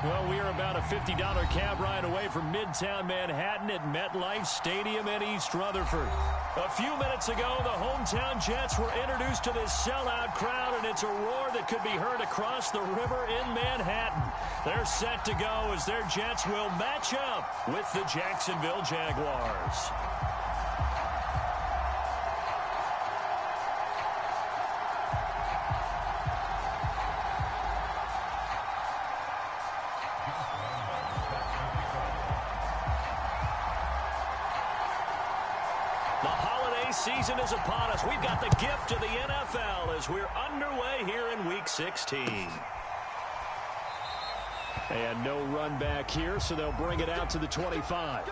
Well, we are about a $50 cab ride away from Midtown Manhattan at MetLife Stadium in East Rutherford. A few minutes ago, the hometown Jets were introduced to this sellout crowd, and it's a roar that could be heard across the river in Manhattan. They're set to go as their Jets will match up with the Jacksonville Jaguars. Season is upon us. We've got the gift of the NFL as we're underway here in Week 16. And no run back here, so they'll bring it out to the 25.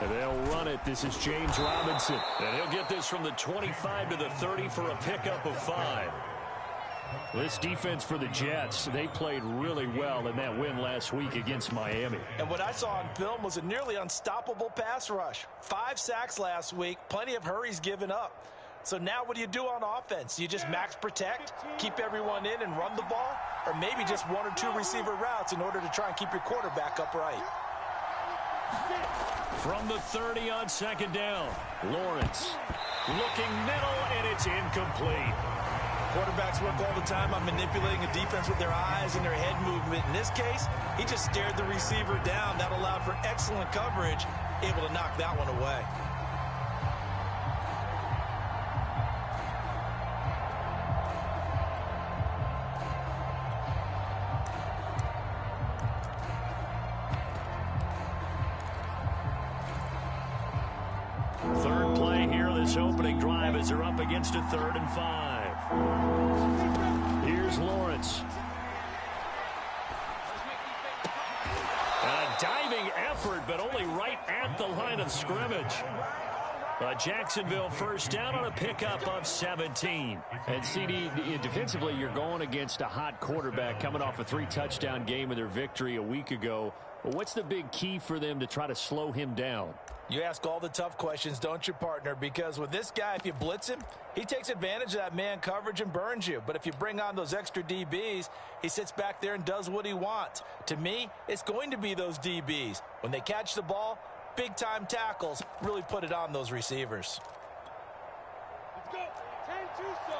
And they'll run it. This is James Robinson. And he'll get this from the 25 to the 30 for a pickup of 5. This defense for the Jets, they played really well in that win last week against Miami. And what I saw on film was a nearly unstoppable pass rush. 5 sacks last week, plenty of hurries given up. So now what do you do on offense? You just max protect, keep everyone in and run the ball, or maybe just 1 or 2 receiver routes in order to try and keep your quarterback upright. From the 30 on second down, Lawrence looking middle, and it's incomplete. Quarterbacks work all the time on manipulating a defense with their eyes and their head movement. In this case, he just stared the receiver down. That allowed for excellent coverage, able to knock that one away. Third play here, this opening drive as they're up against a 3rd and 5. Here's Lawrence. A diving effort, but only right at the line of scrimmage. Jacksonville first down on a pickup of 17. And CD, defensively, you're going against a hot quarterback coming off a 3-touchdown game in their victory a week ago. What's the big key for them to try to slow him down? You ask all the tough questions, don't you, partner? Because with this guy, if you blitz him, he takes advantage of that man coverage and burns you. But if you bring on those extra DBs, he sits back there and does what he wants. To me, it's going to be those DBs. When they catch the ball, big-time tackles really put it on those receivers. Let's go. 10-2, sir.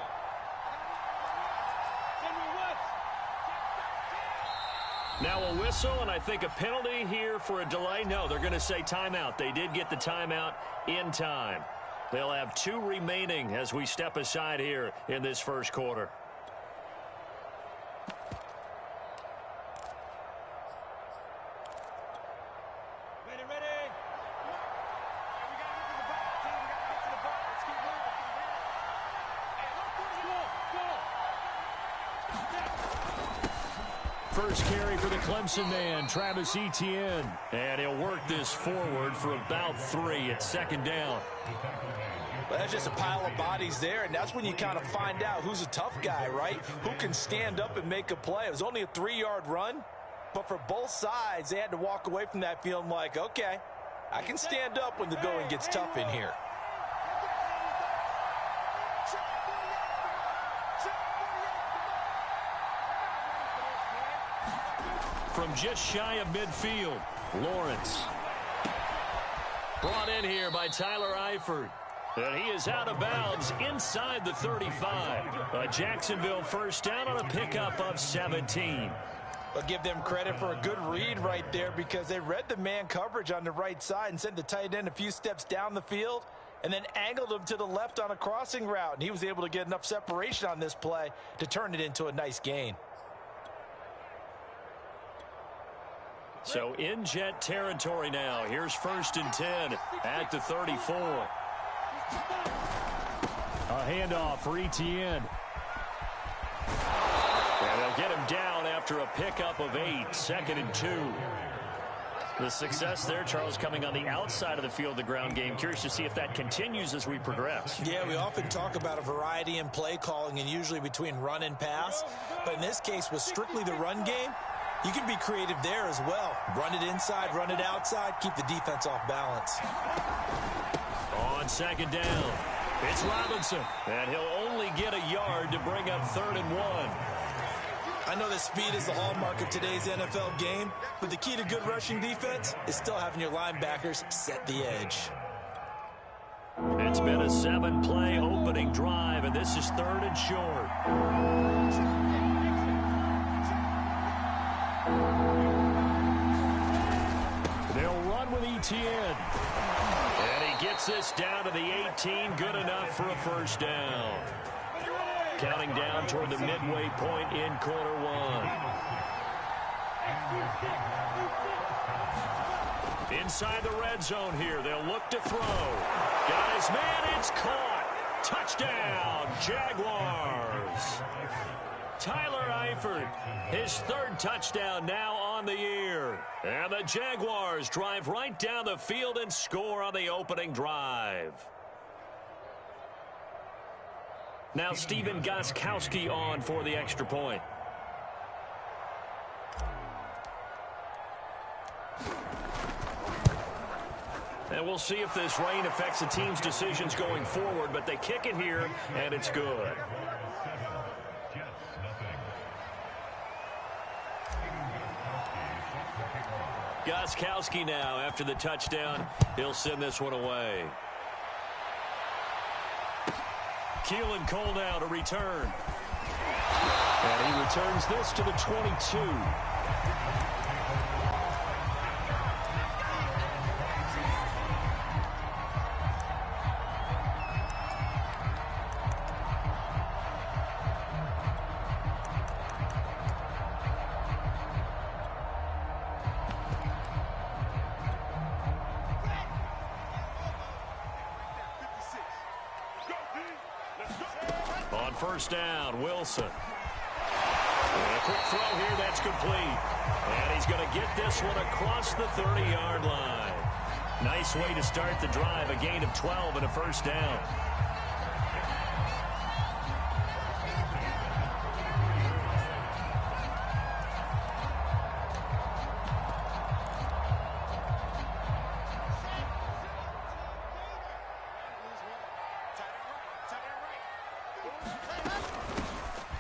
Now a whistle, and I think a penalty here for a delay. No, they're going to say timeout. They did get the timeout in time. They'll have 2 remaining as we step aside here in this first quarter. First carry for the Clemson man, Travis Etienne. And he'll work this forward for about 3 at second down. Well, that's just a pile of bodies there, and that's when you kind of find out who's a tough guy, right? Who can stand up and make a play. It was only a 3-yard run, but for both sides, they had to walk away from that feeling like, okay, I can stand up when the going gets tough in here. From just shy of midfield, Lawrence. Brought in here by Tyler Eifert. And he is out of bounds inside the 35. A Jacksonville first down on a pickup of 17. I'll give them credit for a good read right there because they read the man coverage on the right side and sent the tight end a few steps down the field and then angled him to the left on a crossing route. And he was able to get enough separation on this play to turn it into a nice gain. So in Jet territory now. Here's 1st and 10 at the 34. A handoff for Etienne. get him down after a pickup of 8, 2nd and 2. The success there, Charles, coming on the outside of the field, the ground game. Curious to see if that continues as we progress. Yeah, we often talk about a variety in play calling and usually between run and pass. But in this case, with strictly the run game, you can be creative there as well. Run it inside, run it outside, keep the defense off balance. On 2nd down, it's Robinson. And he'll only get a yard to bring up 3rd and 1. I know that speed is the hallmark of today's NFL game, but the key to good rushing defense is still having your linebackers set the edge. It's been a 7-play opening drive, and this is 3rd and short. They'll run with Etienne. And he gets this down to the 18, good enough for a 1st down. Counting down toward the midway point in quarter 1. Inside the red zone here. They'll look to throw. Got his man. It's caught. Touchdown, Jaguars. Tyler Eifert, his 3rd touchdown now on the year. And the Jaguars drive right down the field and score on the opening drive. Now Stephen Gostkowski on for the extra point. And we'll see if this rain affects the team's decisions going forward, but they kick it here, and it's good. Gostkowski now, after the touchdown, he'll send this one away. Keelan Cole now to return. And he returns this to the 22. On 1st down, Wilson. And a quick throw here, that's complete. And he's going to get this one across the 30-yard line. Nice way to start the drive, a gain of 12 and a 1st down.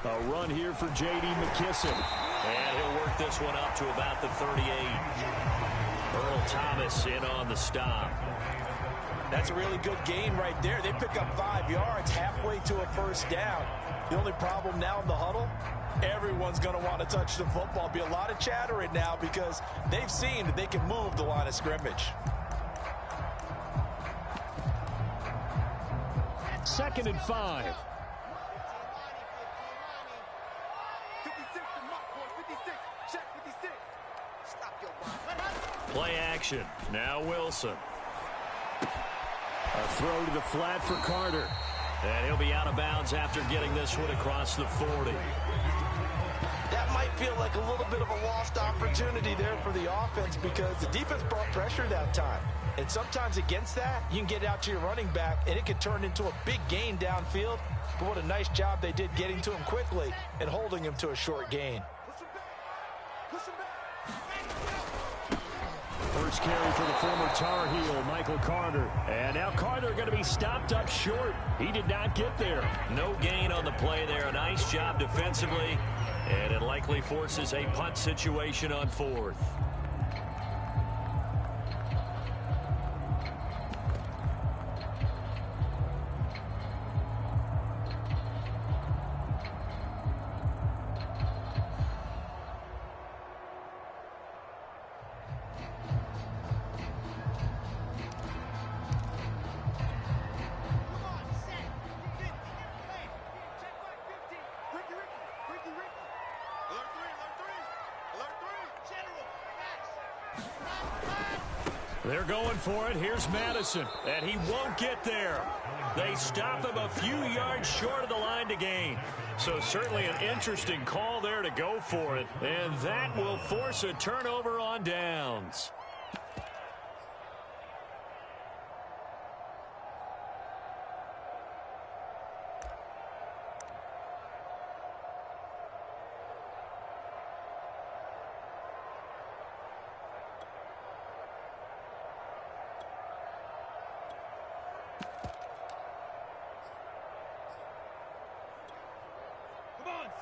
A run here for J.D. McKissick. And he'll work this one up to about the 38. Earl Thomas in on the stop. That's a really good gain right there. They pick up 5 yards halfway to a 1st down. The only problem now in the huddle, everyone's going to want to touch the football. Be a lot of chattering now because they've seen that they can move the line of scrimmage. 2nd and 5. Play action. Now Wilson. A throw to the flat for Carter. And he'll be out of bounds after getting this one across the 40. That might feel like a little bit of a lost opportunity there for the offense because the defense brought pressure that time. And sometimes against that, you can get out to your running back, and it can turn into a big gain downfield. But what a nice job they did getting to him quickly and holding him to a short gain. First carry for the former Tar Heel, Michael Carter. And now Carter going to be stopped up short. He did not get there. No gain on the play there. A nice job defensively. And it likely forces a punt situation on 4th. They're going for it. Here's Madison, and he won't get there. They stop him a few yards short of the line to gain. So certainly an interesting call there to go for it, and that will force a turnover on downs.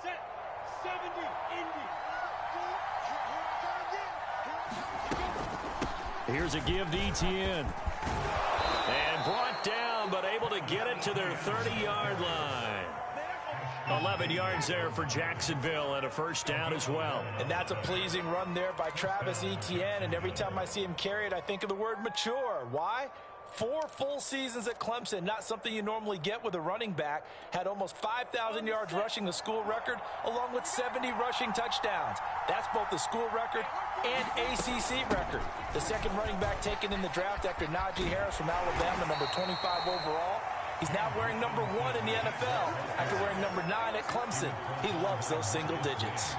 Set. 70. Indy. Here's a give to Etienne. And brought down, but able to get it to their 30-yard line. 11 yards there for Jacksonville and a first down as well. And that's a pleasing run there by Travis Etienne. And every time I see him carry it, I think of the word mature. Why? 4 full seasons at Clemson, not something you normally get with a running back. Had almost 5,000 yards rushing, the school record, along with 70 rushing touchdowns. That's both the school record and ACC record. The second running back taken in the draft after Najee Harris from Alabama, number 25 overall. He's now wearing number 1 in the NFL after wearing number 9 at Clemson. He loves those single digits.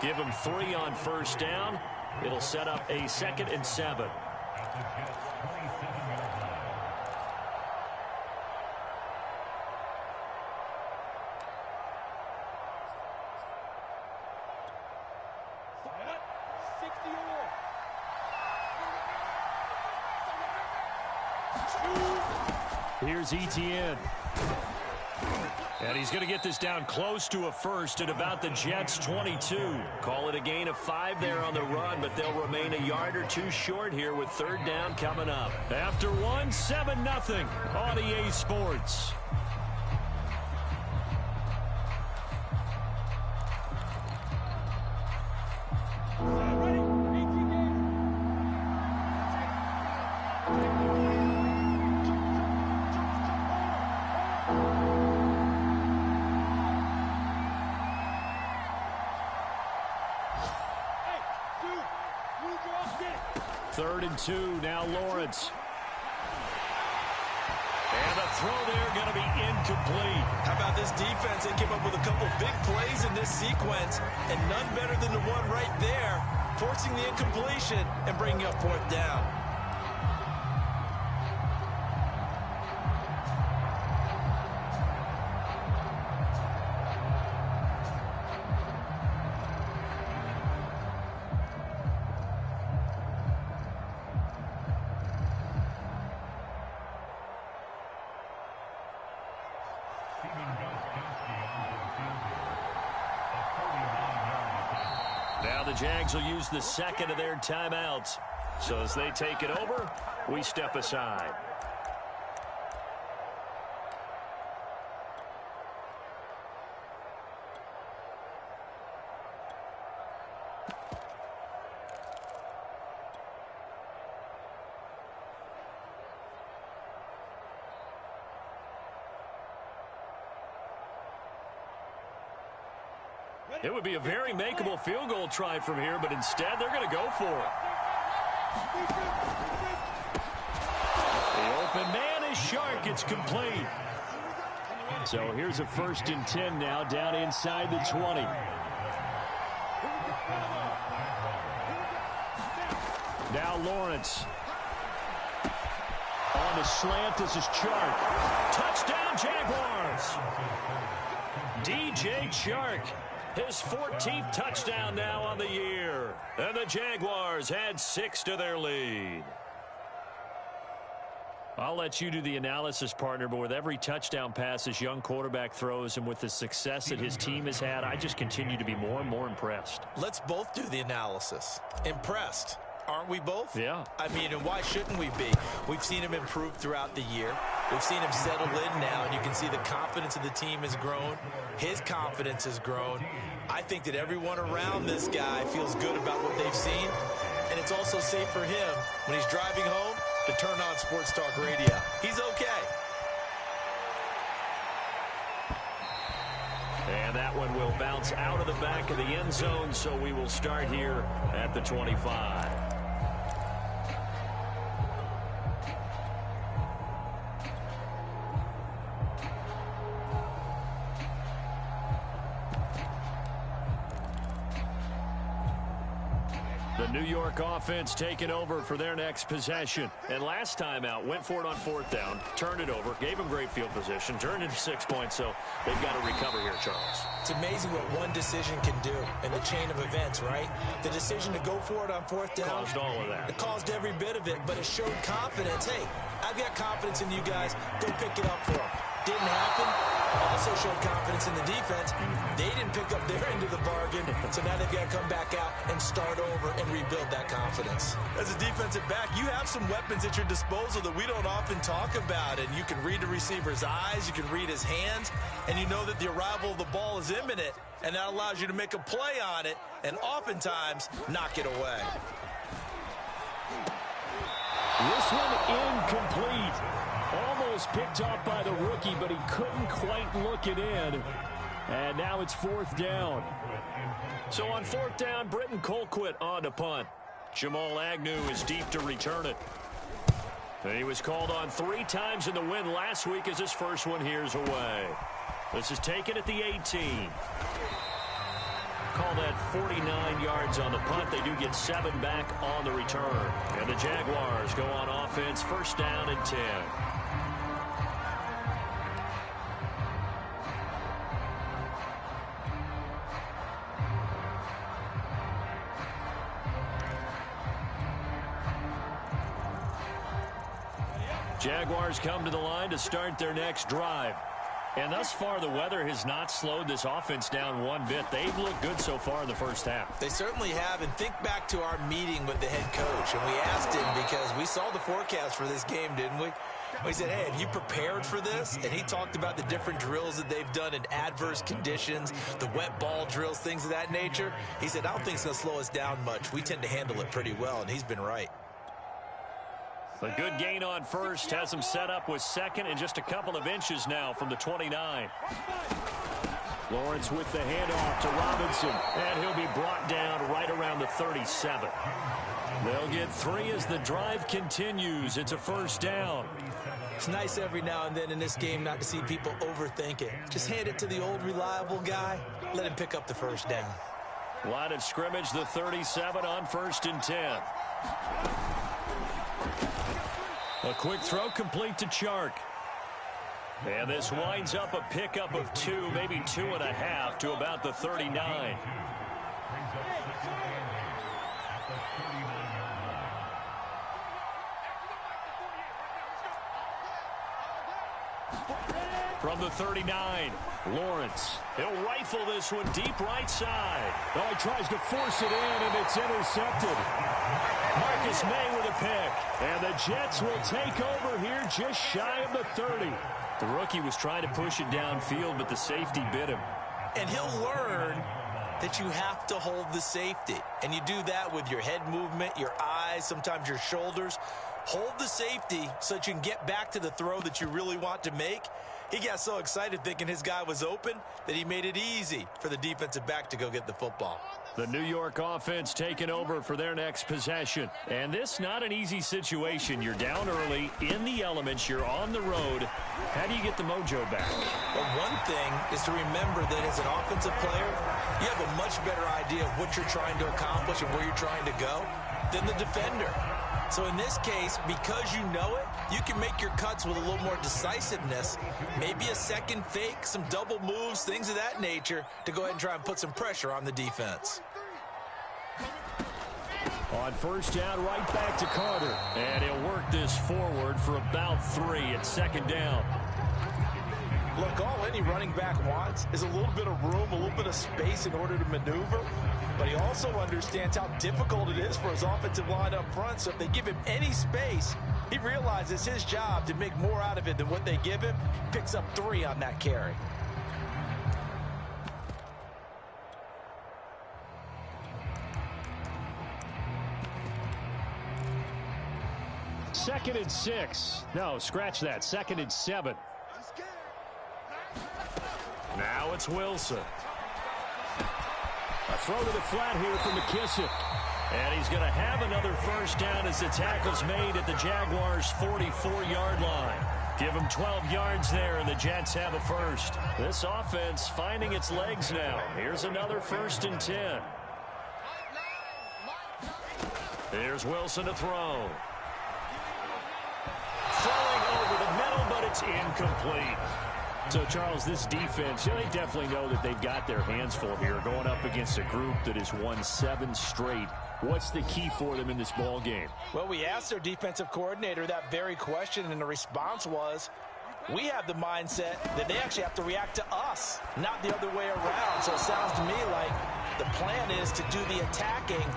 Give him 3 on first down. It'll set up a 2nd and 7. Here's Etienne. And he's going to get this down close to a first at about the Jets' 22. Call it a gain of 5 there on the run, but they'll remain a yard or 2 short here with 3rd down coming up. After 1, 7-0 on EA Sports. Third and 2, now Lawrence. And the throw there going to be incomplete. How about this defense? They came up with a couple big plays in this sequence, and none better than the one right there, forcing the incompletion and bringing up 4th down. Now the Jags will use the 2nd of their timeouts. So as they take it over, we step aside. It would be a very makeable field goal try from here, but instead they're going to go for it. The open man is Shark. It's complete. So here's a 1st and 10 now, down inside the 20. Now Lawrence. On the slant, this is Chark. Touchdown, Jaguars. DJ Chark. His 14th touchdown now on the year. And the Jaguars add 6 to their lead. I'll let you do the analysis, partner, but with every touchdown pass this young quarterback throws and with the success that his team has had, I just continue to be more and more impressed. Let's both do the analysis. Impressed. Aren't we both? Yeah. I mean, and why shouldn't we be? We've seen him improve throughout the year. We've seen him settle in now, and you can see the confidence of the team has grown. His confidence has grown. I think that everyone around this guy feels good about what they've seen, and it's also safe for him when he's driving home to turn on Sports Talk Radio. He's okay. And that one will bounce out of the back of the end zone, so we will start here at the 25. The New York offense taking over for their next possession. And last time out, went for it on fourth down, turned it over, gave them great field position, turned into 6 points, so they've got to recover here, Charles. It's amazing what one decision can do in the chain of events, right? The decision to go for it on fourth down. Caused all of that. It caused every bit of it, but it showed confidence. Hey, I've got confidence in you guys. Go pick it up for them. Didn't happen. Also showed confidence in the defense. They didn't pick up their end of the bargain, so now they've got to come back out and start over and rebuild that confidence. As a defensive back, you have some weapons at your disposal that we don't often talk about, and you can read the receiver's eyes, you can read his hands, and you know that the arrival of the ball is imminent, and that allows you to make a play on it and oftentimes knock it away. This one incomplete. Almost picked off by the rookie, but he couldn't quite look it in. And now it's fourth down. So on fourth down, Britton Colquitt on to punt. Jamal Agnew is deep to return it. And he was called on 3 times in the win last week as his first one here's away. This is taken at the 18. Call that 49 yards on the punt. They do get 7 back on the return. And the Jaguars go on offense, first down and 10. Jaguars come to the line to start their next drive. And thus far, the weather has not slowed this offense down one bit. They've looked good so far in the first half. They certainly have. And think back to our meeting with the head coach. And we asked him because we saw the forecast for this game, didn't we? We said, hey, have you prepared for this? And he talked about the different drills that they've done in adverse conditions, the wet ball drills, things of that nature. He said, I don't think it's going to slow us down much. We tend to handle it pretty well, and he's been right. A good gain on first has him set up with second and just a couple of inches now from the 29. Lawrence with the handoff to Robinson, and he'll be brought down right around the 37. They'll get 3 as the drive continues. It's a first down. It's nice every now and then in this game not to see people overthink it. Just hand it to the old reliable guy. Let him pick up the first down. Line of scrimmage, the 37 on first and 10. A quick throw complete to Chark. And this winds up a pickup of 2, maybe 2.5 to about the 39. From the 39, Lawrence. He'll rifle this one deep right side. Oh, he tries to force it in, and it's intercepted. Marcus May with a pick. And the Jets will take over here just shy of the 30. The rookie was trying to push it downfield, but the safety bit him. And he'll learn that you have to hold the safety. And you do that with your head movement, your eyes, sometimes your shoulders. Hold the safety so that you can get back to the throw that you really want to make. He got so excited thinking his guy was open that he made it easy for the defensive back to go get the football. The New York offense taking over for their next possession. And this not an easy situation. You're down early, in the elements, you're on the road. How do you get the mojo back? Well, one thing is to remember that as an offensive player, you have a much better idea of what you're trying to accomplish and where you're trying to go than the defender. So in this case, because you know it, you can make your cuts with a little more decisiveness, maybe a second fake, some double moves, things of that nature, to go ahead and try and put some pressure on the defense. On first down, right back to Carter. And he'll work this forward for about 3 at second down. Look, all any running back wants is a little bit of room, a little bit of space in order to maneuver. But he also understands how difficult it is for his offensive line up front. So if they give him any space, he realizes his job to make more out of it than what they give him. Picks up 3 on that carry. Second and 6. No, scratch that. Second and 7. Now it's Wilson. A throw to the flat here from McKissick. And he's going to have another first down as the tackle's made at the Jaguars' 44-yard line. Give him 12 yards there, and the Jets have a first. This offense finding its legs now. Here's another first and 10. Here's Wilson to throw. Throwing over the middle, but it's incomplete. So, Charles, this defense, they definitely know that they've got their hands full here, going up against a group that has won 7 straight. What's the key for them in this ball game? Well, we asked their defensive coordinator that very question, and the response was, we have the mindset that they actually have to react to us, not the other way around. So it sounds to me like the plan is to do the attacking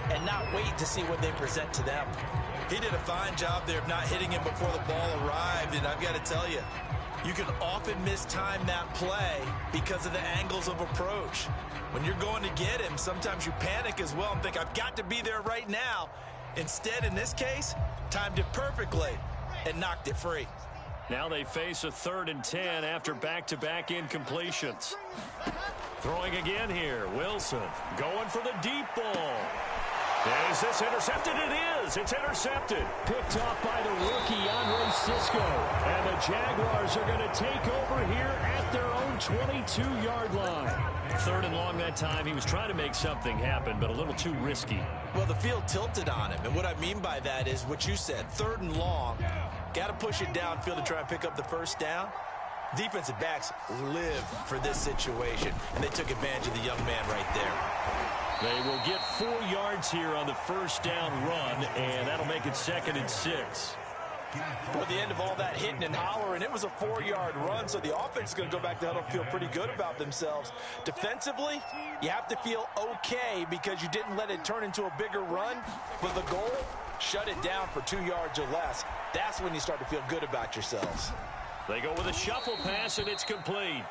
and not wait to see what they present to them. He did a fine job there of not hitting him before the ball arrived, and I've got to tell you, you can often mistime that play because of the angles of approach. When you're going to get him, sometimes you panic as well and think, I've got to be there right now. Instead, in this case, timed it perfectly and knocked it free. Now they face a 3rd and 10 after back-to-back incompletions. Throwing again here. Wilson going for the deep ball. Is this intercepted? It is. It's intercepted. Picked off by the rookie, Andre Cisco. And the Jaguars are going to take over here at their own 22-yard line. 3rd and long that time. He was trying to make something happen, but a little too risky. Well, the field tilted on him, and what I mean by that is what you said, 3rd and long. Got to push it downfield to try and pick up the first down. Defensive backs live for this situation, and they took advantage of the young man right there. They will get 4 yards here on the first down run, and that'll make it 2nd and 6. At the end of all that hitting and hollering, it was a 4-yard run, so the offense is going to go back to huddle and feel pretty good about themselves. Defensively, you have to feel okay because you didn't let it turn into a bigger run, but the goal, shut it down for 2 yards or less. That's when you start to feel good about yourselves. They go with a shuffle pass, and it's complete.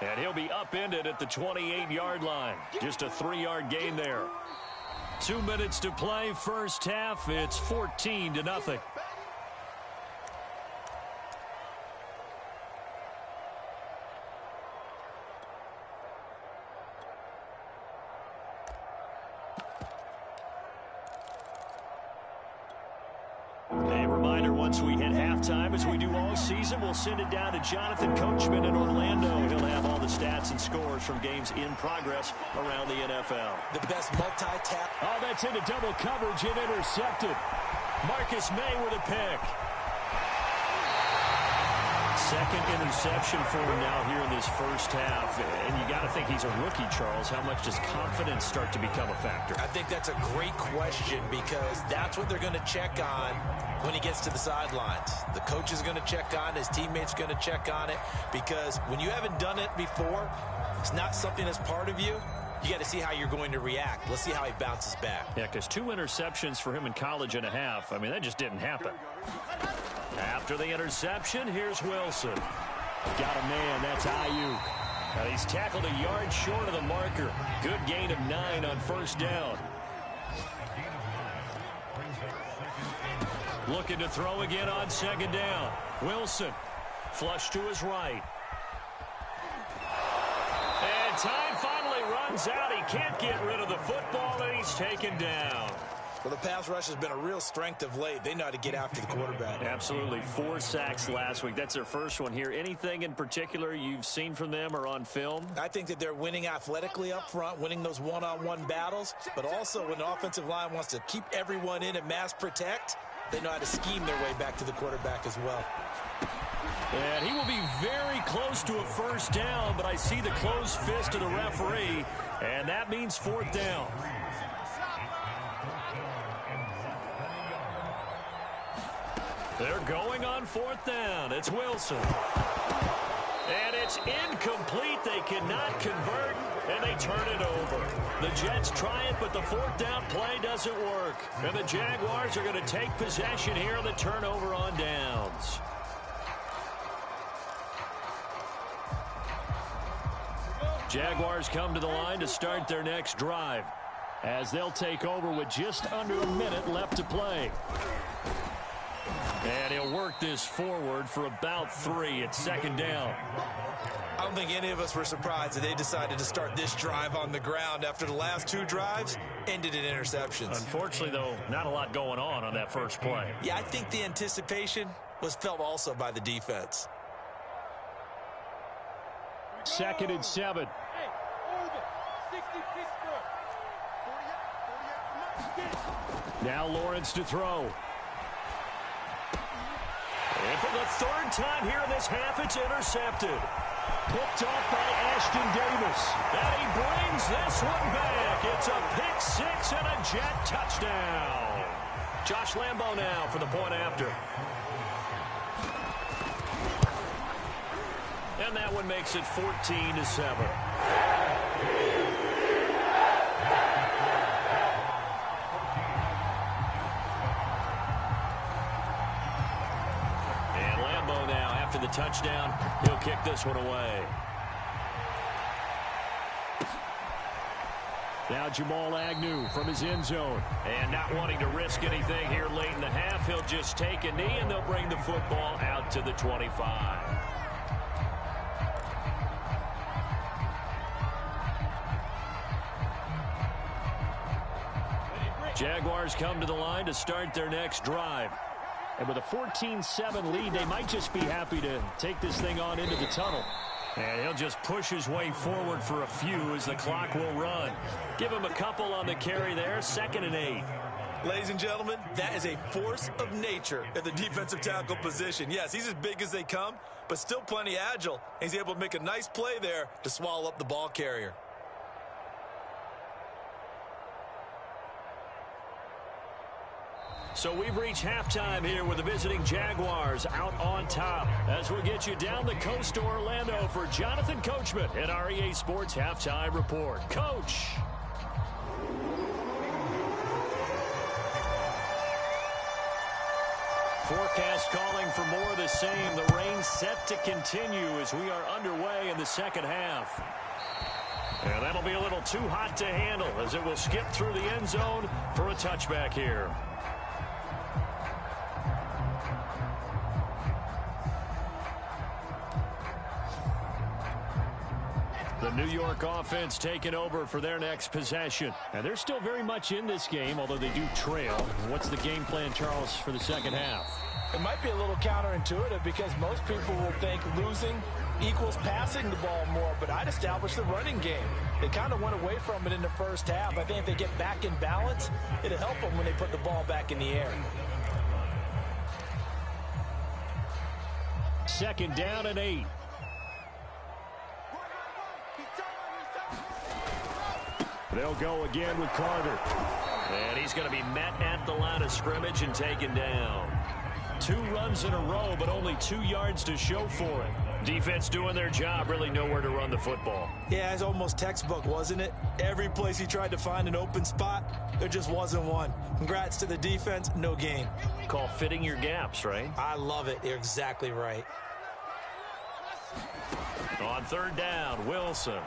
And he'll be upended at the 28-yard line. Just a 3-yard gain there. 2 minutes to play, first half. It's 14-0. Once we hit halftime, as we do all season, we'll send it down to Jonathan Coachman in Orlando. He'll have all the stats and scores from games in progress around the NFL. The best multi-tap. Oh, that's into double coverage and intercepted. Marcus May with a pick. 2nd interception for him now here in this first half. And you got to think he's a rookie, Charles. How much does confidence start to become a factor? I think that's a great question because that's what they're going to check on when he gets to the sidelines. The coach is going to check on it. His teammates going to check on it because when you haven't done it before, it's not something that's part of you. You got to see how you're going to react. Let's see how he bounces back. Yeah, because 2 interceptions for him in college and a half. I mean, that just didn't happen. After the interception, here's Wilson. Got a man. That's Ayuk. Now he's tackled a yard short of the marker. Good gain of 9 on first down. Looking to throw again on 2nd down. Wilson, flush to his right. And time finally runs out. He can't get rid of the football, and he's taken down. Well, the pass rush has been a real strength of late. They know how to get after the quarterback. Absolutely. 4 sacks last week. That's their first one here. Anything in particular you've seen from them or on film? I think that they're winning athletically up front, winning those one-on-one battles, but also when the offensive line wants to keep everyone in and mass protect, they know how to scheme their way back to the quarterback as well. And he will be very close to a first down, but I see the closed fist of the referee, and that means 4th down. They're going on 4th down. It's Wilson. And it's incomplete. They cannot convert, and they turn it over. The Jets try it, but the 4th down play doesn't work. And the Jaguars are going to take possession here on the turnover on downs. Jaguars come to the line to start their next drive as they'll take over with just under a minute left to play. And he'll work this forward for about 3 at 2nd down. I don't think any of us were surprised that they decided to start this drive on the ground after the last 2 drives ended in interceptions. Unfortunately, though, not a lot going on that first play. Yeah, I think the anticipation was felt also by the defense. 2nd and 7. Now Lawrence to throw. And for the third time here in this half, it's intercepted. Picked off by Ashton Davis. And he brings this one back. It's a pick six and a Jet touchdown. Josh Lambo now for the point after. And that one makes it 14-7. After the touchdown, he'll kick this one away. Now Jamal Agnew from his end zone. And not wanting to risk anything here late in the half, he'll just take a knee and they'll bring the football out to the 25. Jaguars come to the line to start their next drive. And with a 14-7 lead, they might just be happy to take this thing on into the tunnel. And he'll just push his way forward for a few as the clock will run. Give him a couple on the carry there, 2nd and 8. Ladies and gentlemen, that is a force of nature at the defensive tackle position. Yes, he's as big as they come, but still plenty agile. He's able to make a nice play there to swallow up the ball carrier. So we've reached halftime here with the visiting Jaguars out on top. As we'll get you down the coast to Orlando for Jonathan Coachman at our EA Sports Halftime Report. Coach. Forecast calling for more of the same. The rain set to continue as we are underway in the second half. And that'll be a little too hot to handle as it will skip through the end zone for a touchback here. The New York offense taking over for their next possession. And they're still very much in this game, although they do trail. What's the game plan, Charles, for the second half? It might be a little counterintuitive because most people will think losing equals passing the ball more, but I'd establish the running game. They kind of went away from it in the first half. I think if they get back in balance, it'll help them when they put the ball back in the air. 2nd down and 8. They'll go again with Carter. And he's going to be met at the line of scrimmage and taken down. 2 runs in a row, but only 2 yards to show for it. Defense doing their job, really nowhere to run the football. Yeah, it's almost textbook, wasn't it? Every place he tried to find an open spot, there just wasn't one. Congrats to the defense, no gain. Call fitting your gaps, right? I love it. You're exactly right. On 3rd down, Wilson.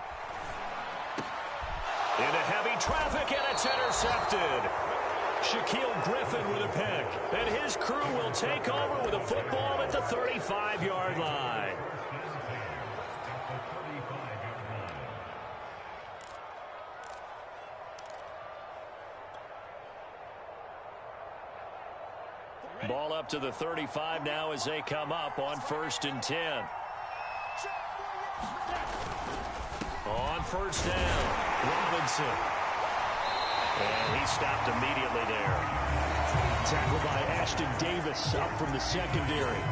Into heavy traffic, and it's intercepted. Shaquille Griffin with a pick. And his crew will take over with a football at the 35-yard line. Ball up to the 35 now as they come up on 1st and 10. On 1st down. Robinson. And he stopped immediately there. Tackled by Ashton Davis up from the secondary.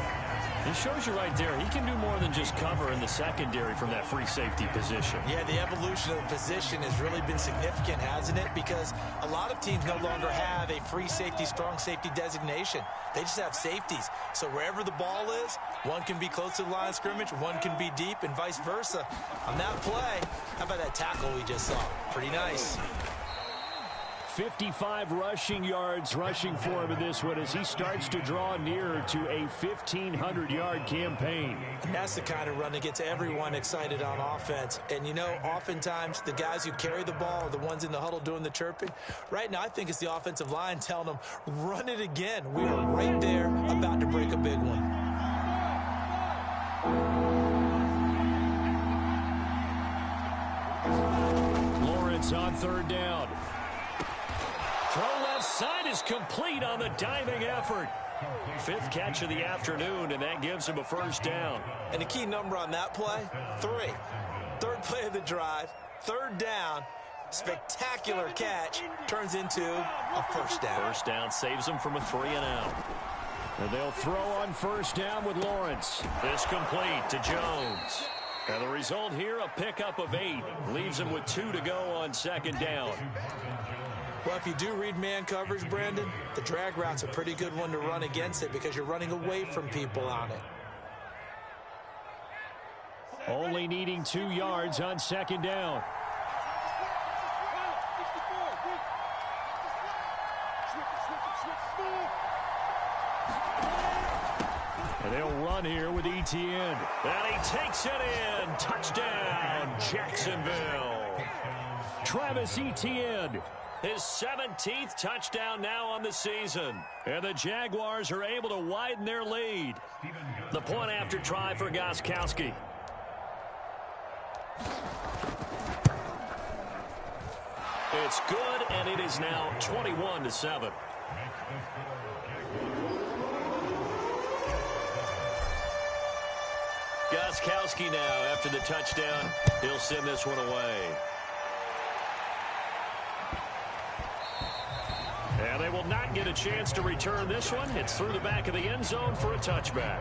It shows you right there, he can do more than just cover in the secondary from that free safety position. Yeah, the evolution of the position has really been significant, hasn't it? Because a lot of teams no longer have a free safety, strong safety designation. They just have safeties. So wherever the ball is, one can be close to the line of scrimmage, one can be deep, and vice versa. On that play, how about that tackle we just saw? Pretty nice. 55 rushing yards rushing for him in this one as he starts to draw nearer to a 1,500-yard campaign. And that's the kind of run that gets everyone excited on offense. And, you know, oftentimes the guys who carry the ball are the ones in the huddle doing the chirping. Right now, I think it's the offensive line telling them, run it again. We are right there about to break a big one. Lawrence on 3rd down. Throw left side is complete on the diving effort. 5th catch of the afternoon, and that gives him a 1st down. And the key number on that play, 3. 3rd play of the drive, 3rd down, spectacular catch turns into a first down. First down saves them from a 3-and-out. And they'll throw on first down with Lawrence. This complete to Jones. And the result here, a pickup of 8. Leaves him with 2 to go on second down. Well, if you do read man coverage, Brandon, the drag route's a pretty good one to run against it because you're running away from people on it. Only needing 2 yards on second down. And they'll run here with Etienne. And he takes it in. Touchdown, Jacksonville. Travis Etienne. His 17th touchdown now on the season. And the Jaguars are able to widen their lead. The point after try for Gostkowski. It's good, and it is now 21-7. Gostkowski now, after the touchdown, he'll send this one away. And they will not get a chance to return this one. It's through the back of the end zone for a touchback.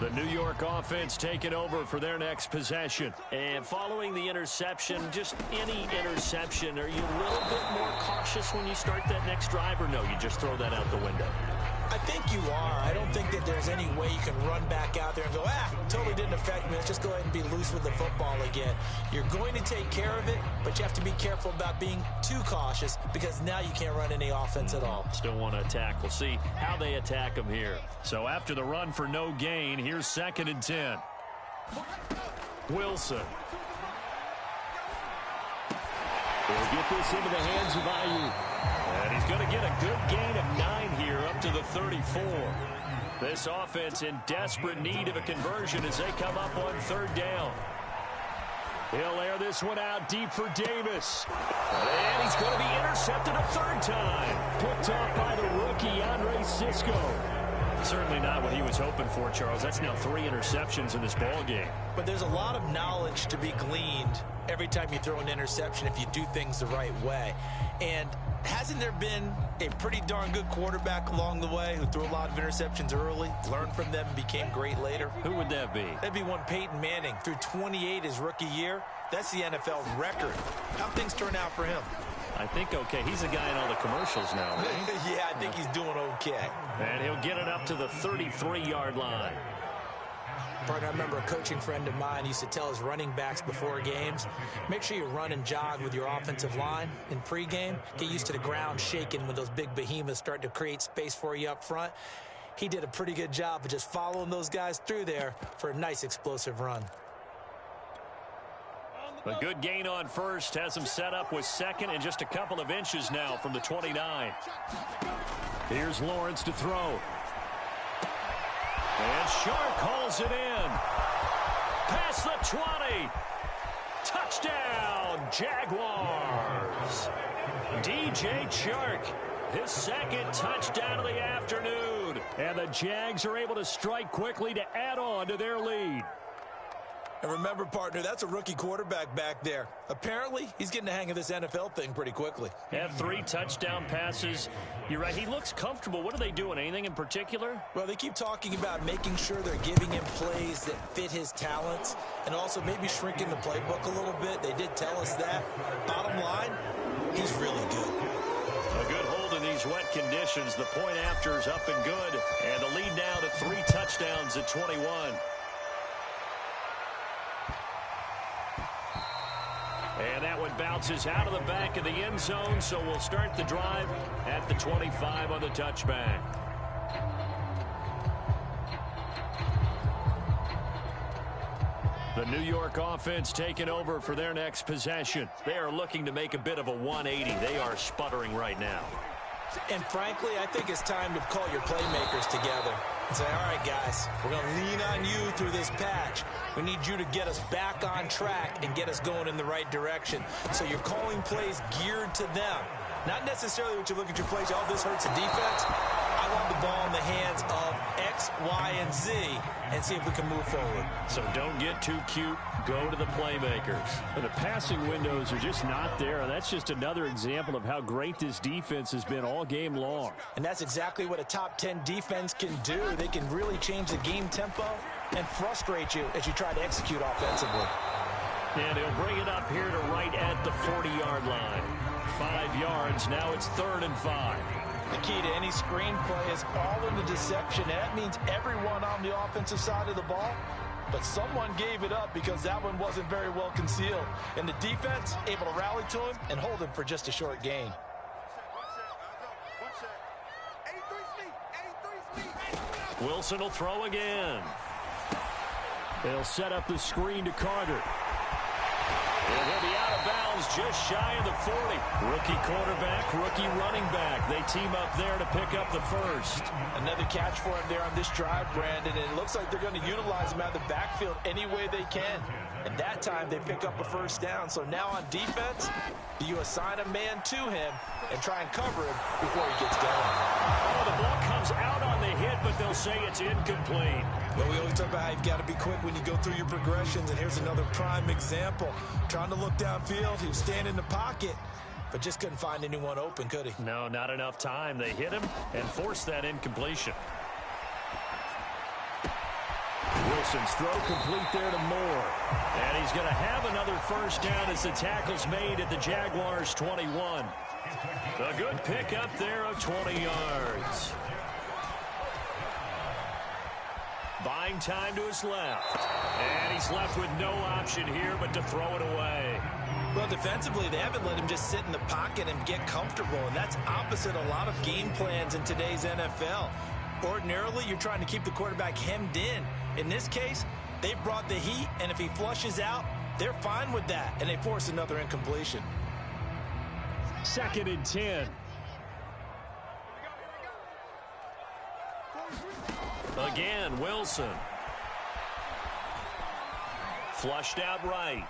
The New York offense taking over for their next possession. And following the interception, just any interception, are you a little bit more cautious when you start that next drive, or no, you just throw that out the window? I think you are. I don't think that there's any way you can run back out there and go, totally didn't affect me. Let's just go ahead and be loose with the football again. You're going to take care of it, but you have to be careful about being too cautious because now you can't run any offense at all. Still want to attack. We'll see how they attack them here. So after the run for no gain, here's 2nd and 10. Wilson. He'll get this into the hands of Ayuk. And he's going to get a good gain of 9 here up to the 34. This offense in desperate need of a conversion as they come up on 3rd down. He'll air this one out deep for Davis. And he's going to be intercepted a 3rd time. Picked off by the rookie, Andre Cisco. Certainly not what he was hoping for, Charles. That's now 3 interceptions in this ball game. But there's a lot of knowledge to be gleaned every time you throw an interception if you do things the right way. And hasn't there been a pretty darn good quarterback along the way who threw a lot of interceptions early, learned from them, and became great later? Who would that be? That'd be one Peyton Manning. Threw 28 his rookie year. That's the NFL record. How'd things turn out for him? I think okay. He's the guy in all the commercials now, right? Yeah, I think he's doing okay. And he'll get it up to the 33-yard line. Partner, I remember a coaching friend of mine used to tell his running backs before games, make sure you run and jog with your offensive line in pregame. Get used to the ground shaking when those big behemoths start to create space for you up front. He did a pretty good job of just following those guys through there for a nice explosive run. A good gain on first has him set up with 2nd and just a couple of inches now from the 29. Here's Lawrence to throw. And Shark hauls it in. Past the 20. Touchdown, Jaguars. DJ Chark, his 2nd touchdown of the afternoon. And the Jags are able to strike quickly to add on to their lead. And remember, partner, that's a rookie quarterback back there. Apparently, he's getting the hang of this NFL thing pretty quickly. Had 3 touchdown passes. You're right, he looks comfortable. What are they doing? Anything in particular? Well, they keep talking about making sure they're giving him plays that fit his talents and also maybe shrinking the playbook a little bit. They did tell us that. Bottom line, he's really good. A good hold in these wet conditions. The point after is up and good. And the lead now to 3 touchdowns at 21. And that one bounces out of the back of the end zone, so we'll start the drive at the 25 on the touchback. The New York offense taking over for their next possession. They are looking to make a bit of a 180. They are sputtering right now. And frankly, I think it's time to call your playmakers together. and say, all right, guys, we're going to lean on you through this patch. We need you to get us back on track and get us going in the right direction. So you're calling plays geared to them. Not necessarily what you look at your plays, oh, this hurts the defense. I want the ball in the hands of X, Y, and Z and see if we can move forward. So don't get too cute. Go to the playmakers. The passing windows are just not there, and that's just another example of how great this defense has been all game long. And that's exactly what a top 10 defense can do. They can really change the game tempo and frustrate you as you try to execute offensively. And he'll bring it up here to right at the 40-yard line. 5 yards. Now it's 3rd and 5. The key to any screen play is all in the deception. And that means everyone on the offensive side of the ball. But someone gave it up because that one wasn't very well concealed. And the defense able to rally to him and hold him for just a short gain. Wilson will throw again. They'll set up the screen to Carter. And he'll be out of bounds just shy of the 40. Rookie quarterback, rookie running back. They team up there to pick up the first. Another catch for him there on this drive, Brandon. And it looks like they're going to utilize him out of the backfield any way they can. And that time they pick up a first down. So now on defense, do you assign a man to him and try and cover him before he gets going? Oh, the ball comes out on the hit, but they'll say it's incomplete. Well, we always talk about how you've got to be quick when you go through your progressions, and here's another prime example. Trying to look downfield, he was standing in the pocket, but just couldn't find anyone open, could he? No, not enough time. They hit him and forced that incompletion. Wilson's throw complete there to Moore. And he's going to have another first down as the tackle's made at the Jaguars' 21. A good pick up there of 20 yards. Buying time to his left. And he's left with no option here but to throw it away. Well, defensively, they haven't let him just sit in the pocket and get comfortable, and that's opposite a lot of game plans in today's NFL. Ordinarily, you're trying to keep the quarterback hemmed in. In this case, they brought the heat, and if he flushes out, they're fine with that, and they force another incompletion. 2nd and 10. Again, Wilson. Flushed out right.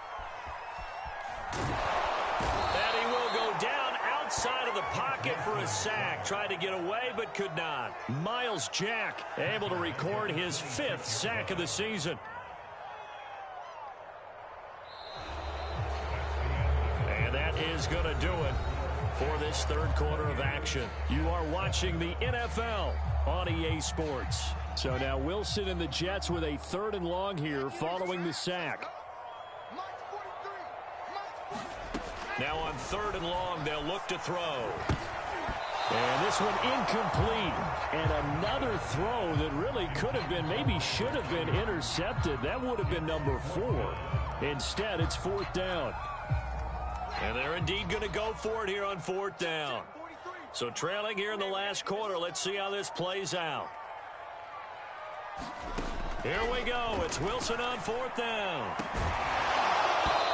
And he will go down outside of the pocket for a sack. Tried to get away, but could not. Miles Jack able to record his 5th sack of the season. And that is going to do it for this 3rd quarter of action. You are watching the NFL on EA Sports. So now Wilson and the Jets with a 3rd and long here following the sack. Now on 3rd and long, they'll look to throw. And this one incomplete. And another throw that really could have been, maybe should have been intercepted. That would have been number 4. Instead, it's 4th down. And they're indeed going to go for it here on 4th down. So trailing here in the last quarter, let's see how this plays out. Here we go. It's Wilson on 4th down.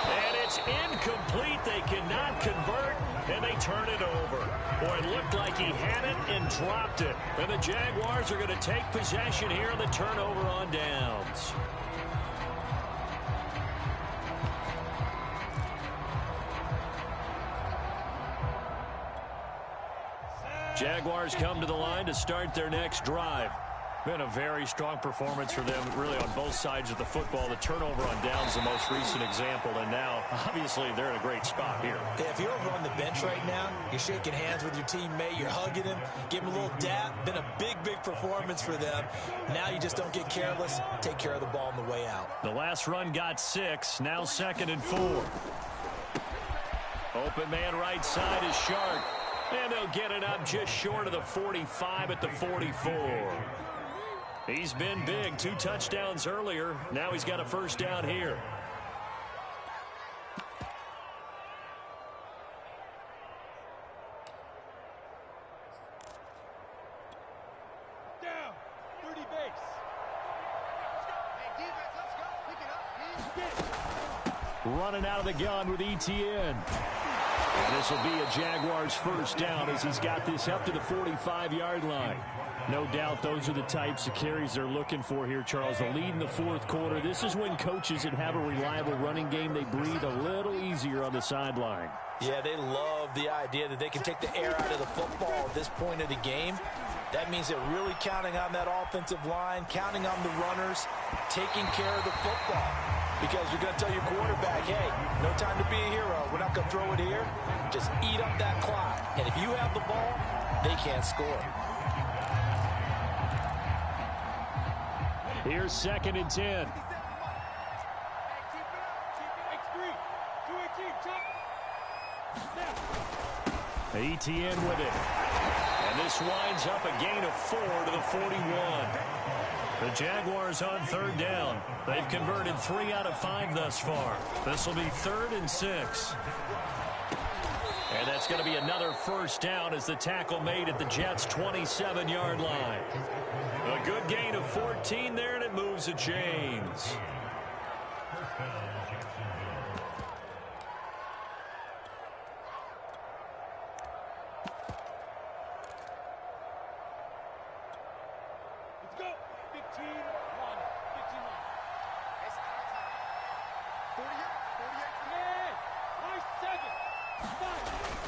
And it's incomplete. They cannot convert, and they turn it over. Boy, it looked like he had it and dropped it. And the Jaguars are going to take possession here on the turnover on downs. Jaguars come to the line to start their next drive. Been a very strong performance for them, really, on both sides of the football. The turnover on downs, the most recent example, and now, obviously, they're in a great spot here. Yeah, if you're over on the bench right now, you're shaking hands with your teammate, you're hugging him, give him a little dap. Been a big, big performance for them. Now you just don't get careless. Take care of the ball on the way out. The last run got 6, now 2nd and 4. Open man right side is Shark, and they'll get it up just short of the 45 at the 44. He's been big. 2 touchdowns earlier. Now he's got a first down here. Down. 30 base. Hey, defense, let's go. Pick it up. Running out of the gun with ETN. And this will be a Jaguars first down as he's got this up to the 45-yard line. No doubt those are the types of carries they're looking for here, Charles. The lead in the fourth quarter. This is when coaches that have a reliable running game, they breathe a little easier on the sideline. Yeah, they love the idea that they can take the air out of the football at this point of the game. That means they're really counting on that offensive line, counting on the runners, taking care of the football. Because you're going to tell your quarterback, hey, no time to be a hero. We're not going to throw it here. Just eat up that clock. And if you have the ball, they can't score. Here's 2nd and 10. ETN with it. And this winds up a gain of 4 to the 41. The Jaguars on 3rd down. They've converted 3 out of 5 thus far. This will be 3rd and 6. And that's going to be another first down as the tackle made at the Jets' 27-yard line. A good gain of 14 there, and it moves the chains.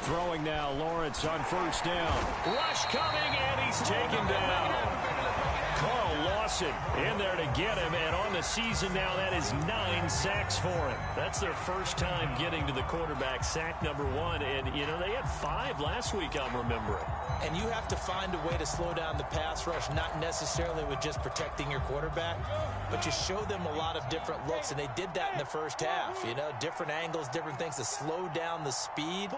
Throwing now, Lawrence on first down. Rush coming, and he's taken down. Carl Lawson in there to get him, and on the season now, that is 9 sacks for him. That's their first time getting to the quarterback, sack number 1, and, you know, they had 5 last week, I'm remembering. And you have to find a way to slow down the pass rush, not necessarily with just protecting your quarterback, but you show them a lot of different looks, and they did that in the first half. You know, different angles, different things to slow down the speed.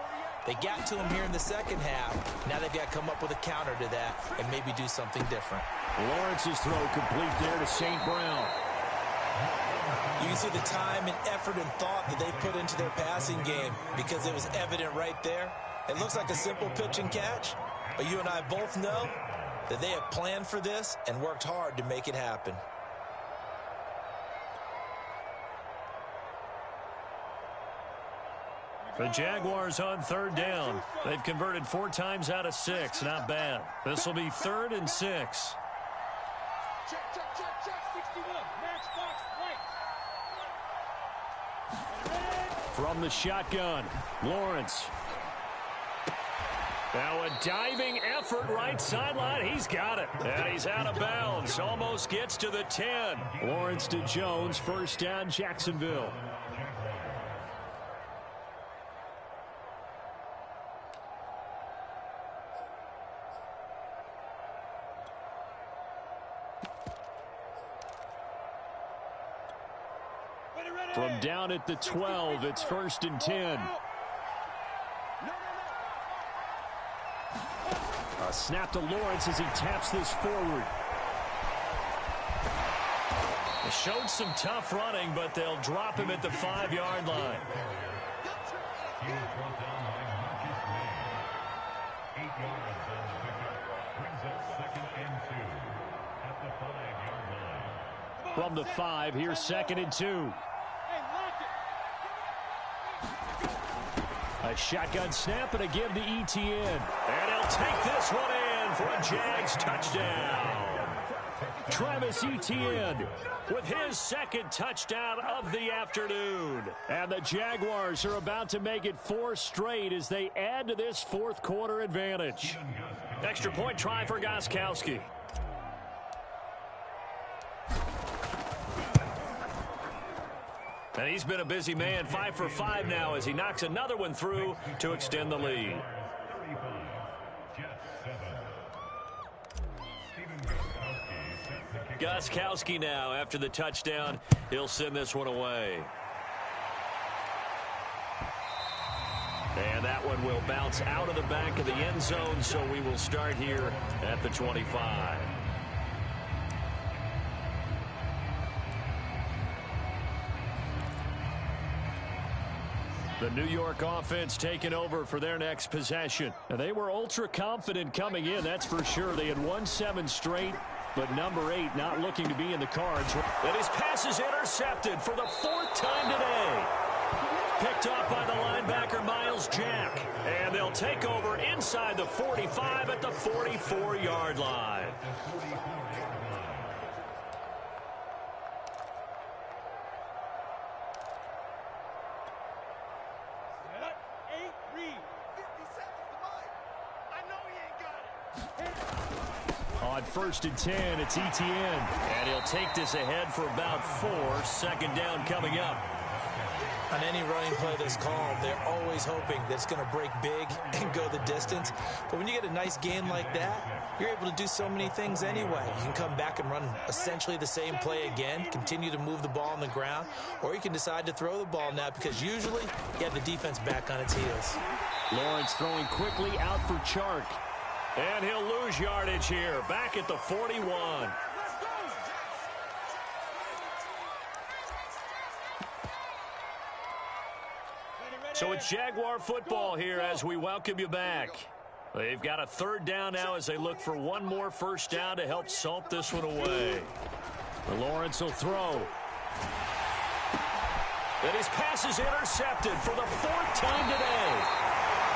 They got to him here in the second half. Now they've got to come up with a counter to that and maybe do something different. Lawrence's throw complete there to St. Brown. You can see the time and effort and thought that they put into their passing game because it was evident right there. It looks like a simple pitch and catch, but you and I both know that they have planned for this and worked hard to make it happen. The Jaguars on 3rd down. They've converted 4 times out of 6. Not bad. This will be 3rd and 6. Check, 61. Match box right. From the shotgun, Lawrence. Now a diving effort right sideline. He's got it. And he's out of bounds. Almost gets to the 10. Lawrence to Jones. First down, Jacksonville. From down at the 12, it's 1st and 10. A snap to Lawrence as he taps this forward. They showed some tough running, but they'll drop him at the 5-yard line. From the 5, here's 2nd and 2. A shotgun snap and a give to ETN. And he'll take this one in for a Jags touchdown. Travis Etienne with his 2nd touchdown of the afternoon. And the Jaguars are about to make it 4 straight as they add to this fourth quarter advantage. Extra point try for Gostkowski. And he's been a busy man, 5 for 5 now as he knocks another one through to extend the lead. Gostkowski now after the touchdown. He'll send this one away. And that one will bounce out of the back of the end zone, so we will start here at the 25. The New York offense taking over for their next possession. And they were ultra confident coming in, that's for sure. They had won 7 straight, but number 8 not looking to be in the cards. And his pass is intercepted for the 4th time today. Picked off by the linebacker, Miles goes Jack. And they'll take over inside the 45 at the 44-yard line. On 1st and 10, it's Etienne. And he'll take this ahead for about 4. 2nd down coming up. On any running play that's called, they're always hoping that it's going to break big and go the distance. But when you get a nice gain like that, you're able to do so many things anyway. You can come back and run essentially the same play again, continue to move the ball on the ground, or you can decide to throw the ball now because usually you have the defense back on its heels. Lawrence throwing quickly out for Chark. And he'll lose yardage here, back at the 41. So it's Jaguar football here as we welcome you back. They've got a 3rd down now as they look for one more 1st down to help salt this one away. Lawrence will throw. And his pass is intercepted for the 4th time today.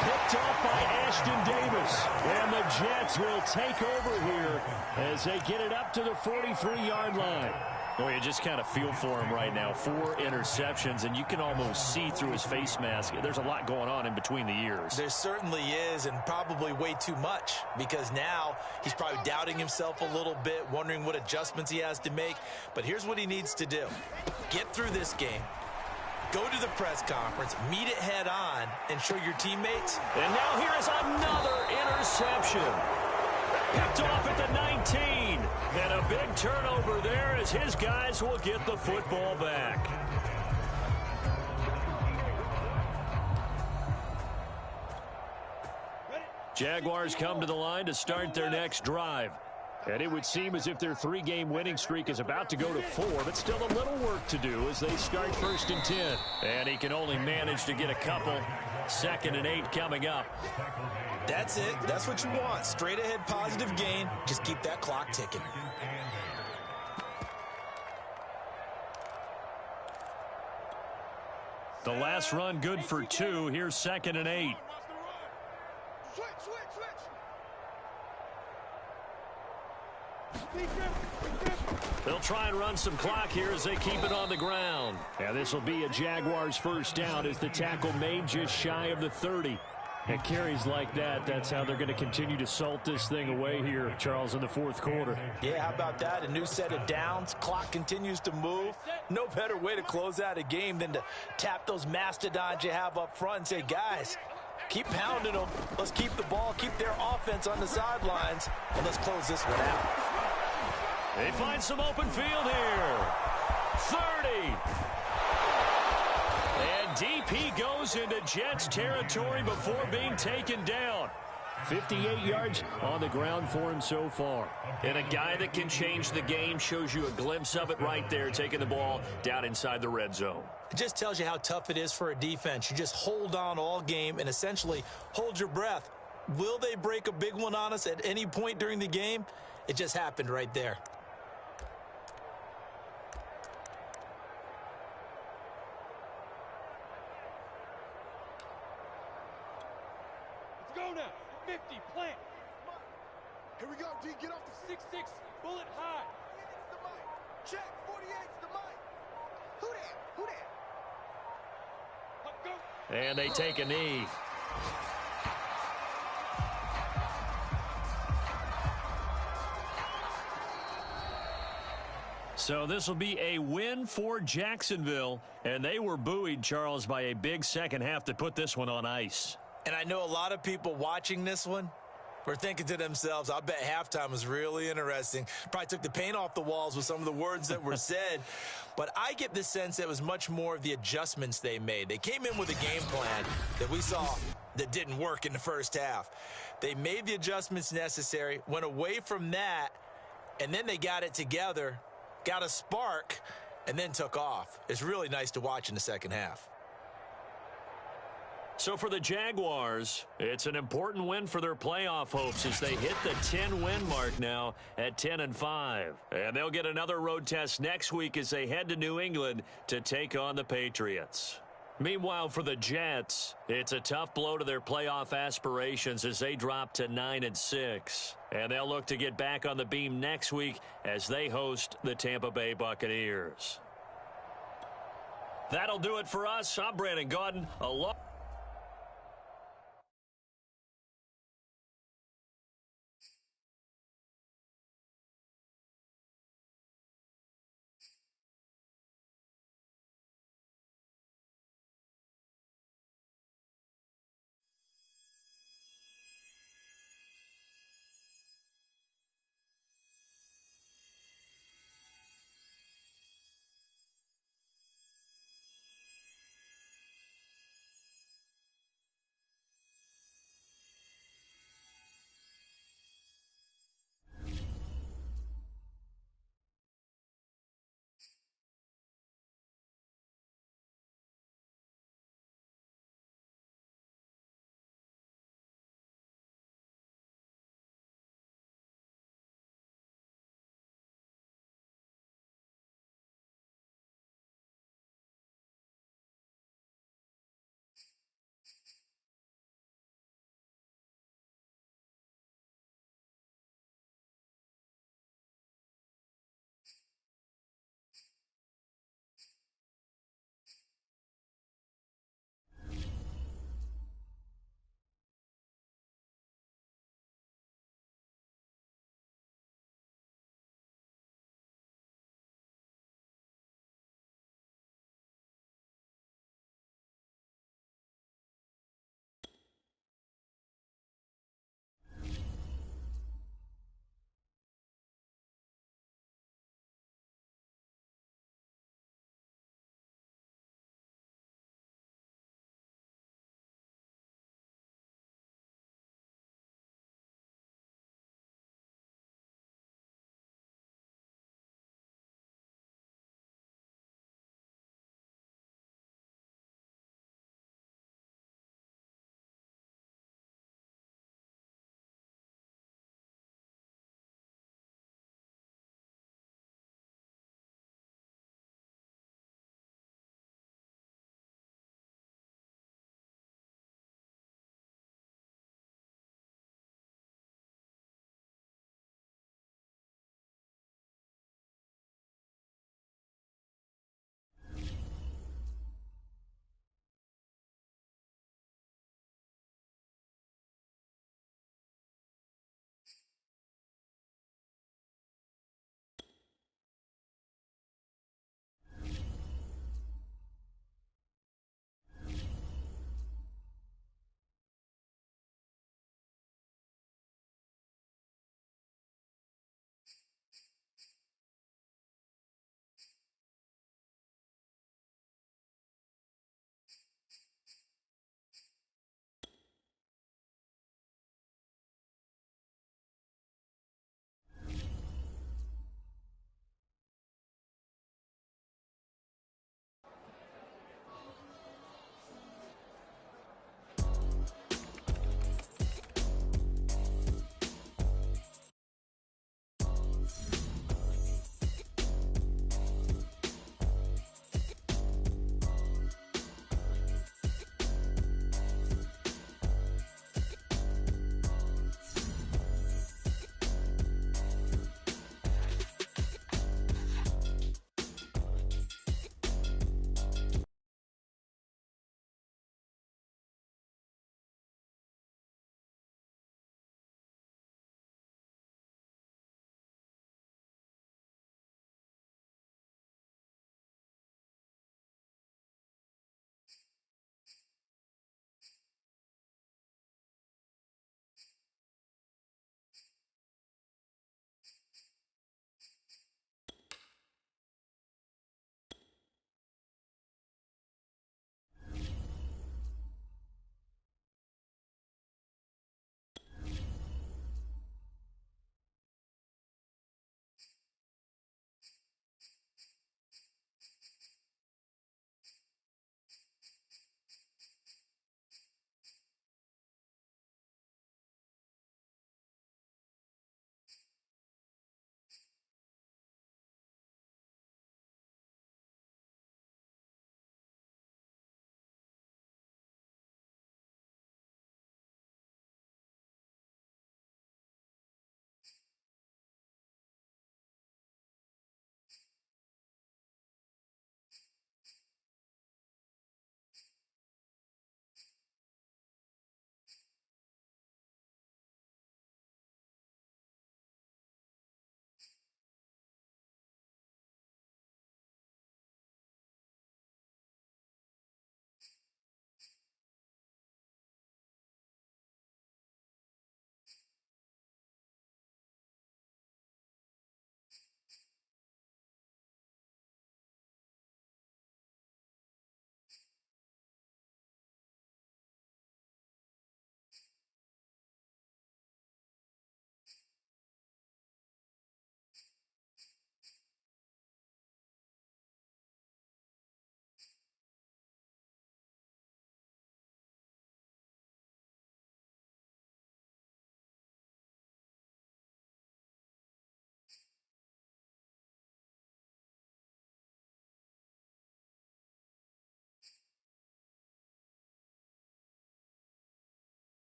Picked off by Ashton Davis. And the Jets will take over here as they get it up to the 43-yard line. Well, you just kind of feel for him right now. 4 interceptions, and you can almost see through his face mask. There's a lot going on in between the ears. There certainly is, and probably way too much, because now he's probably doubting himself a little bit, wondering what adjustments he has to make. But here's what he needs to do. Get through this game. Go to the press conference, meet it head on, and show your teammates. And now here is another interception. Picked off at the 19. And a big turnover there as his guys will get the football back. Jaguars come to the line to start their next drive. And it would seem as if their 3-game winning streak is about to go to 4, but still a little work to do as they start 1st and 10. And he can only manage to get a couple. 2nd and 8 coming up. That's it. That's what you want. Straight ahead positive gain. Just keep that clock ticking. The last run good for 2. Here's 2nd and 8. Switch. They'll try and run some clock here as they keep it on the ground. And this will be a Jaguars 1st down as the tackle made just shy of the 30. And carries like that, that's how they're going to continue to salt this thing away here, Charles, in the 4th quarter. Yeah, how about that? A new set of downs. Clock continues to move. No better way to close out a game than to tap those mastodons you have up front and say, guys, keep pounding them. Let's keep the ball, keep their offense on the sidelines, and let's close this one out. They find some open field here. 30. And DP goes into Jets territory before being taken down. 58 yards on the ground for him so far. And a guy that can change the game, shows you a glimpse of it right there, taking the ball down inside the red zone. It just tells you how tough it is for a defense. You just hold on all game and essentially hold your breath. Will they break a big one on us at any point during the game? It just happened right there. Let's go now. 50, plant. Here we go, D. Get off the 6-6, bullet high. It's the mic. Check, 48's the mic. Who that? Who that? Go. And they take a knee. So this will be a win for Jacksonville, and they were buoyed, Charles, by a big second half that put this one on ice. And I know a lot of people watching this one were thinking to themselves, I bet halftime was really interesting. Probably took the paint off the walls with some of the words that were said. But I get the sense that it was much more of the adjustments they made. They came in with a game plan that we saw that didn't work in the first half. They made the adjustments necessary, went away from that, and then they got it together, got a spark, and then took off. It's really nice to watch in the second half. So for the Jaguars, it's an important win for their playoff hopes as they hit the 10-win mark now at 10-5. And they'll get another road test next week as they head to New England to take on the Patriots. Meanwhile, for the Jets, it's a tough blow to their playoff aspirations as they drop to 9-6. And they'll look to get back on the beam next week as they host the Tampa Bay Buccaneers. That'll do it for us. I'm Brandon Gaudin.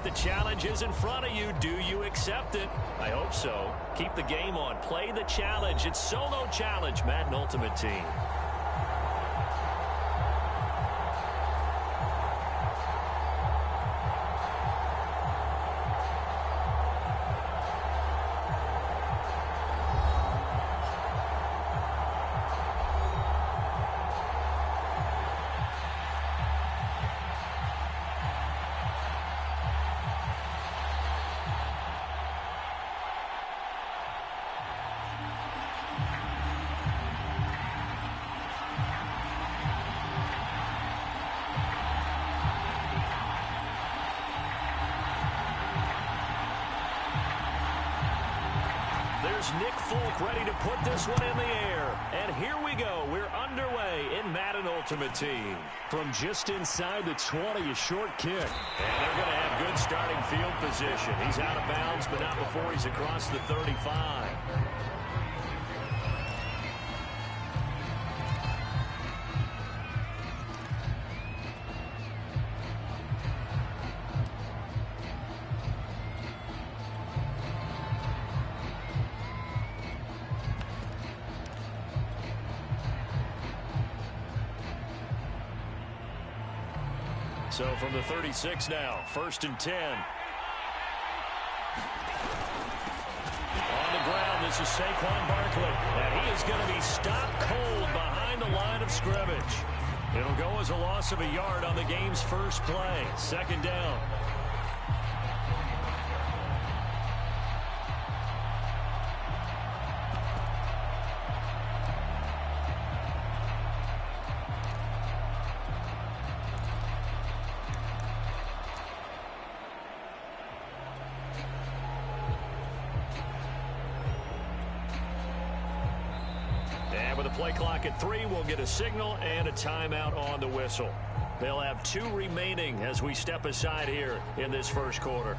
right, the challenge is in front of you. Do you accept it? I hope so. Keep the game on. Play the challenge. It's solo challenge, Madden Ultimate Team. Nick Folk ready to put this one in the air. And here we go. We're underway in Madden Ultimate Team. From just inside the 20, a short kick. And they're going to have good starting field position. He's out of bounds, but not before he's across the 35. So from the 36 now, 1st and 10. On the ground, this is Saquon Barkley. And he is going to be stopped cold behind the line of scrimmage. It'll go as a loss of a yard on the game's first play. 2nd down. Play clock at 3. We'll get a signal and a timeout on the whistle. They'll have 2 remaining as we step aside here in this first quarter.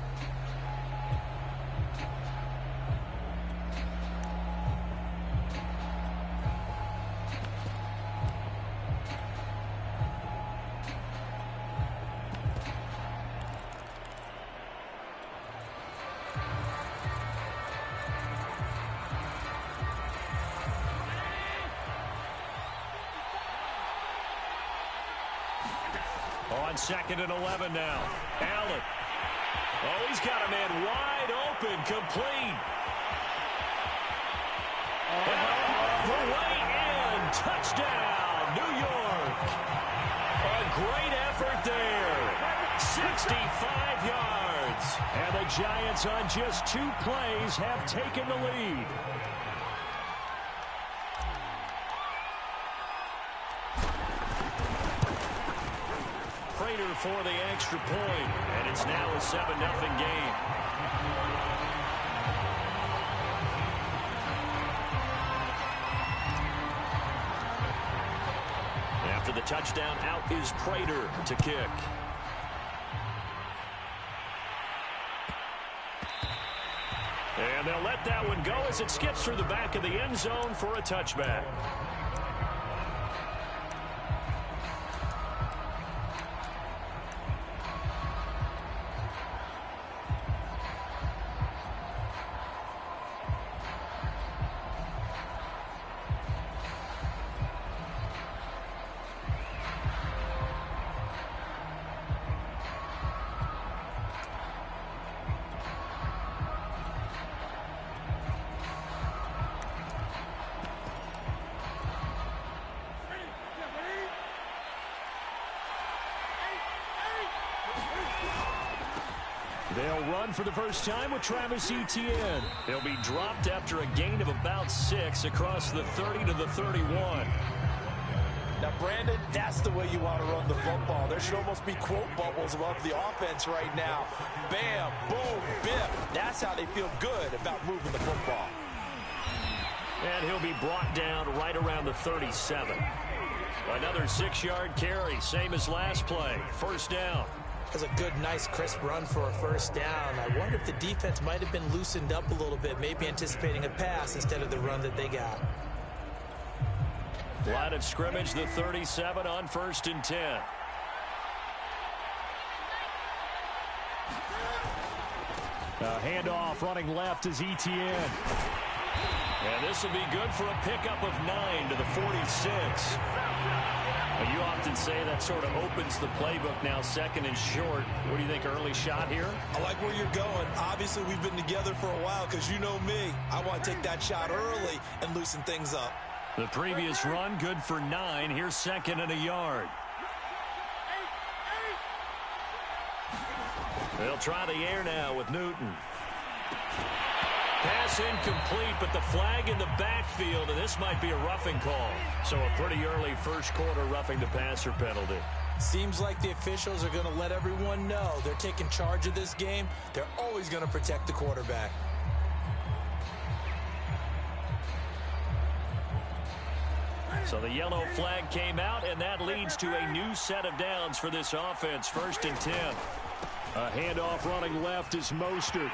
On 2nd and 11 now. Allen. Oh, he's got a man wide open, complete. The way in. Touchdown, New York. A great effort there. 65 yards. And the Giants on just 2 plays have taken the lead. For the extra point, and it's now a 7-0 game. After the touchdown, out is Prater to kick. And they'll let that one go as it skips through the back of the end zone for a touchback. They'll run for the first time with Travis Etienne. He'll be dropped after a gain of about 6 across the 30 to the 31. Now, Brandon, that's the way you want to run the football. There should almost be quote bubbles above the offense right now. Bam, boom, biff. That's how they feel good about moving the football. And he'll be brought down right around the 37. Another 6-yard carry, same as last play. 1st down. That's a good, nice, crisp run for a 1st down. I wonder if the defense might have been loosened up a little bit, maybe anticipating a pass instead of the run that they got. Line of scrimmage, the 37 on 1st and 10. Handoff running left is Etienne. And this will be good for a pickup of 9 to the 46. You often say that sort of opens the playbook now, second and short. What do you think, early shot here? I like where you're going. Obviously, we've been together for a while because you know me. I want to take that shot early and loosen things up. The previous run, good for 9. Here's second and a yard. They'll try the air now with Newton. Pass incomplete, but the flag in the backfield, and this might be a roughing call. So a pretty early first quarter roughing the passer penalty. Seems like the officials are going to let everyone know they're taking charge of this game. They're always going to protect the quarterback. So the yellow flag came out, and that leads to a new set of downs for this offense. 1st and 10. A handoff running left is Mostert.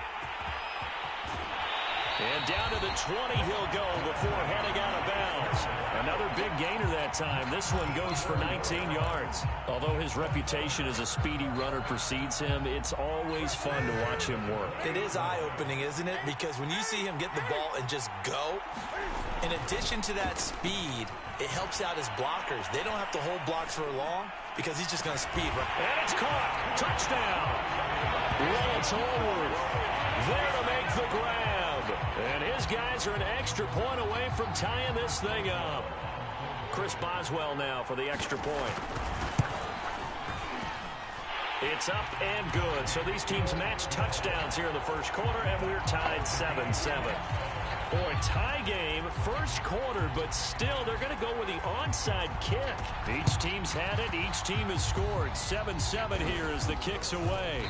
And down to the 20 he'll go before heading out of bounds. Another big gainer that time. This one goes for 19 yards. Although his reputation as a speedy runner precedes him, it's always fun to watch him work. It is eye-opening, isn't it? Because when you see him get the ball and just go, in addition to that speed, it helps out his blockers. They don't have to hold blocks for long because he's just going to speed. And it's caught. Touchdown. Lance Allworth there to make the grab. And his guys are an extra point away from tying this thing up. Chris Boswell now for the extra point. It's up and good. So these teams match touchdowns here in the first quarter, and we're tied 7-7. Boy, tie game, first quarter, but still they're going to go with the onside kick. Each team's had it. Each team has scored. 7-7 here as the kick's away.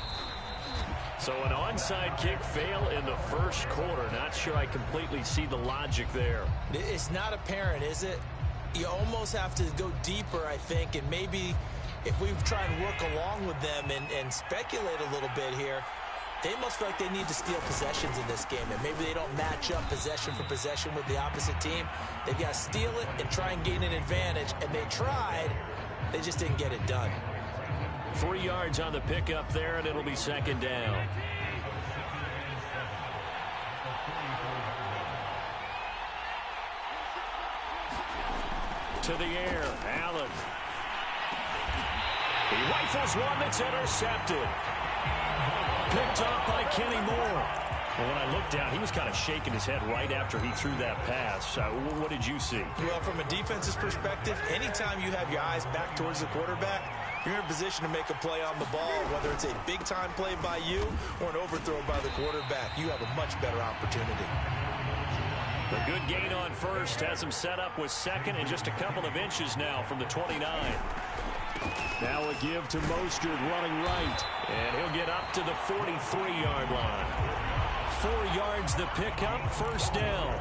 So an onside kick fail in the first quarter. Not sure I completely see the logic there. It's not apparent, is it? You almost have to go deeper, I think, and maybe if we try and work along with them and speculate a little bit here, they must feel like they need to steal possessions in this game, and maybe they don't match up possession for possession with the opposite team. They've got to steal it and try and gain an advantage, and they tried. They just didn't get it done. 3 yards on the pickup there, and it'll be second down. To the air, Allen. He rifles one that's intercepted. Picked off by Kenny Moore. Well, when I looked down, he was kind of shaking his head right after he threw that pass. What did you see? Well, from a defense's perspective, anytime you have your eyes back towards the quarterback, you're in a position to make a play on the ball, whether it's a big-time play by you or an overthrow by the quarterback. You have a much better opportunity. A good gain on first has him set up with second and just a couple of inches now from the 29. Now a give to Mostert running right. And he'll get up to the 43-yard line. 4 yards the pickup, first down.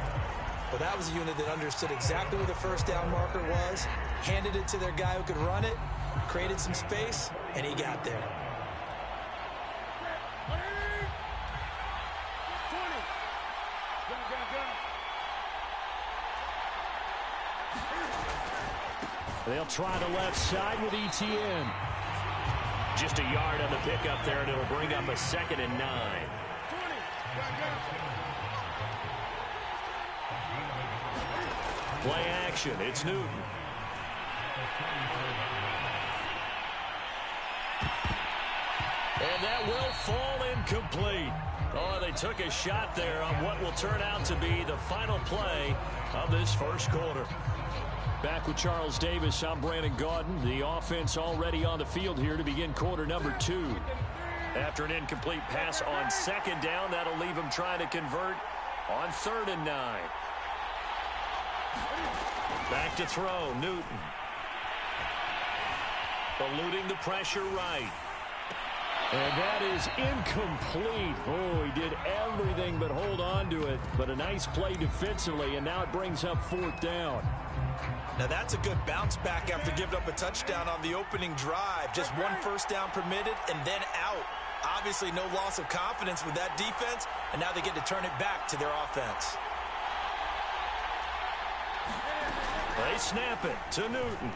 Well, that was a unit that understood exactly where the first down marker was, handed it to their guy who could run it, created some space, and he got there. They'll try the left side with Etienne. Just a yard on the pickup there, and it'll bring up a 2nd and 9. Play action. It's Newton. And that will fall incomplete. Oh, they took a shot there on what will turn out to be the final play of this first quarter. Back with Charles Davis, I'm Brandon Gaudin. The offense already on the field here to begin quarter number 2. After an incomplete pass on second down, that'll leave him trying to convert on 3rd and 9. Back to throw, Newton. Eluding the pressure right. And that is incomplete. Oh, he did everything but hold on to it. But a nice play defensively, and now it brings up 4th down. Now that's a good bounce back after giving up a touchdown on the opening drive. Just 1 first down permitted and then out. Obviously no loss of confidence with that defense, and now they get to turn it back to their offense. They snap it to Newton.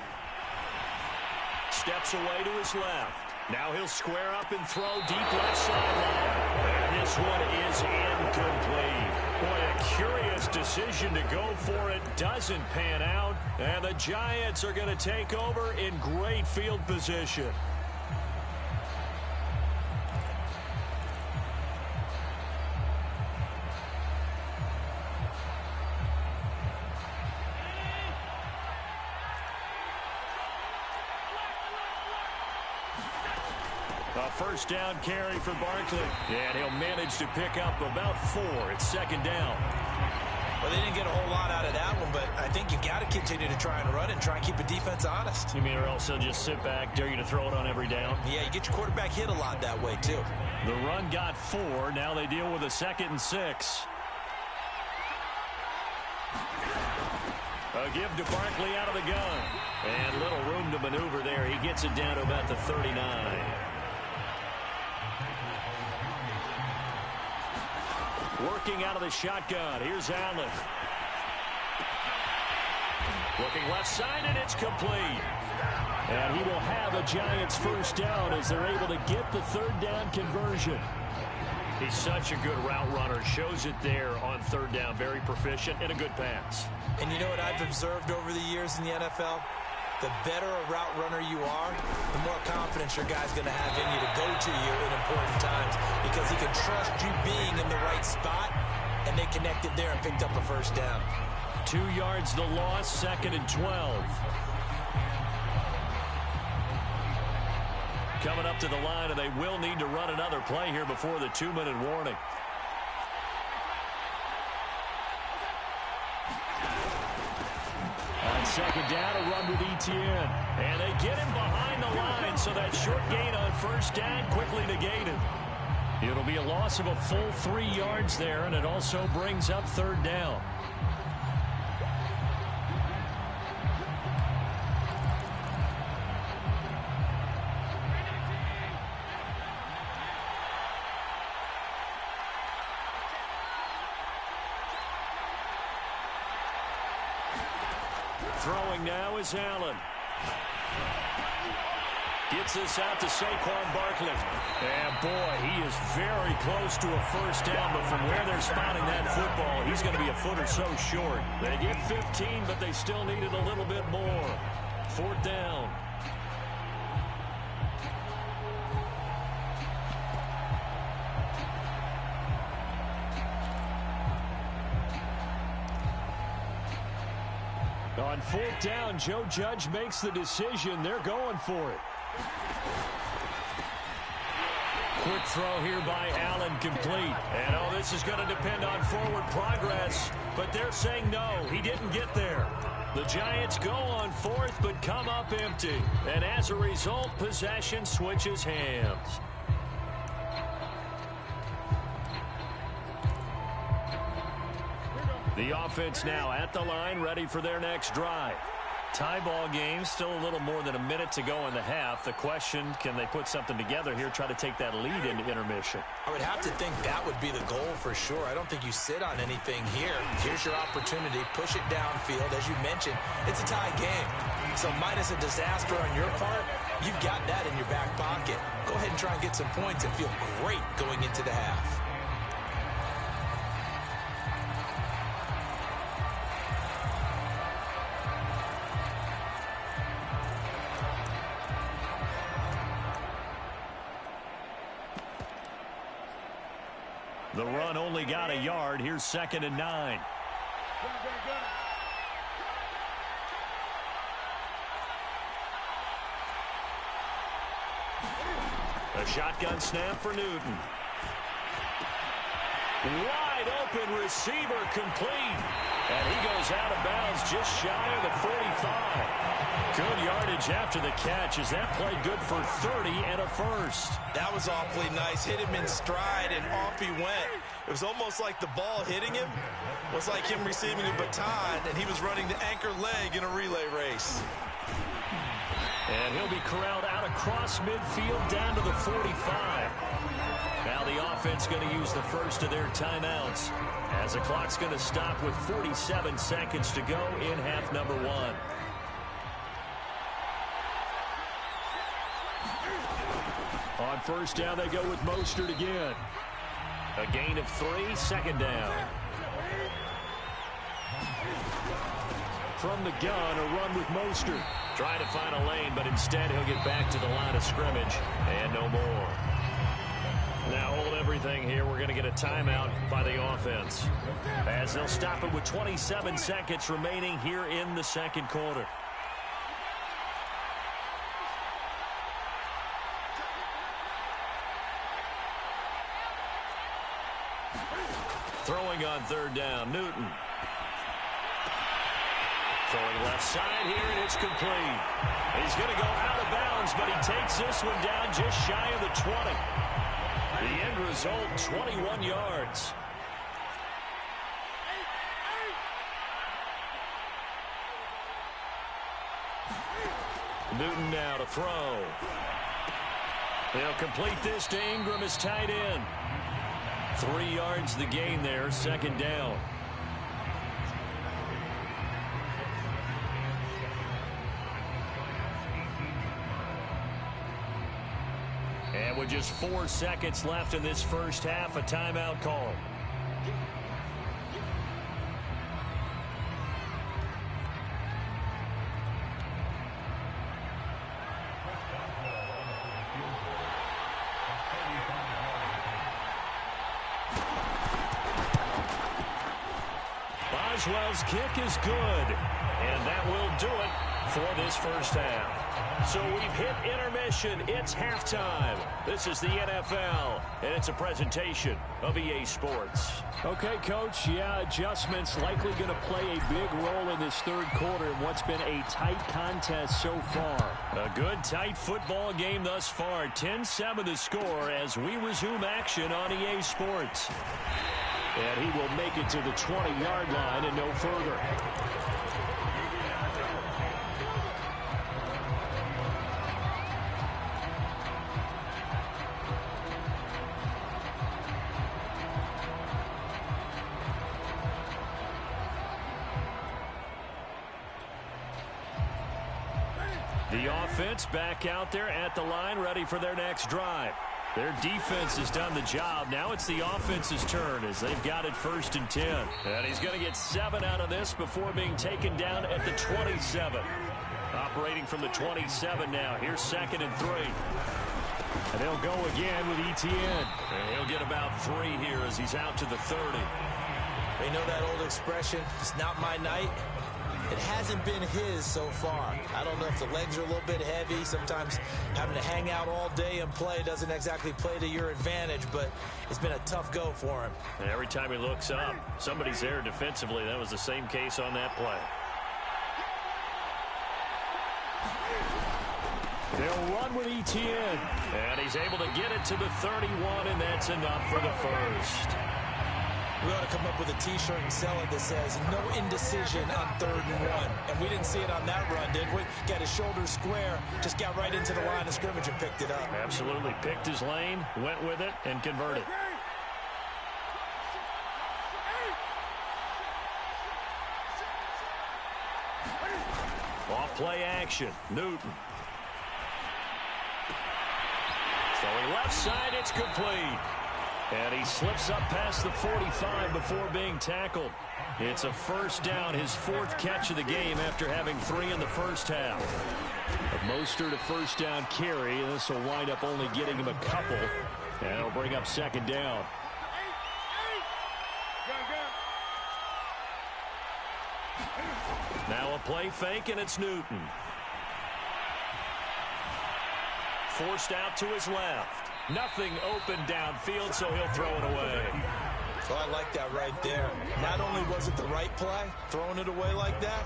Steps away to his left. Now he'll square up and throw deep left sideline. And this this one is incomplete. Boy, a curious decision to go for it. Doesn't pan out. And the Giants are going to take over in great field position. A first down carry for Barkley. And he'll manage to pick up about 4. It's second down. Well, they didn't get a whole lot out of that one, but I think you've got to continue to try and run it and try and keep the defense honest. You mean or else they'll just sit back, dare you to throw it on every down? Yeah, you get your quarterback hit a lot that way, too. The run got 4. Now they deal with a 2nd and 6. A give to Barkley out of the gun. And little room to maneuver there. He gets it down to about the 39. Working out of the shotgun. Here's Allen. Looking left side, and it's complete. And he will have a Giants first down as they're able to get the 3rd down conversion. He's such a good route runner. Shows it there on 3rd down. Very proficient and a good pass. And you know what I've observed over the years in the NFL? The better a route runner you are, the more confidence your guy's going to have in you to go to you in important times because he can trust you being in the right spot, and they connected there and picked up a first down. 2 yards the loss, 2nd and 12. Coming up to the line, and they will need to run another play here before the 2-minute warning. On 2nd down, a run with Etienne. And they get him behind the line, so that short gain on 1st down quickly negated. It'll be a loss of a full 3 yards there, and it also brings up 3rd down. Throwing now is Allen. Gets this out to Saquon Barkley. And boy, he is very close to a first down, but from where they're spotting that football, he's going to be a foot or so short. They get 15, but they still needed a little bit more. 4th down. On 4th down, Joe Judge makes the decision. They're going for it. Quick throw here by Allen, complete. And, oh, this is going to depend on forward progress. But they're saying no, he didn't get there. The Giants go on 4th, but come up empty. And as a result, possession switches hands. The offense now at the line, ready for their next drive. Tie ball game, still a little more than a minute to go in the half. The question, can they put something together here, try to take that lead into intermission? I would have to think that would be the goal for sure. I don't think you sit on anything here. Here's your opportunity. Push it downfield. As you mentioned, it's a tie game. So minus a disaster on your part, you've got that in your back pocket. Go ahead and try and get some points and feel great going into the half. The run only got a yard. Here's 2nd and 9. A shotgun snap for Newton. Wide open receiver, complete. And he goes out of bounds just shy of the 45. Good yardage after the catch as that played good for 30 and a first. That was awfully nice. Hit him in stride, and off he went. It was almost like the ball hitting him was like him receiving a baton, and he was running the anchor leg in a relay race. And he'll be corralled out across midfield down to the 45. Now the offense going to use the first of their timeouts as the clock's going to stop with 47 seconds to go in half number 1. On 1st down, they go with Mostert again. A gain of 3, second down. From the gun, a run with Mostert. Trying to find a lane, but instead he'll get back to the line of scrimmage. And no more. Now hold everything here. We're going to get a timeout by the offense, as they'll stop it with 27 seconds remaining here in the second quarter. Throwing on third down, Newton. Throwing left side here, and it's complete. He's going to go out of bounds, but he takes this one down just shy of the 20. The end result, 21 yards. Newton now to throw. They'll complete this to Ingram as tight end. 3 yards the gain there, second down. And with just 4 seconds left in this first half, a timeout call. Boswell's kick is good, and that will do it for this first half. So we've hit intermission. It's halftime. This is the NFL, and it's a presentation of EA Sports. Okay, Coach, yeah, adjustments likely going to play a big role in this third quarter in what's been a tight contest so far. A good, tight football game thus far. 10-7 the score as we resume action on EA Sports. And he will make it to the 20-yard line and no further. The offense back out there at the line, ready for their next drive. Their defense has done the job. Now it's the offense's turn as they've got it 1st and 10. And he's going to get 7 out of this before being taken down at the 27. Operating from the 27 now. Here's 2nd and 3. And they'll go again with Etienne. And he'll get about 3 here as he's out to the 30. They know that old expression, it's not my night. It hasn't been his so far. I don't know if the legs are a little bit heavy. Sometimes having to hang out all day and play doesn't exactly play to your advantage, but it's been a tough go for him. And every time he looks up, somebody's there defensively. That was the same case on that play. They'll run with Etienne. And he's able to get it to the 31, and that's enough for the first. We ought to come up with a T-shirt and sell it that says no indecision on 3rd and 1. And we didn't see it on that run, did we? Got his shoulders square, just got right into the line of scrimmage and picked it up. Absolutely. Picked his lane, went with it, and converted. Off play action. Newton. Throwing left side, it's complete. And he slips up past the 45 before being tackled. It's a 1st down, his 4th catch of the game after having 3 in the first half. Mostert a 1st down carry, and this will wind up only getting him a couple. And it'll bring up 2nd down. Now a play fake, and it's Newton. Forced out to his left. Nothing open downfield, so he'll throw it away. Oh, I like that right there. Not only was it the right play, throwing it away like that,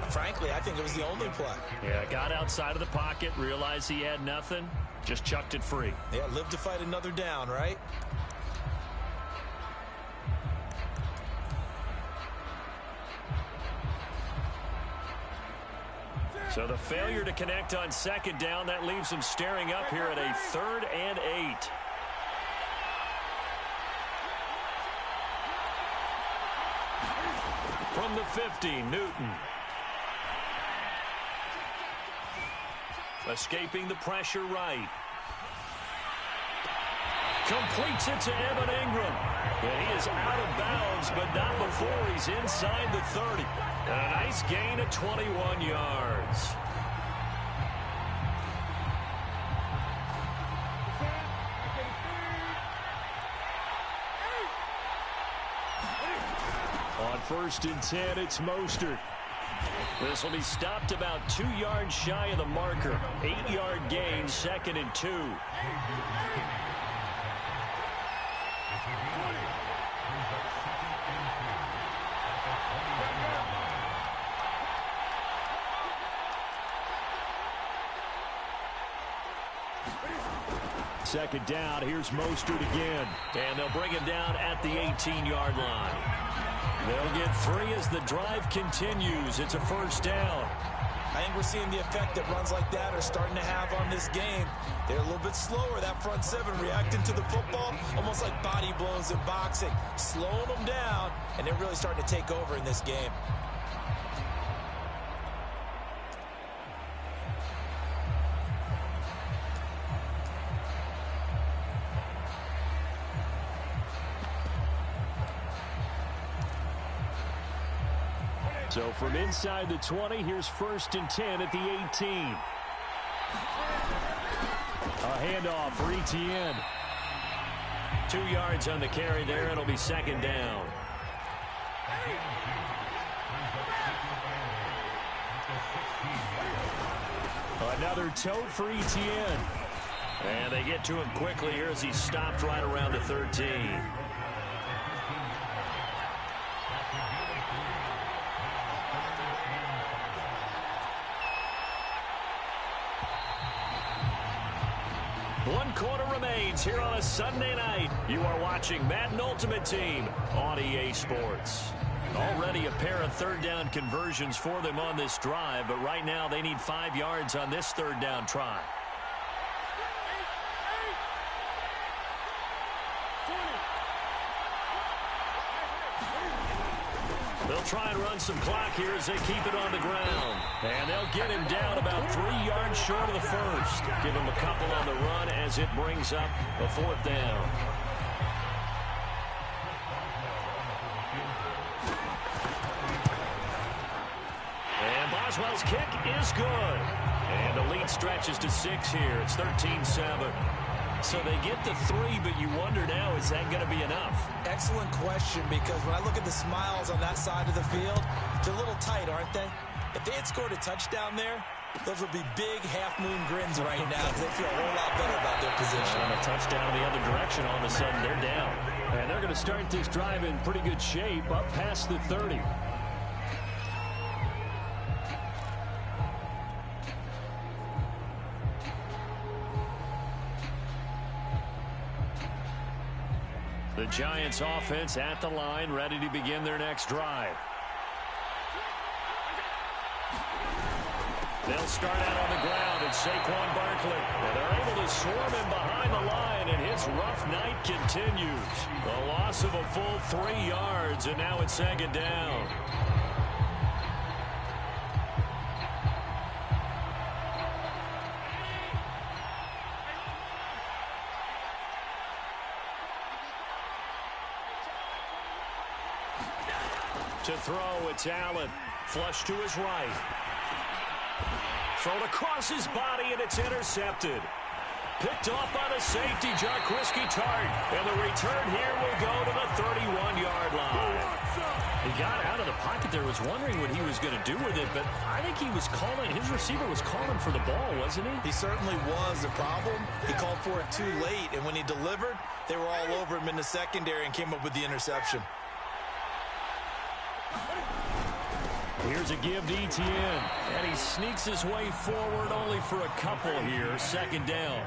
frankly, I think it was the only play. Yeah, got outside of the pocket, realized he had nothing, just chucked it free. Yeah, live to fight another down, right? So the failure to connect on 2nd down, that leaves him staring up here at a 3rd and 8. From the 50, Newton. Escaping the pressure right. Completes it to Evan Ingram. And he is out of bounds, but not before he's inside the 30. And a nice gain of 21 yards. On 1st and 10, it's Mostert. This will be stopped about 2 yards shy of the marker. 8-yard gain, 2nd and 2. Second down, here's Mostert again. And they'll bring him down at the 18-yard line. They'll get 3 as the drive continues. It's a 1st down. I think we're seeing the effect that runs like that are starting to have on this game. They're a little bit slower, that front 7, reacting to the football, almost like body blows in boxing, slowing them down, and they're really starting to take over in this game. So from inside the 20, here's 1st and 10 at the 18. A handoff for Etienne. 2 yards on the carry there. It'll be 2nd down. Another tote for Etienne. And they get to him quickly here as he's stopped right around the 13. One quarter remains here on a Sunday night. You are watching Madden Ultimate Team on EA Sports. Already a pair of 3rd down conversions for them on this drive, but right now they need 5 yards on this 3rd down try. They'll try and run some clock here as they keep it on the ground. And they'll get him down about 3 yards short of the 1st. Give him a couple on the run as it brings up a 4th down. And Boswell's kick is good. And the lead stretches to 6 here. It's 13-7. So they get the 3, but you wonder now, is that going to be enough? Excellent question, because when I look at the smiles on that side of the field, they're a little tight, aren't they? If they had scored a touchdown there, those would be big half-moon grins right now because they feel a whole lot better about their position. And a touchdown in the other direction, all of a sudden they're down. And they're going to start this drive in pretty good shape up past the 30. The Giants offense at the line, ready to begin their next drive. They'll start out on the ground, and Saquon Barkley. And they're able to swarm him behind the line, and his rough night continues. The loss of a full 3 yards, and now it's 2nd down. To throw, it's Allen. Flush to his right. Thrown across his body, and it's intercepted. Picked off by the safety, Jarquiski Tart. And the return here will go to the 31-yard line. He got out of the pocket there, was wondering what he was going to do with it, but I think he was calling, his receiver was calling for the ball, wasn't he? He certainly was. The problem, he called for it too late, and when he delivered, they were all over him in the secondary and came up with the interception. Here's a give to Etienne, and he sneaks his way forward only for a couple here. 2nd down.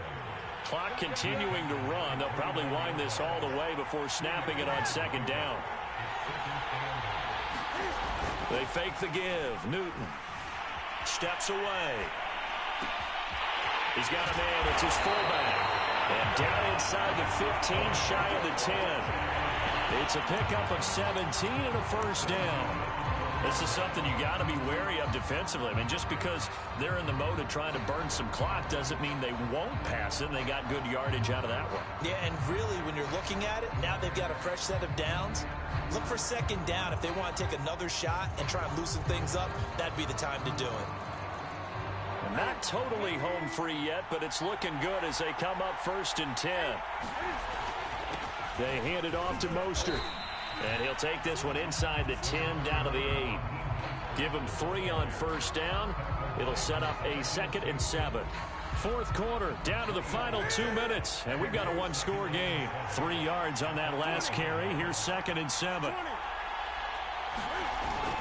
Clock continuing to run. They'll probably wind this all the way before snapping it on 2nd down. They fake the give. Newton steps away. He's got a man. It's his fullback. And down inside the 15, shy of the 10. It's a pickup of 17 and a 1st down. This is something you got to be wary of defensively. I mean, just because they're in the mode of trying to burn some clock doesn't mean they won't pass it. They got good yardage out of that one. Yeah, and really, when you're looking at it, now they've got a fresh set of downs. Look for second down. If they want to take another shot and try and loosen things up, that'd be the time to do it. Not totally home free yet, but it's looking good as they come up 1st and 10. They hand it off to Mostert. And he'll take this one inside the 10 down to the 8. Give him 3 on 1st down. It'll set up a 2nd and 7. 4th quarter, down to the final 2 minutes. And we've got a one-score game. 3 yards on that last carry. Here's 2nd and 7.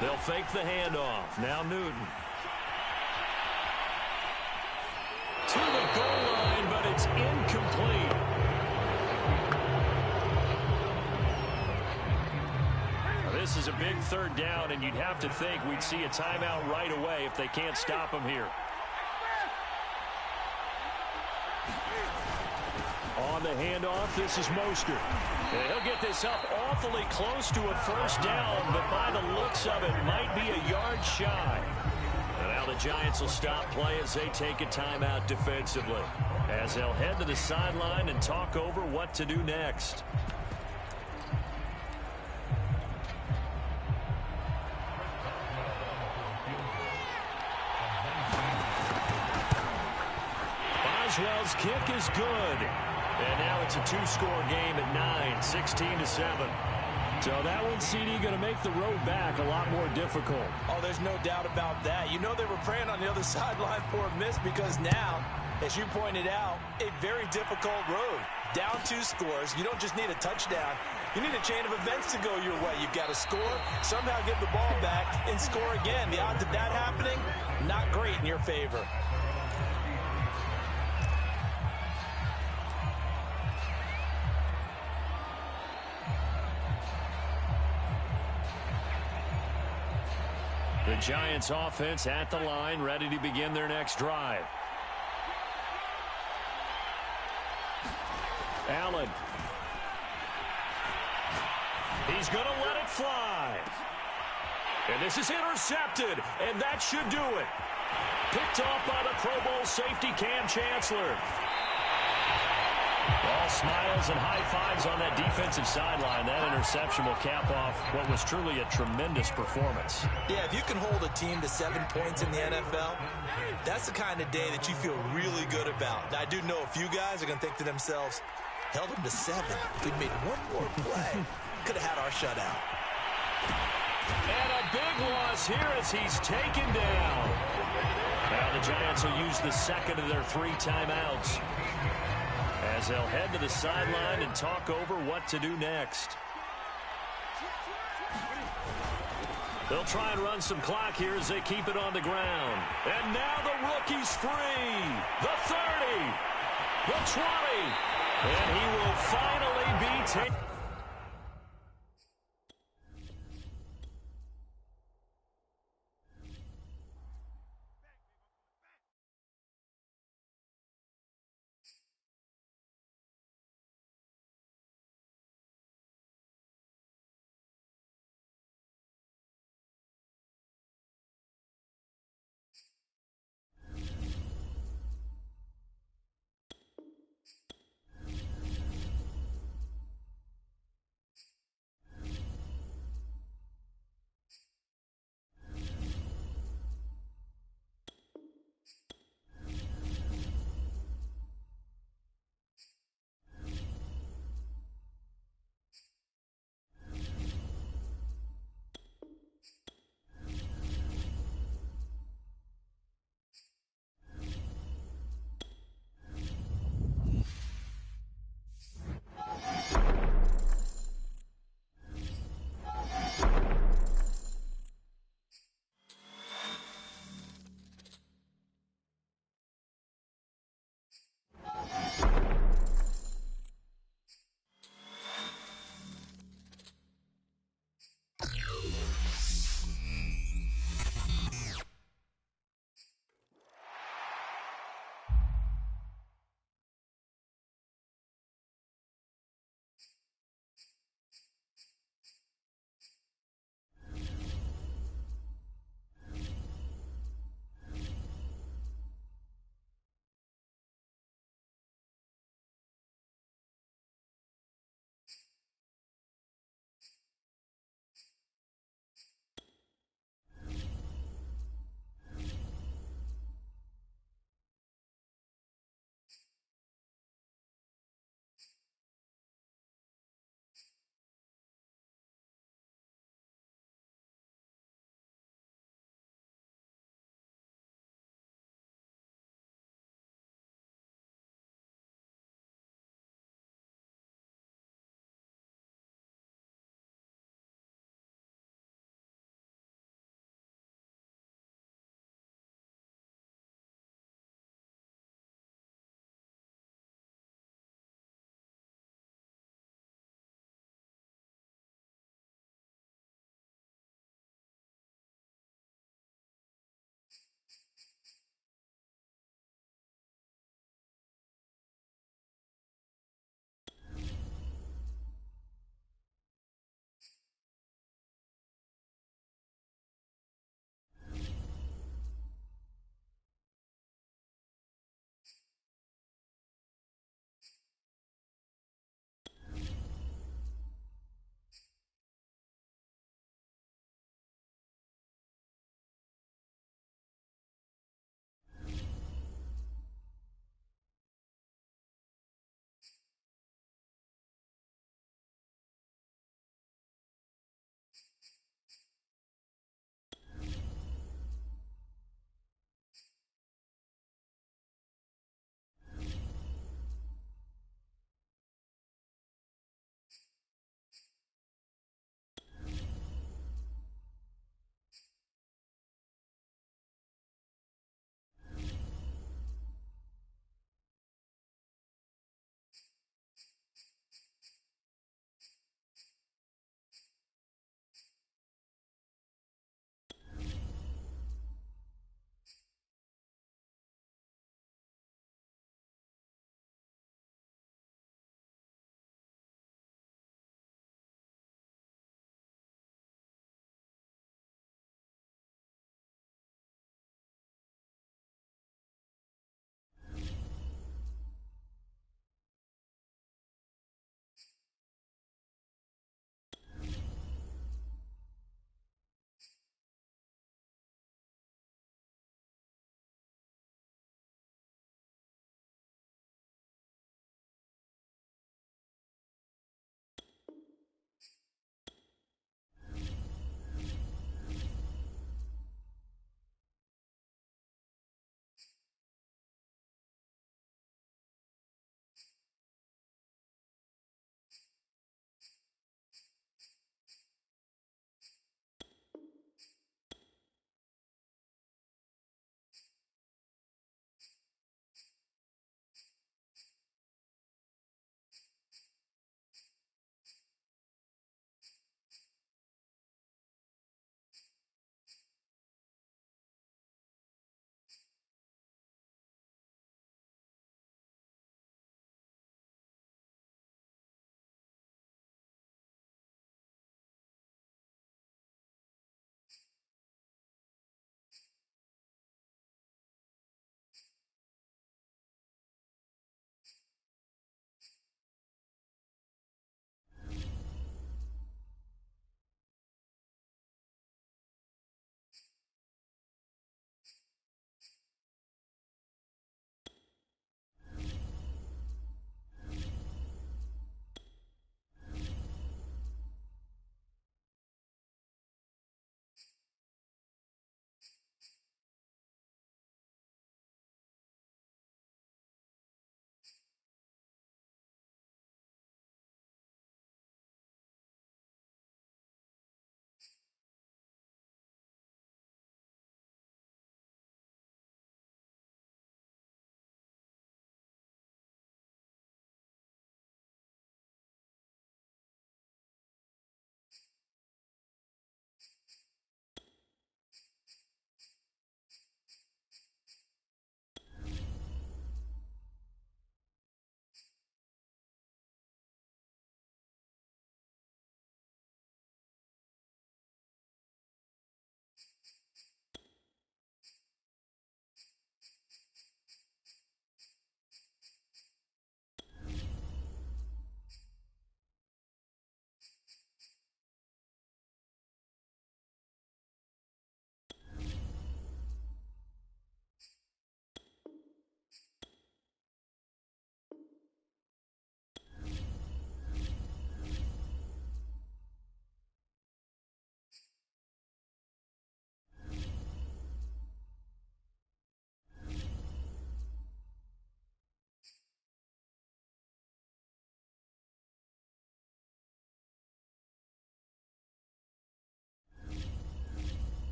They'll fake the handoff. Now Newton. To the goal line, but it's incomplete. This is a big 3rd down, and you'd have to think we'd see a timeout right away if they can't stop him here. On the handoff, this is Mostert. And he'll get this up awfully close to a 1st down, but by the looks of it, might be a yard shy. And now the Giants will stop play as they take a timeout defensively, as they'll head to the sideline and talk over what to do next. Boswell's kick is good. And now it's a 2-score game at 9, 16-7. So that one, CD, going to make the road back a lot more difficult. Oh, there's no doubt about that. You know they were praying on the other sideline for a miss because now, as you pointed out, a very difficult road. Down 2 scores. You don't just need a touchdown. You need a chain of events to go your way. You've got to score, somehow get the ball back, and score again. The odds of that happening, not great in your favor. The Giants offense at the line, ready to begin their next drive. Allen. He's going to let it fly. And this is intercepted, and that should do it. Picked off by the Pro Bowl safety Cam Chancellor. All smiles and high fives on that defensive sideline. That interception will cap off what was truly a tremendous performance. Yeah, if you can hold a team to 7 points in the NFL, that's the kind of day that you feel really good about. Now, I do know a few guys are going to think to themselves, held them to 7. If we'd made one more play, could have had our shutout. And a big loss here as he's taken down. Now the Giants will use the 2nd of their 3 timeouts, as they'll head to the sideline and talk over what to do next. They'll try and run some clock here as they keep it on the ground. And now the rookie's free. The 30. The 20. And he will finally be taken.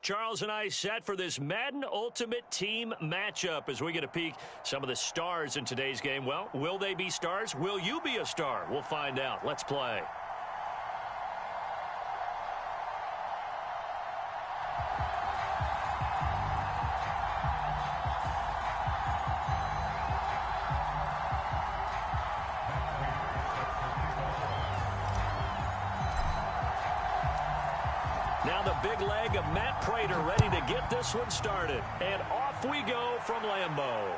Charles and I set for this Madden Ultimate Team matchup as we get a peek some of the stars in today's game. Well, will they be stars? Will you be a star? We'll find out. Let's play. Now the big leg of Matt Prater ready to get this one started. And off we go from Lambeau.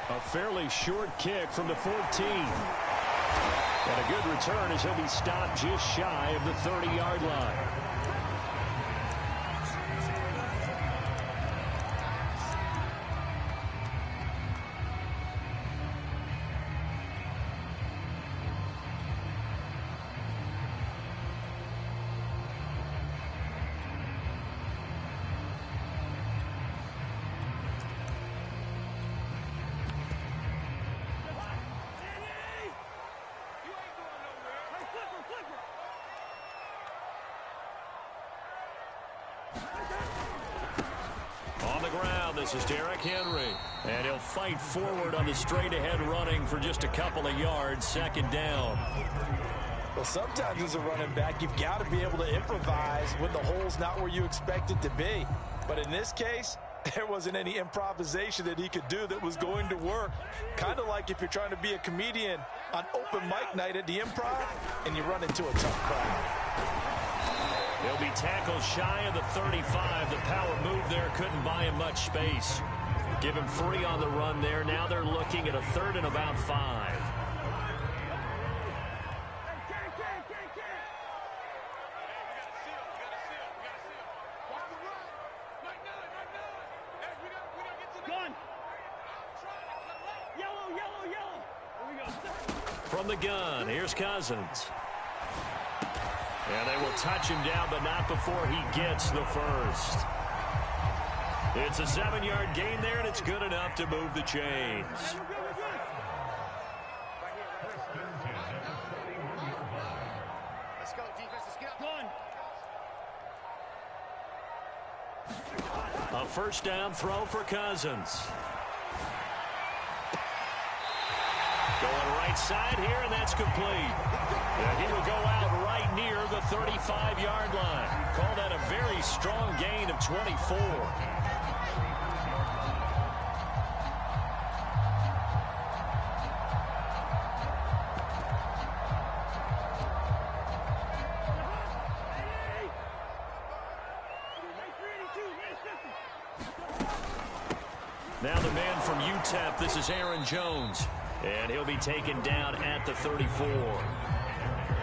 A fairly short kick from the 14. And a good return as he'll be stopped just shy of the 30-yard line. On the ground, this is Derrick Henry. And he'll fight forward on the straight-ahead running for just a couple of yards, second down. Well, sometimes as a running back, you've got to be able to improvise when the hole's not where you expect it to be. But in this case, there wasn't any improvisation that he could do that was going to work. Kind of like if you're trying to be a comedian on open mic night at the Improv and you run into a tough crowd. He'll be tackled shy of the 35. The power move there couldn't buy him much space. Give him 3 on the run there. Now they're looking at a 3rd and about 5. From the gun, here's Cousins. And they will touch him down, but not before he gets the first. It's a 7-yard gain there, and it's good enough to move the chains. Let's go, defense. Let's get up. A first down throw for Cousins. Going right side here, and that's complete. And he will go out right near the 35-yard line. Call that a very strong gain of 24. Now the man from UTEP, this is Aaron Jones. And he'll be taken down at the 34.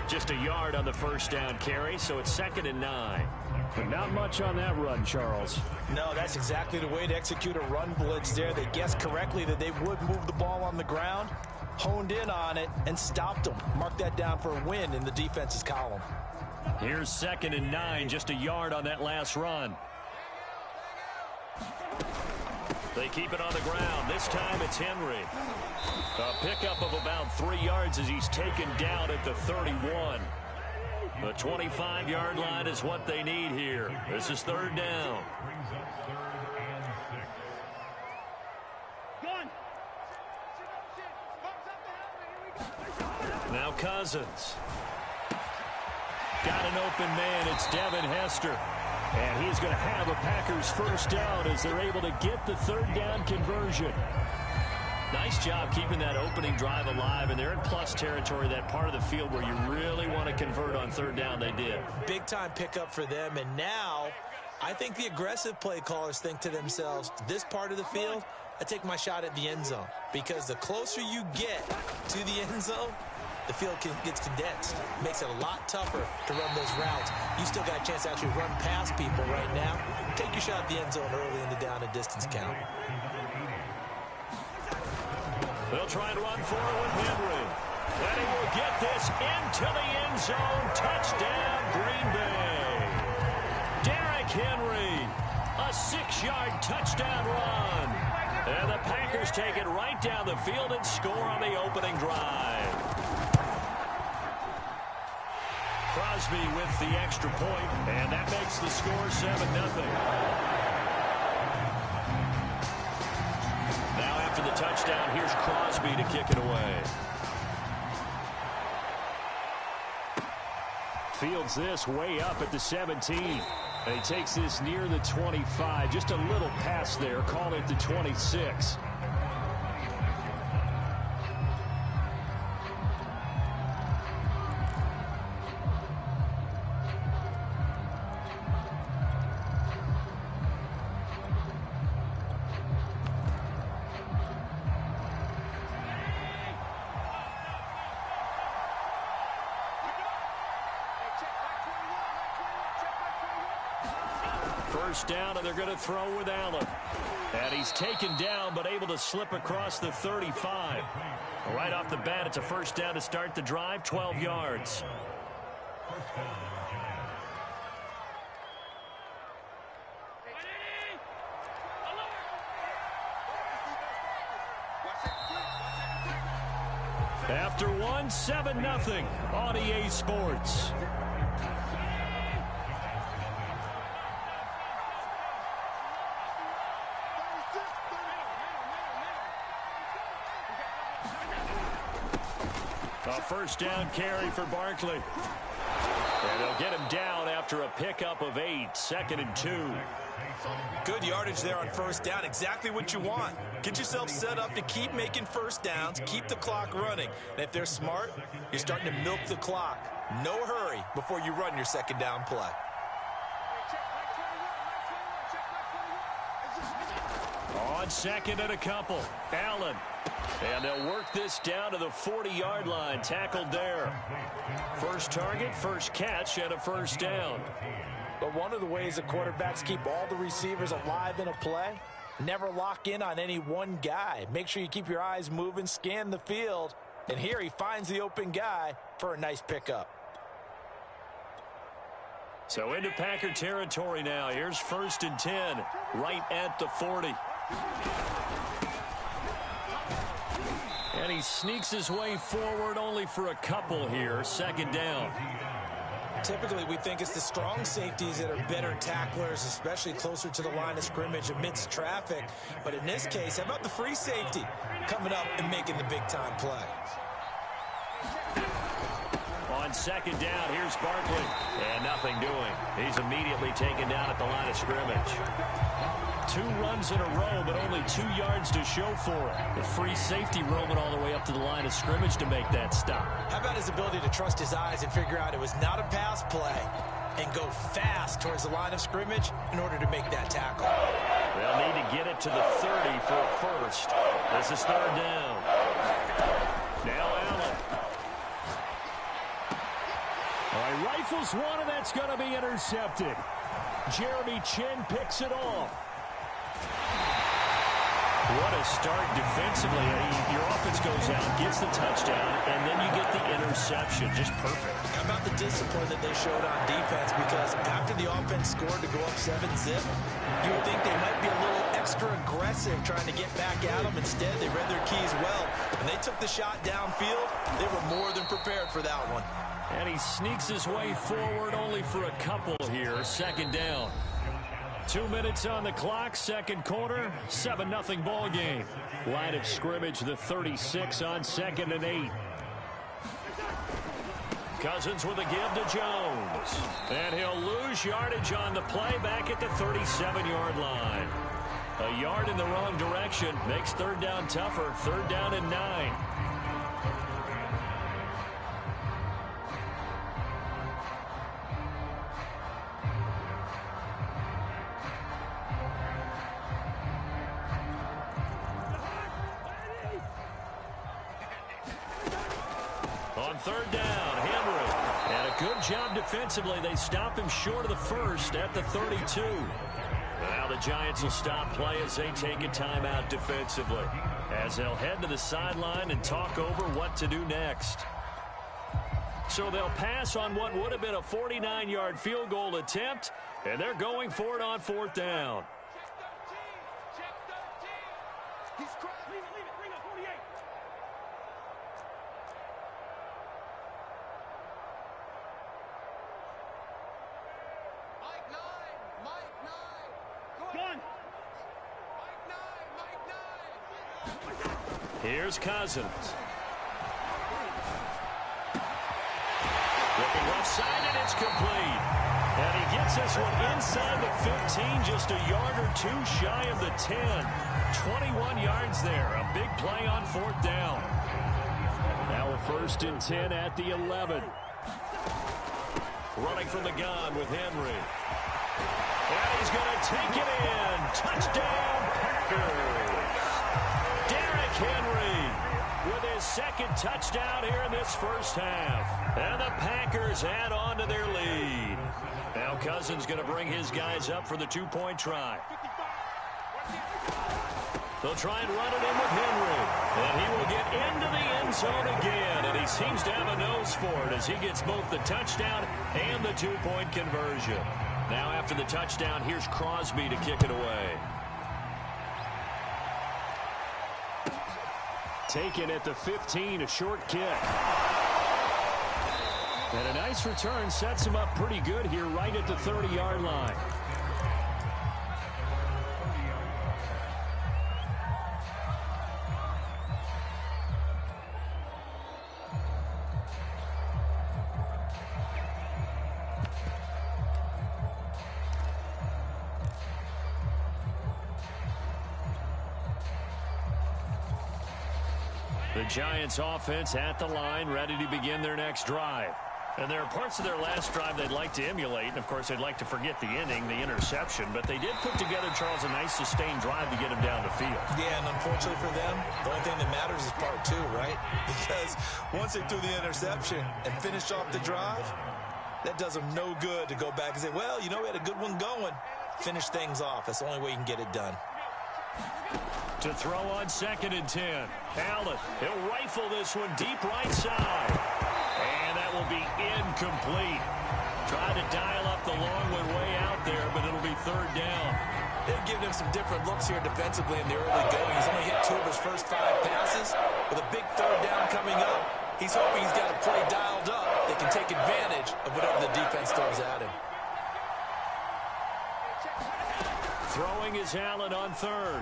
Just a yard on the first down carry, so it's 2nd and 9. But not much on that run, Charles. No, that's exactly the way to execute a run blitz there. They guessed correctly that they would move the ball on the ground, honed in on it, and stopped them. Mark that down for a win in the defense's column. Here's 2nd and 9, just a yard on that last run. They keep it on the ground. This time it's Henry. A pickup of about 3 yards as he's taken down at the 31. The 25-yard line is what they need here. This is 3rd down. Now Cousins. Got an open man. It's Devin Hester. And he's going to have a Packers first down as they're able to get the 3rd down conversion. Nice job keeping that opening drive alive, and they're in plus territory, that part of the field where you really want to convert on 3rd down. They did. Big-time pickup for them, and now I think the aggressive play callers think to themselves, this part of the field, I take my shot at the end zone, because the closer you get to the end zone, the field gets condensed. Makes it a lot tougher to run those routes. You still got a chance to actually run past people right now. Take your shot at the end zone early in the down and distance count. They'll try and run forward with Henry. And he will get this into the end zone. Touchdown, Green Bay. Derrick Henry, a 6-yard touchdown run. And the Packers take it right down the field and score on the opening drive. Crosby with the extra point, and that makes the score 7-0. Now after the touchdown, here's Crosby to kick it away. Fields this way up at the 17. And he takes this near the 25. Just a little pass there. Call it the 26. First down, and they're going to throw with Allen. And he's taken down, but able to slip across the 35. Right off the bat, it's a first down to start the drive, 12 yards. After one, 7-0 on EA Sports. A first down carry for Barkley. And they'll get him down after a pickup of 8, 2nd and 2. Good yardage there on first down. Exactly what you want. Get yourself set up to keep making first downs, keep the clock running. And if they're smart, you're starting to milk the clock. No hurry before you run your second down play. On second and a couple, Allen. And they'll work this down to the 40-yard line. Tackled there. First target, first catch, and a first down. But one of the ways the quarterbacks keep all the receivers alive in a play, never lock in on any one guy. Make sure you keep your eyes moving, scan the field. And here he finds the open guy for a nice pickup. So into Packer territory now. Here's 1st and 10, right at the 40. And he sneaks his way forward only for a couple here. 2nd down. Typically, we think it's the strong safeties that are better tacklers, especially closer to the line of scrimmage amidst traffic. But in this case, how about the free safety coming up and making the big-time play? On 2nd down, here's Barkley. And nothing doing. He's immediately taken down at the line of scrimmage. 2 runs in a row, but only 2 yards to show for it. The free safety roaming all the way up to the line of scrimmage to make that stop. How about his ability to trust his eyes and figure out it was not a pass play and go fast towards the line of scrimmage in order to make that tackle? They'll need to get it to the 30 for a first. This is 3rd down. Now Allen. All right, rifles one, and that's going to be intercepted. Jeremy Chin picks it off. What a start defensively. Your offense goes out, gets the touchdown, and then you get the interception. Just perfect. How about the discipline that they showed on defense? Because after the offense scored to go up 7-zip, you would think they might be a little extra aggressive trying to get back at them. Instead, they read their keys well, and they took the shot downfield. They were more than prepared for that one. And he sneaks his way forward only for a couple here. 2nd down. 2 minutes on the clock, 2nd quarter, 7-0 ball game. Line of scrimmage, the 36 on 2nd and 8. Cousins with a give to Jones. And he'll lose yardage on the play back at the 37-yard line. A yard in the wrong direction makes 3rd down tougher. 3rd down and 9. On 3rd down, Henry. And a good job defensively. They stop him short of the first at the 32. Now the Giants will stop play as they take a timeout defensively, as they'll head to the sideline and talk over what to do next. So they'll pass on what would have been a 49-yard field goal attempt, and they're going for it on 4th down. Check 13. He's crying. Leave it. Bring up 48. Here's Cousins. Looking left side, and it's complete. And he gets this one inside the 15, just a yard or two shy of the 10. 21 yards there. A big play on fourth down. Now a 1st and 10 at the 11. Running from the gun with Henry. And he's going to take it in. Touchdown, Packers. Derrick Henry with his second touchdown here in this first half. And the Packers add on to their lead. Now Cousins going to bring his guys up for the 2-point try. They'll try and run it in with Henry. And he will get into the end zone again. And he seems to have a nose for it as he gets both the touchdown and the 2-point conversion. Now after the touchdown, here's Crosby to kick it away. Taken at the 15, a short kick. And a nice return sets him up pretty good here right at the 30-yard line. The Giants offense at the line, ready to begin their next drive. And there are parts of their last drive they'd like to emulate. And, of course, they'd like to forget the inning, the interception. But they did put together, Charles, a nice sustained drive to get him down the field. Yeah, and unfortunately for them, the only thing that matters is part 2, right? Because once they threw the interception and finished off the drive, that does them no good to go back and say, well, you know, we had a good one going. Finish things off. That's the only way you can get it done. To throw on 2nd and 10. Allen, he'll rifle this one deep right side. And that will be incomplete. Tried to dial up the long one way out there, but it'll be 3rd down. They've given him some different looks here defensively in the early going. He's only hit 2 of his first 5 passes. With a big 3rd down coming up, he's hoping he's got a play dialed up that can take advantage of whatever the defense throws at him. Throwing is Allen on 3rd.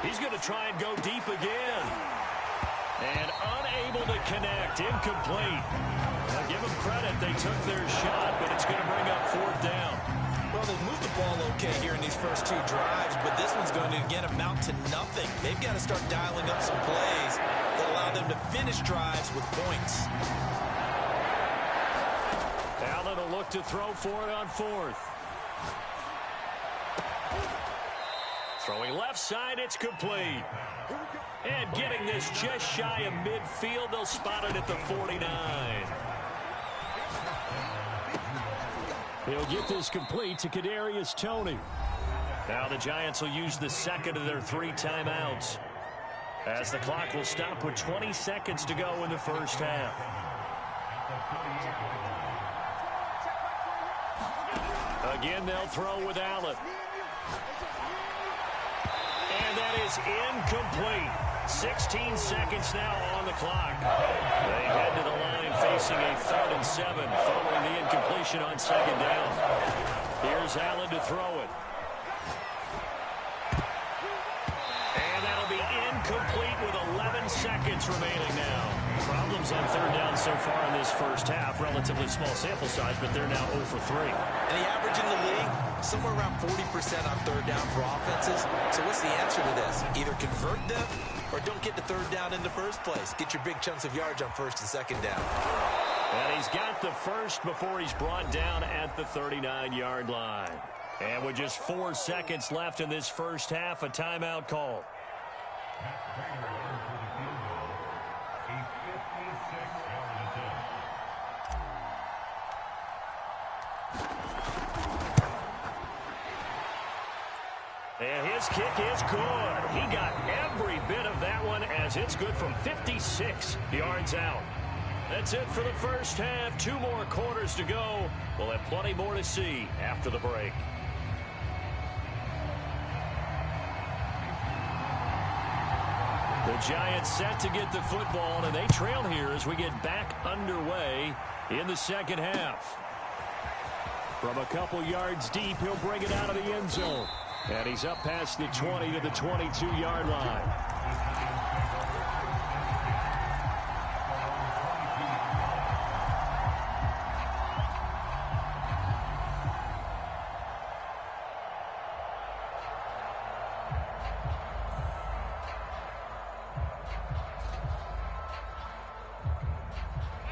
He's going to try and go deep again. And unable to connect. Incomplete. Now give them credit. They took their shot, but it's going to bring up 4th down. Well, they moved the ball okay here in these first 2 drives, but this one's going to, again, amount to nothing. They've got to start dialing up some plays that allow them to finish drives with points. Allen will look to throw for it on 4th. Throwing left side, it's complete. And getting this just shy of midfield, they'll spot it at the 49. He'll get this complete to Kadarius Toney. Now the Giants will use the 2nd of their 3 timeouts, as the clock will stop with 20 seconds to go in the first half. Again, they'll throw with Allen. And that is incomplete. 16 seconds now on the clock. They head to the line facing a 3rd and 7 following the incompletion on 2nd down. Here's Allen to throw it. And that'll be incomplete with 11 seconds remaining now. Problems on 3rd down so far in this first half. Relatively small sample size, but they're now 0 for 3. And the average in the league, somewhere around 40% on 3rd down for offenses. So what's the answer to this? Either convert them or don't get the 3rd down in the first place. Get your big chunks of yards on 1st and 2nd down. And he's got the first before he's brought down at the 39-yard line. And with just 4 seconds left in this first half, a timeout call. And his kick is good. He got every bit of that one as it's good from 56 yards out. That's it for the first half. 2 more quarters to go. We'll have plenty more to see after the break. The Giants set to get the football, and they trail here as we get back underway in the second half. From a couple yards deep, he'll bring it out of the end zone. And he's up past the 20 to the 22-yard line.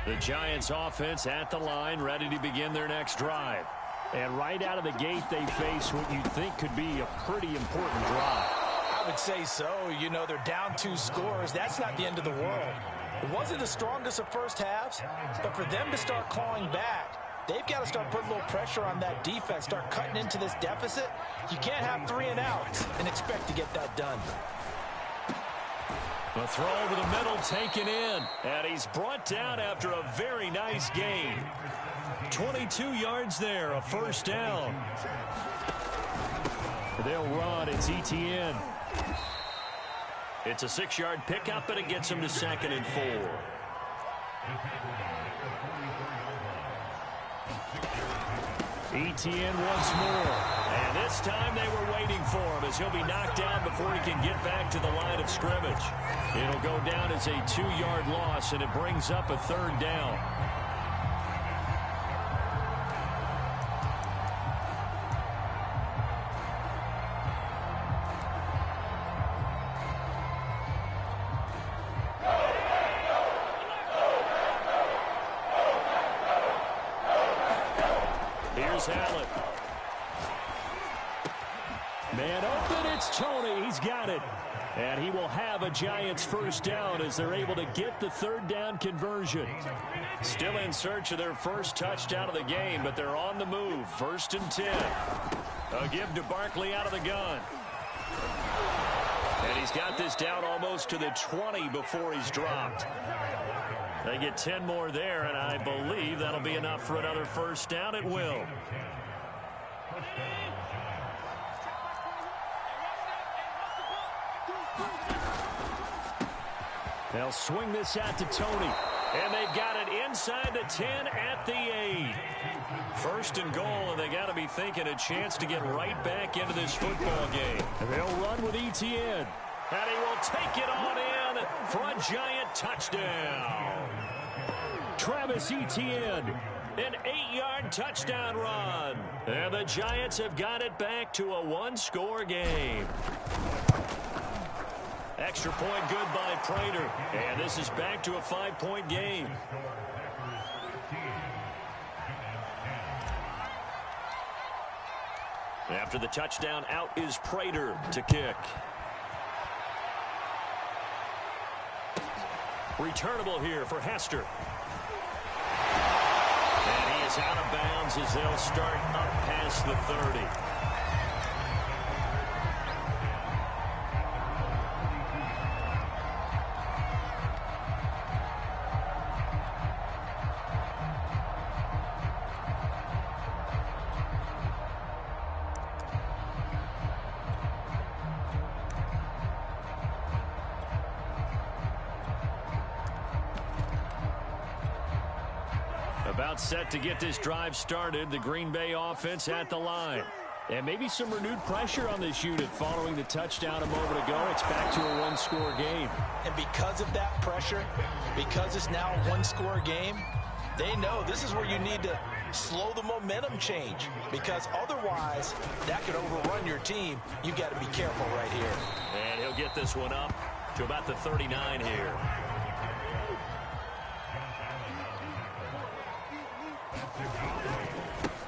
The Giants offense at the line, ready to begin their next drive. And right out of the gate, they face what you think could be a pretty important drive. I would say so. You know, they're down 2 scores. That's not the end of the world. It wasn't the strongest of first halves, but for them to start clawing back, they've got to start putting a little pressure on that defense, start cutting into this deficit. You can't have 3 and outs and expect to get that done. The throw over the middle taken in, and he's brought down after a very nice gain. 22 yards there, a first down. They'll run. It's Etienne. It's a 6-yard pickup, and it gets him to 2nd and 4. Etienne once more. And this time they were waiting for him as he'll be knocked down before he can get back to the line of scrimmage. It'll go down as a 2-yard loss, and it brings up a 3rd down. Here's Allen. Man open, it's Tony. He's got it. And he will have a Giants first down as they're able to get the 3rd down conversion. Still in search of their first touchdown of the game, but they're on the move. 1st and 10. A give to Barkley out of the gun. And he's got this down almost to the 20 before he's dropped. They get 10 more there, and I believe that'll be enough for another first down. It will. They'll swing this out to Tony. And they've got it inside the 10 at the 8. 1st and goal, and they got to be thinking a chance to get right back into this football game. And they'll run with Etienne. And he will take it on in for a Giant touchdown. Travis Etienne, an 8-yard touchdown run. And the Giants have got it back to a 1-score game. Extra point good by Prater. And this is back to a 5-point game. After the touchdown, out is Prater to kick. Returnable here for Hester. And he is out of bounds as they'll start up past the 30. About set to get this drive started. The Green Bay offense at the line. And maybe some renewed pressure on this unit following the touchdown a moment ago. It's back to a 1-score game. And because of that pressure, because it's now a 1-score game, they know this is where you need to slow the momentum change. Because otherwise, that could overrun your team. You got to be careful right here. And he'll get this one up to about the 39 here.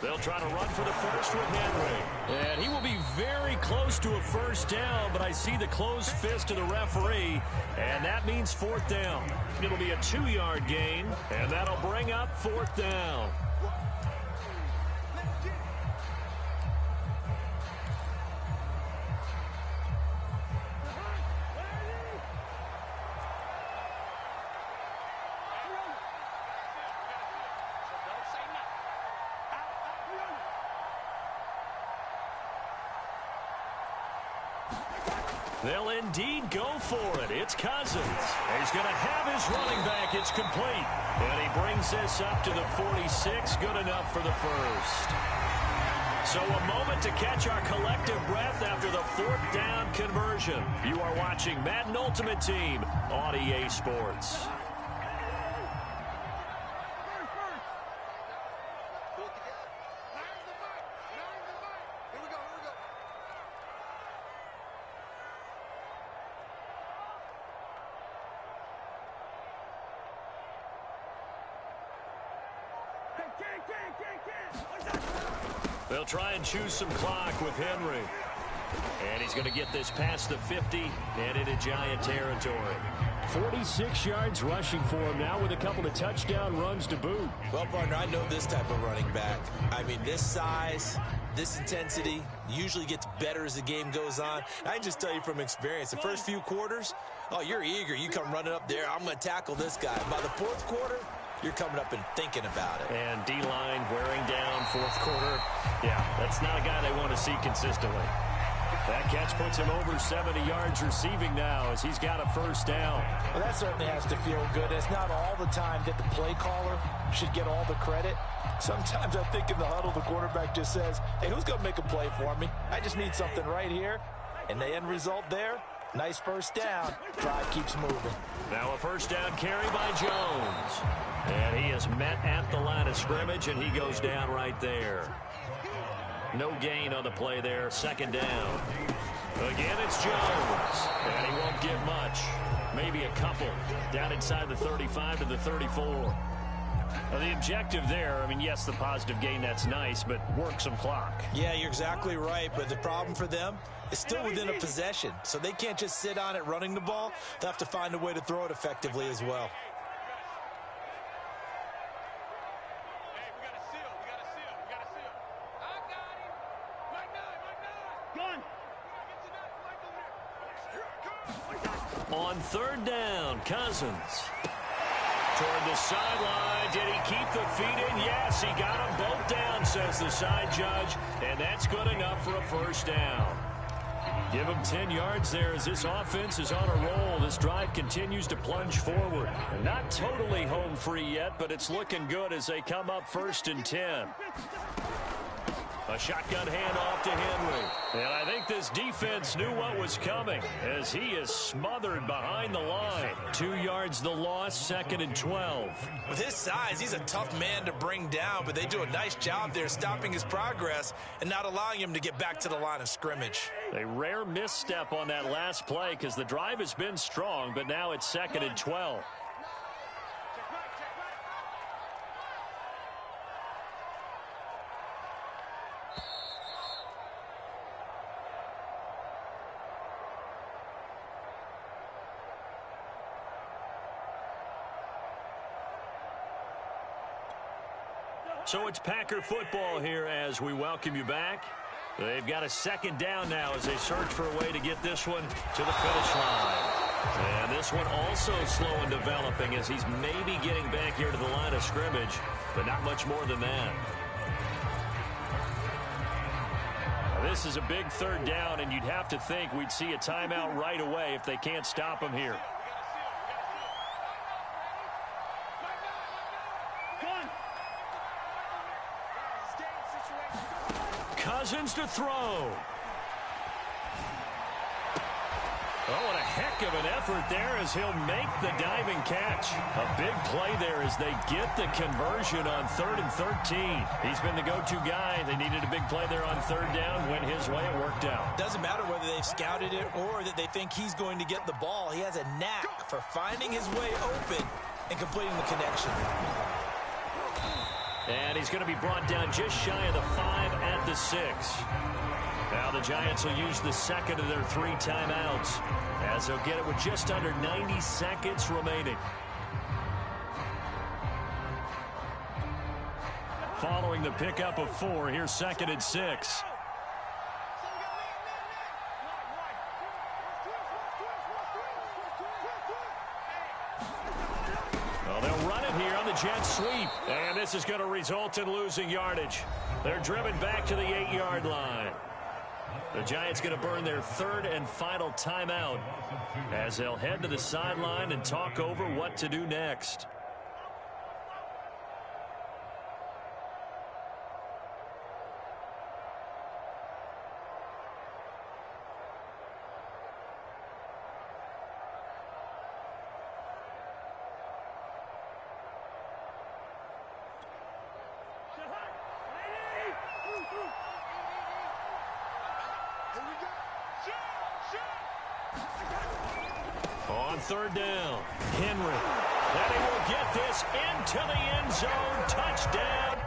They'll try to run for the first with Henry. And he will be very close to a first down, but I see the closed fist of the referee, and that means 4th down. It'll be a 2-yard gain, and that'll bring up 4th down. They'll indeed go for it. It's Cousins. He's going to have his running back. It's complete. And he brings this up to the 46. Good enough for the first. So a moment to catch our collective breath after the 4th down conversion. You are watching Madden Ultimate Team on EA Sports. They'll try and choose some clock with Henry. And he's going to get this past the 50 and into Giant territory. 46 yards rushing for him now with a couple of touchdown runs to boot. Well, partner, I know this type of running back. I mean, this size, this intensity usually gets better as the game goes on. I can just tell you from experience, the first few quarters, oh, you're eager. You come running up there, I'm going to tackle this guy. By the fourth quarter, you're coming up and thinking about it. And D-line wearing down fourth quarter. Yeah, that's not a guy they want to see consistently. That catch puts him over 70 yards receiving now as he's got a first down. Well, that certainly has to feel good. It's not all the time that the play caller should get all the credit. Sometimes I think in the huddle, the quarterback just says, hey, who's going to make a play for me? I just need something right here. And the end result there, nice first down. Drive keeps moving. Now a first down carry by Jones. And he is met at the line of scrimmage, and he goes down right there. No gain on the play there. Second down. Again, it's Jones. And he won't get much. Maybe a couple. Down inside the 35 to the 34. Now, the objective there, I mean, yes, the positive gain, that's nice, but work some clock. Yeah, you're exactly right. But the problem for them is still within a possession. So they can't just sit on it running the ball. They'll have to find a way to throw it effectively as well. On third down, Cousins. Toward the sideline. Did he keep the feet in? Yes, he got them both down, says the side judge. And that's good enough for a first down. Give him 10 yards there as this offense is on a roll. This drive continues to plunge forward. Not totally home free yet, but it's looking good as they come up first and 10. A shotgun handoff to Henry. And I think this defense knew what was coming as he is smothered behind the line. 2 yards the loss, second and 12. With his size, he's a tough man to bring down, but they do a nice job there stopping his progress and not allowing him to get back to the line of scrimmage. A rare misstep on that last play because the drive has been strong, but now it's second and 12. So it's Packer football here as we welcome you back. They've got a second down now as they search for a way to get this one to the finish line. And this one also slow in developing as he's maybe getting back here to the line of scrimmage, but not much more than that. Now, this is a big third down, and you'd have to think we'd see a timeout right away if they can't stop him here. Cousins to throw. Oh, what a heck of an effort there as he'll make the diving catch. A big play there as they get the conversion on 3rd and 13. He's been the go-to guy. They needed a big play there on third down. Went his way. It worked out. Doesn't matter whether they've scouted it or that they think he's going to get the ball. He has a knack for finding his way open and completing the connection. And he's going to be brought down just shy of the 5 at the 6. Now the Giants will use the second of their 3 timeouts as they'll get it with just under 90 seconds remaining. Following the pickup of 4, here's second and 6. Jet sweep, and this is going to result in losing yardage. They're driven back to the 8-yard line. The Giants going to burn their 3rd and final timeout as they'll head to the sideline and talk over what to do next. On third down, Henry. And he will get this into the end zone. Touchdown,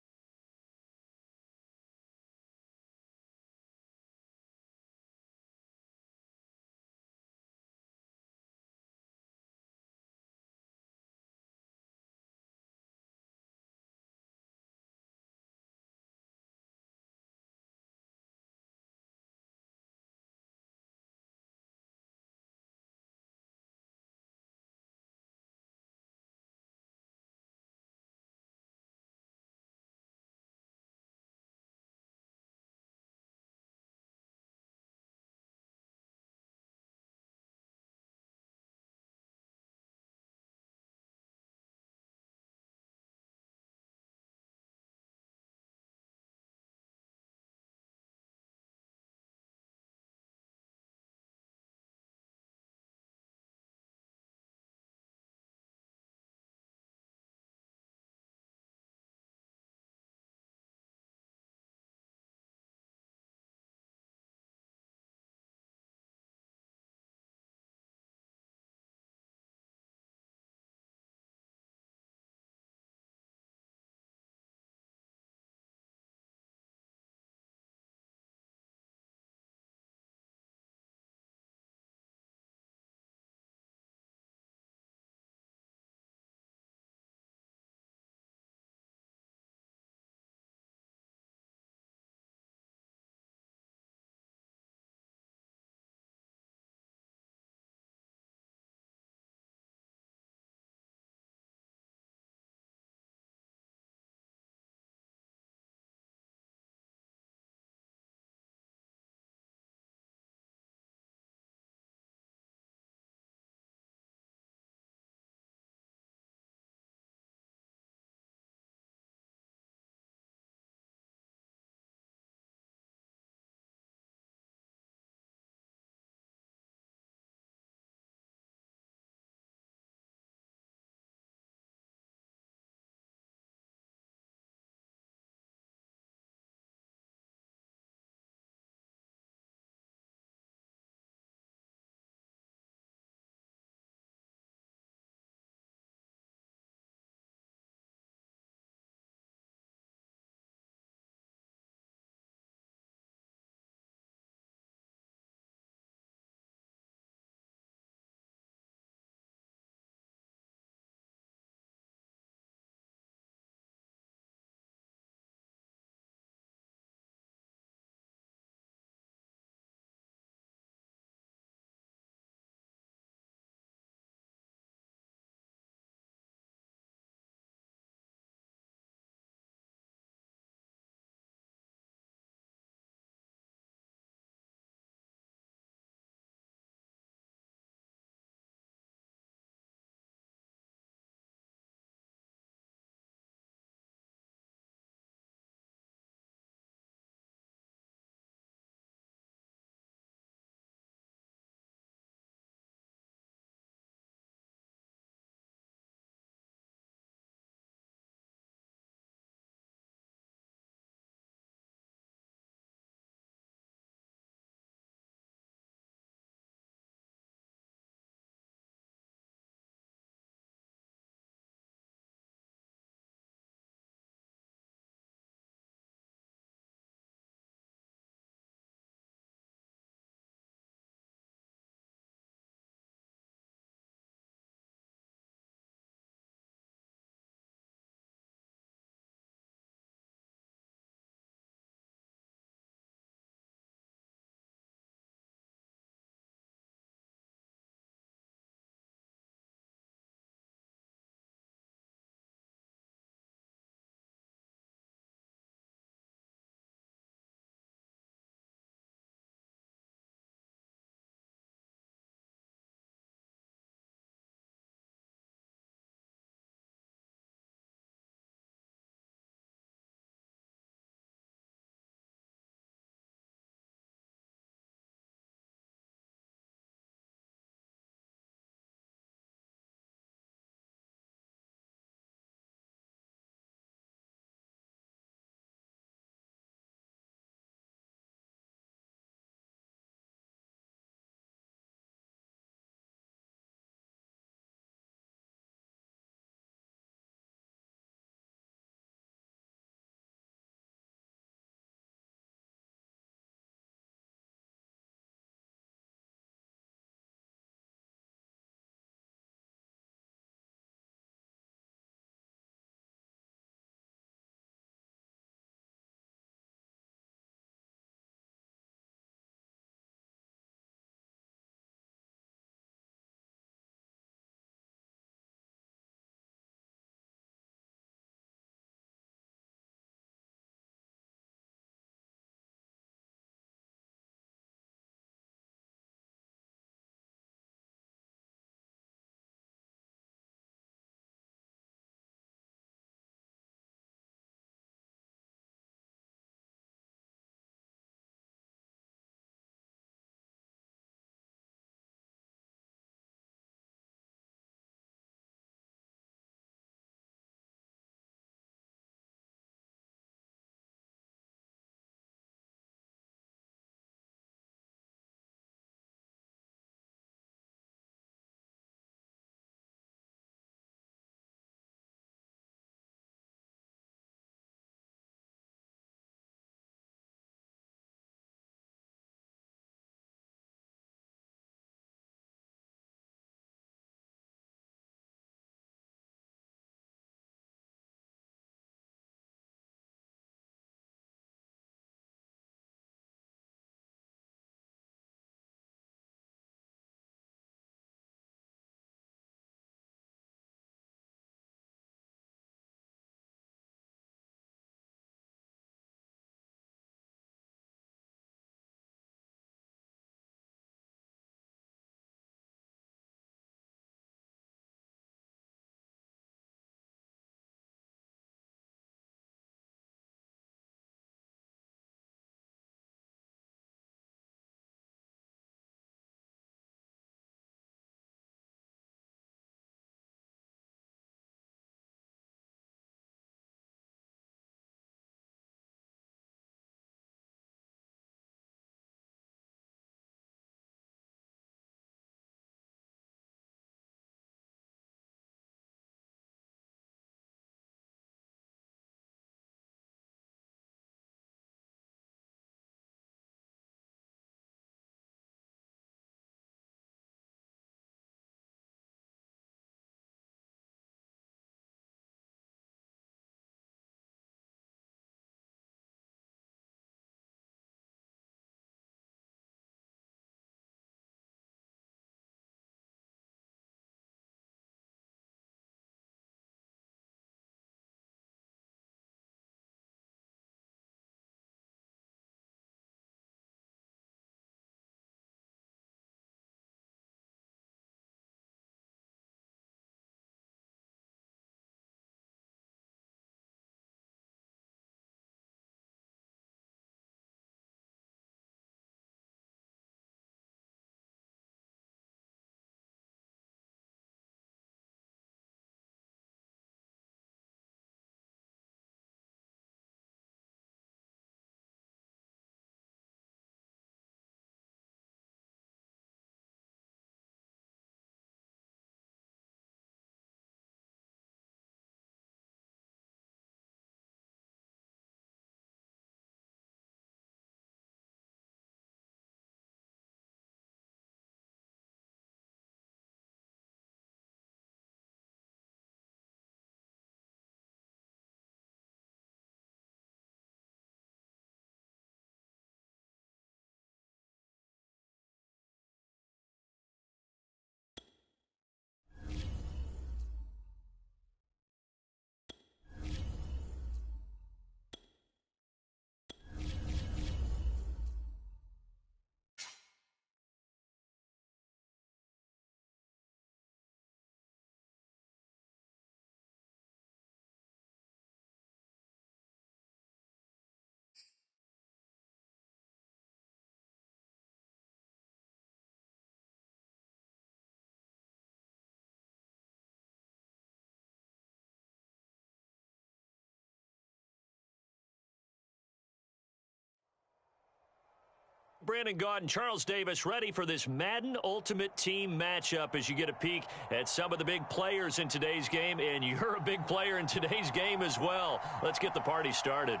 Brandon Gaudin, Charles Davis ready for this Madden Ultimate Team matchup as you get a peek at some of the big players in today's game, and you're a big player in today's game as well. Let's get the party started.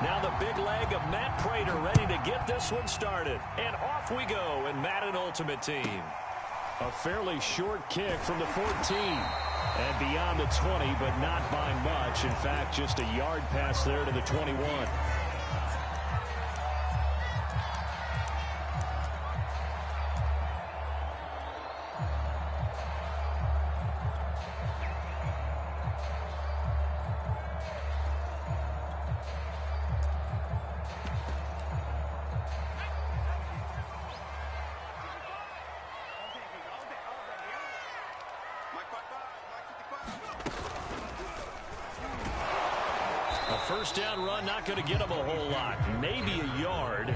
Now the big leg of Matt Prater ready to get this one started. And off we go in Madden Ultimate Team. A fairly short kick from the 14. And beyond the 20, but not by much. In fact, just a yard pass there to the 21. First down run, not going to get him a whole lot. Maybe a yard.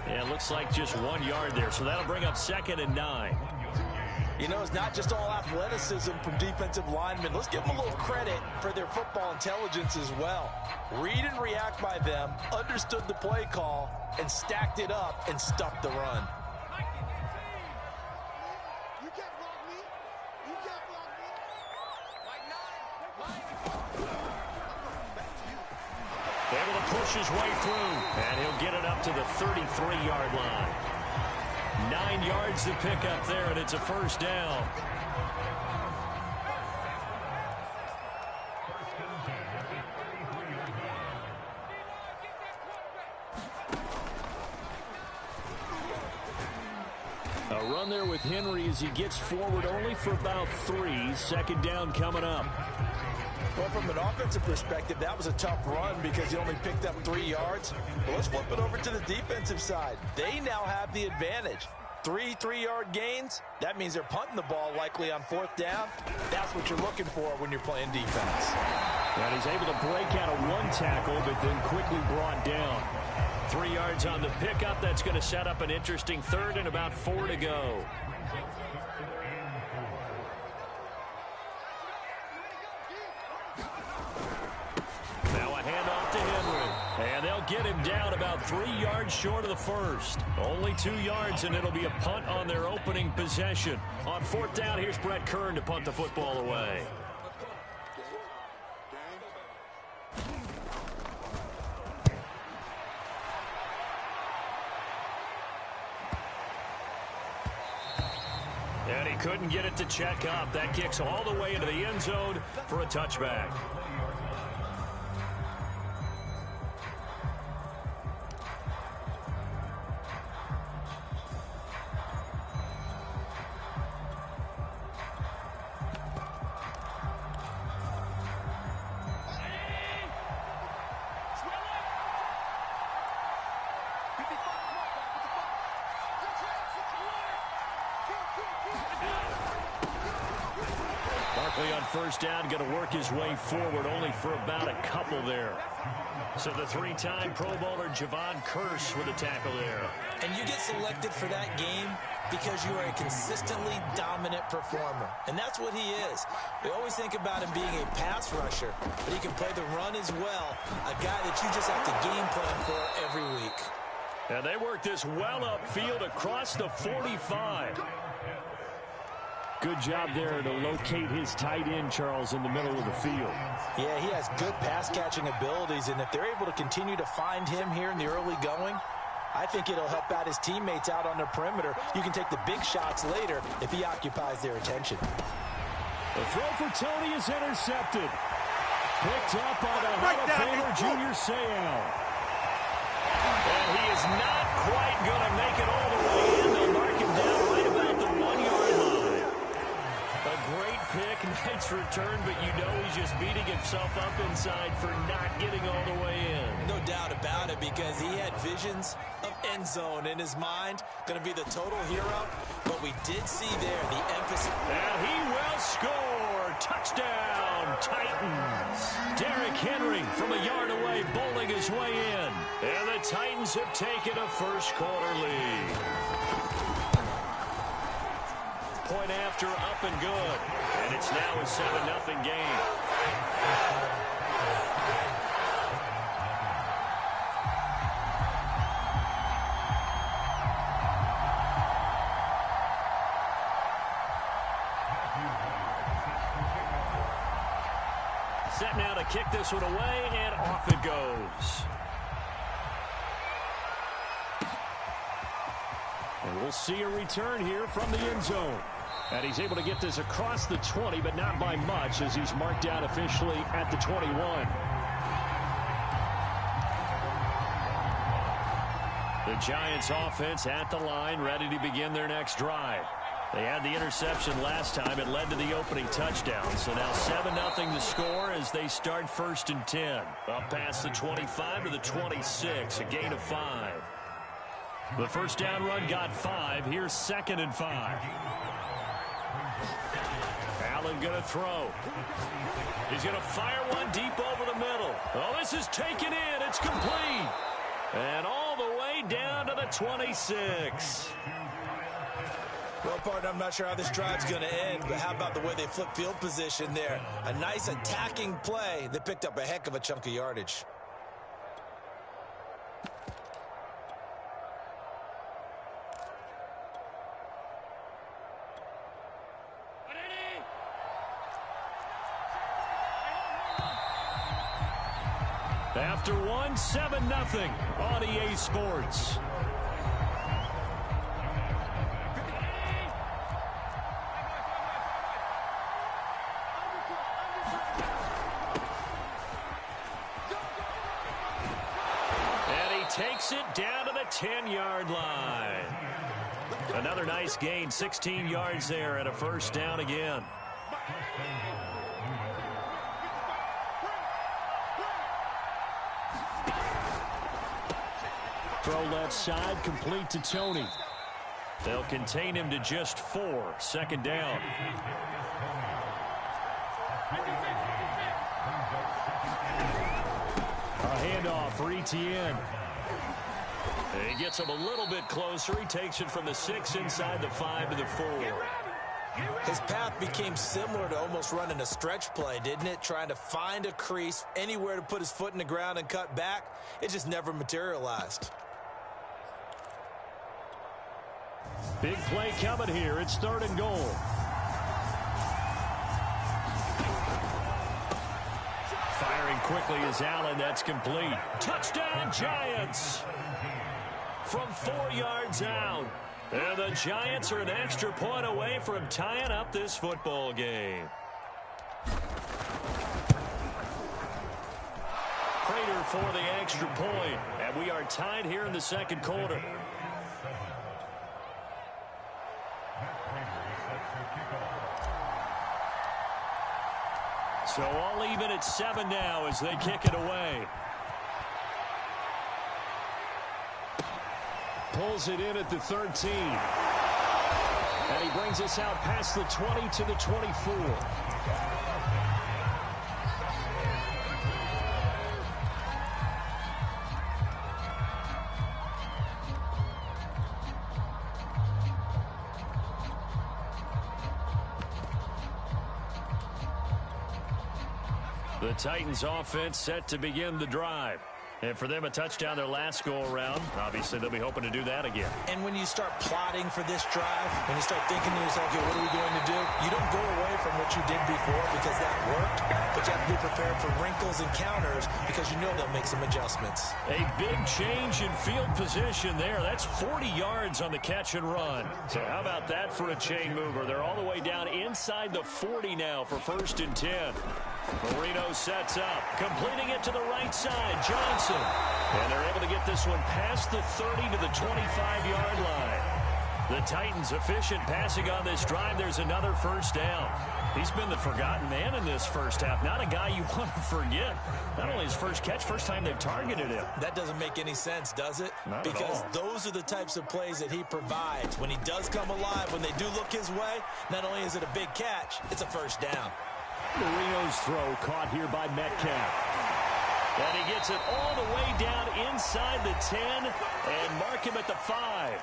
And it looks like just 1 yard there. So that'll bring up 2nd and 9. You know, it's not just all athleticism from defensive linemen. Let's give them a little credit for their football intelligence as well. Read and react by them, understood the play call, and stacked it up and stuffed the run. Able to push his way through, and he'll get it up to the 33-yard line. 9 yards to pick up there, and it's a first down. A run there with Henry as he gets forward only for about 3. 2nd down coming up. Well, from an offensive perspective, that was a tough run because he only picked up 3 yards. But let's flip it over to the defensive side. They now have the advantage. 3 3-yard gains, that means they're punting the ball likely on 4th down. That's what you're looking for when you're playing defense. And he's able to break out of 1 tackle, but then quickly brought down. 3 yards on the pickup. That's going to set up an interesting 3rd and about 4 to go. And they'll get him down about 3 yards short of the first. Only 2 yards, and it'll be a punt on their opening possession. On 4th down, here's Brett Kern to punt the football away. And he couldn't get it to check up. That kicks all the way into the end zone for a touchback. On first down, going to work his way forward, only for about a couple there. So the 3-time Pro Bowler Javon Curse with a tackle there. And you get selected for that game because you are a consistently dominant performer. And that's what he is. We always think about him being a pass rusher, but he can play the run as well. A guy that you just have to game plan for every week. And they work this well upfield across the 45. Good job there to locate his tight end, Charles, in the middle of the field. Yeah, he has good pass-catching abilities, and if they're able to continue to find him here in the early going, I think it'll help out his teammates out on the perimeter. You can take the big shots later if he occupies their attention. The throw for Tony is intercepted. Picked up by the Hall of Famer Junior Seau. And he is not quite going to make it all the way in. They'll mark him down right about the 1-yard line. A great pick, nice return, but you know he's just beating himself up inside for not getting all the way in. No doubt about it, because he had visions of end zone in his mind. Going to be the total hero, but we did see there the emphasis. And he will score. Touchdown, Titans. Derrick Henry from a yard away, bowling his way in. Titans have taken a first-quarter lead. Point after, up and good. And it's now a 7-0 game. Set now to kick this one away, and off it goes. And we'll see a return here from the end zone. And he's able to get this across the 20, but not by much, as he's marked out officially at the 21. The Giants offense at the line, ready to begin their next drive. They had the interception last time. It led to the opening touchdown. So now 7-0 to score as they start 1st and 10. Up past the 25 to the 26, a gain of 5. The first down run got 5. Here's 2nd and 5. Allen going to throw. He's going to fire one deep over the middle. Oh, this is taken in. It's complete. And all the way down to the 26. Well, partner, I'm not sure how this drive's going to end, but how about the way they flip field position there? A nice attacking play that picked up a heck of a chunk of yardage. After one, 7-0 on EA Sports. Takes it down to the 10-yard line. Another nice gain, 16 yards there, and a first down again. Throw left side, complete to Tony. They'll contain him to just 4, 2nd down. A handoff for Etienne. He gets him a little bit closer. He takes it from the 6 inside the 5 to the 4. His path became similar to almost running a stretch play, didn't it? Trying to find a crease, anywhere to put his foot in the ground and cut back. It just never materialized. Big play coming here. It's 3rd and goal. Firing quickly is Allen. That's complete. Touchdown, Giants! From 4 yards out. And the Giants are an extra point away from tying up this football game. Prater for the extra point. And we are tied here in the 2nd quarter. So all even at 7 now as they kick it away. Pulls it in at the 13. And he brings us out past the 20 to the 24. The Titans offense set to begin the drive. And for them, a touchdown their last go-around. Obviously, they'll be hoping to do that again. And when you start plotting for this drive, when you start thinking to yourself, okay, what are we going to do? You don't go away from what you did before because that worked, but you have to be prepared for wrinkles and counters because you know they'll make some adjustments. A big change in field position there. That's 40 yards on the catch and run. So how about that for a chain mover? They're all the way down inside the 40 now for 1st and 10. Marino sets up, completing it to the right side. Johnson. And they're able to get this one past the 30 to the 25-yard line. The Titans efficient passing on this drive. There's another first down. He's been the forgotten man in this first half. Not a guy you want to forget. Not only his first catch, first time they've targeted him. That doesn't make any sense, does it? Not because at all. Those are the types of plays that he provides. When he does come alive, when they do look his way, not only is it a big catch, it's a first down. Marino's throw caught here by Metcalf. And he gets it all the way down inside inside the 10 and mark him at the 5.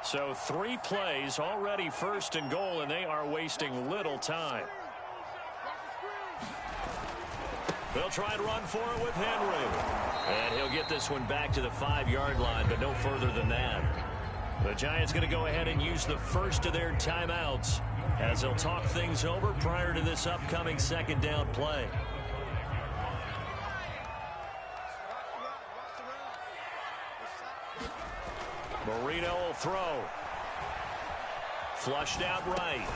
So 3 plays already first and goal, and they are wasting little time. They'll try and run for it with Henry. And he'll get this one back to the 5-yard line, but no further than that. The Giants going to go ahead and use the first of their timeouts as they'll talk things over prior to this upcoming second down play. Marino will throw. Flushed out right.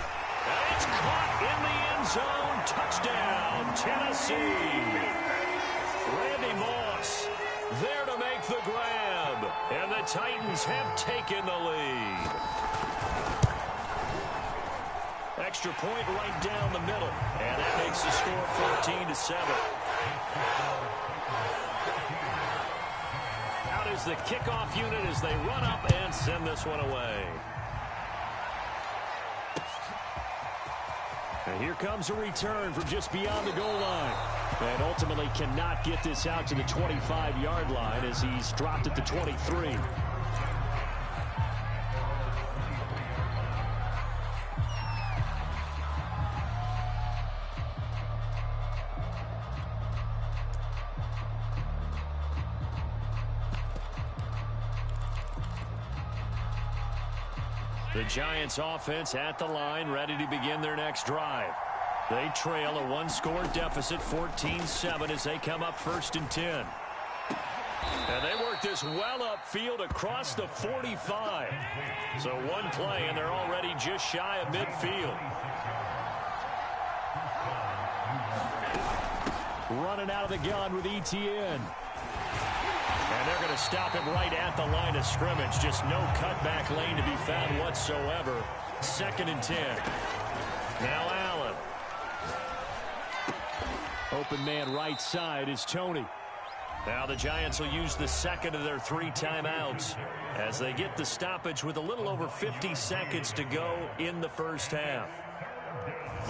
And it's caught in the end zone. Touchdown, Tennessee. Randy Moss there to make the grab. And the Titans have taken the lead. Extra point right down the middle. And that makes the score 14-7. Out is the kickoff unit as they run up and send this one away. And here comes a return from just beyond the goal line. And ultimately cannot get this out to the 25-yard line as he's dropped at the 23. The Giants offense at the line, ready to begin their next drive. They trail a 1-score deficit, 14-7, as they come up 1st and 10. And they work this well upfield across the 45. So one play, and they're already just shy of midfield. Running out of the gun with ETN. And they're going to stop him right at the line of scrimmage. Just no cutback lane to be found whatsoever. 2nd and 10. Now Allen. Open man right side is Tony. Now the Giants will use the second of their 3 timeouts as they get the stoppage with a little over 50 seconds to go in the first half.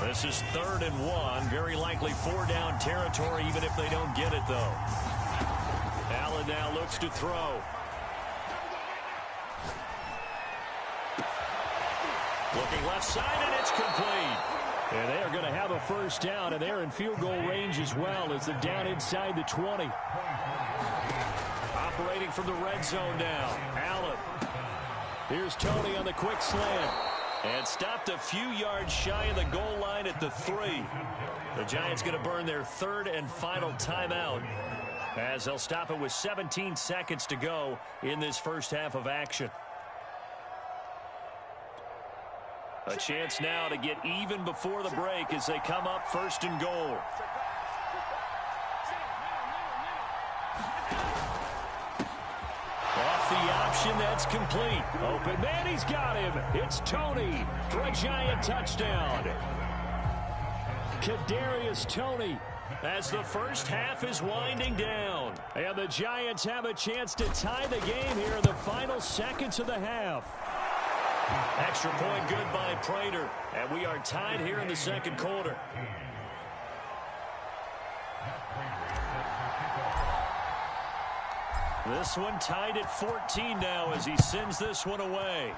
This is 3rd and 1. Very likely 4-down territory even if they don't get it, though. Allen now looks to throw. Looking left side, and it's complete. And they are going to have a first down, and they're in field goal range as well as they're down inside the 20. Operating from the red zone now. Allen. Here's Tony on the quick slant. And stopped a few yards shy of the goal line at the 3. The Giants going to burn their 3rd and final timeout as they'll stop it with 17 seconds to go in this first half of action. A chance now to get even before the break as they come up 1st and goal. Off the option, that's complete. Open man, he's got him. It's Tony for a Giant touchdown. Kadarius Toney as the first half is winding down. And the Giants have a chance to tie the game here in the final seconds of the half. Extra point good by Prater. And we are tied here in the second quarter. This one tied at 14 now as he sends this one away.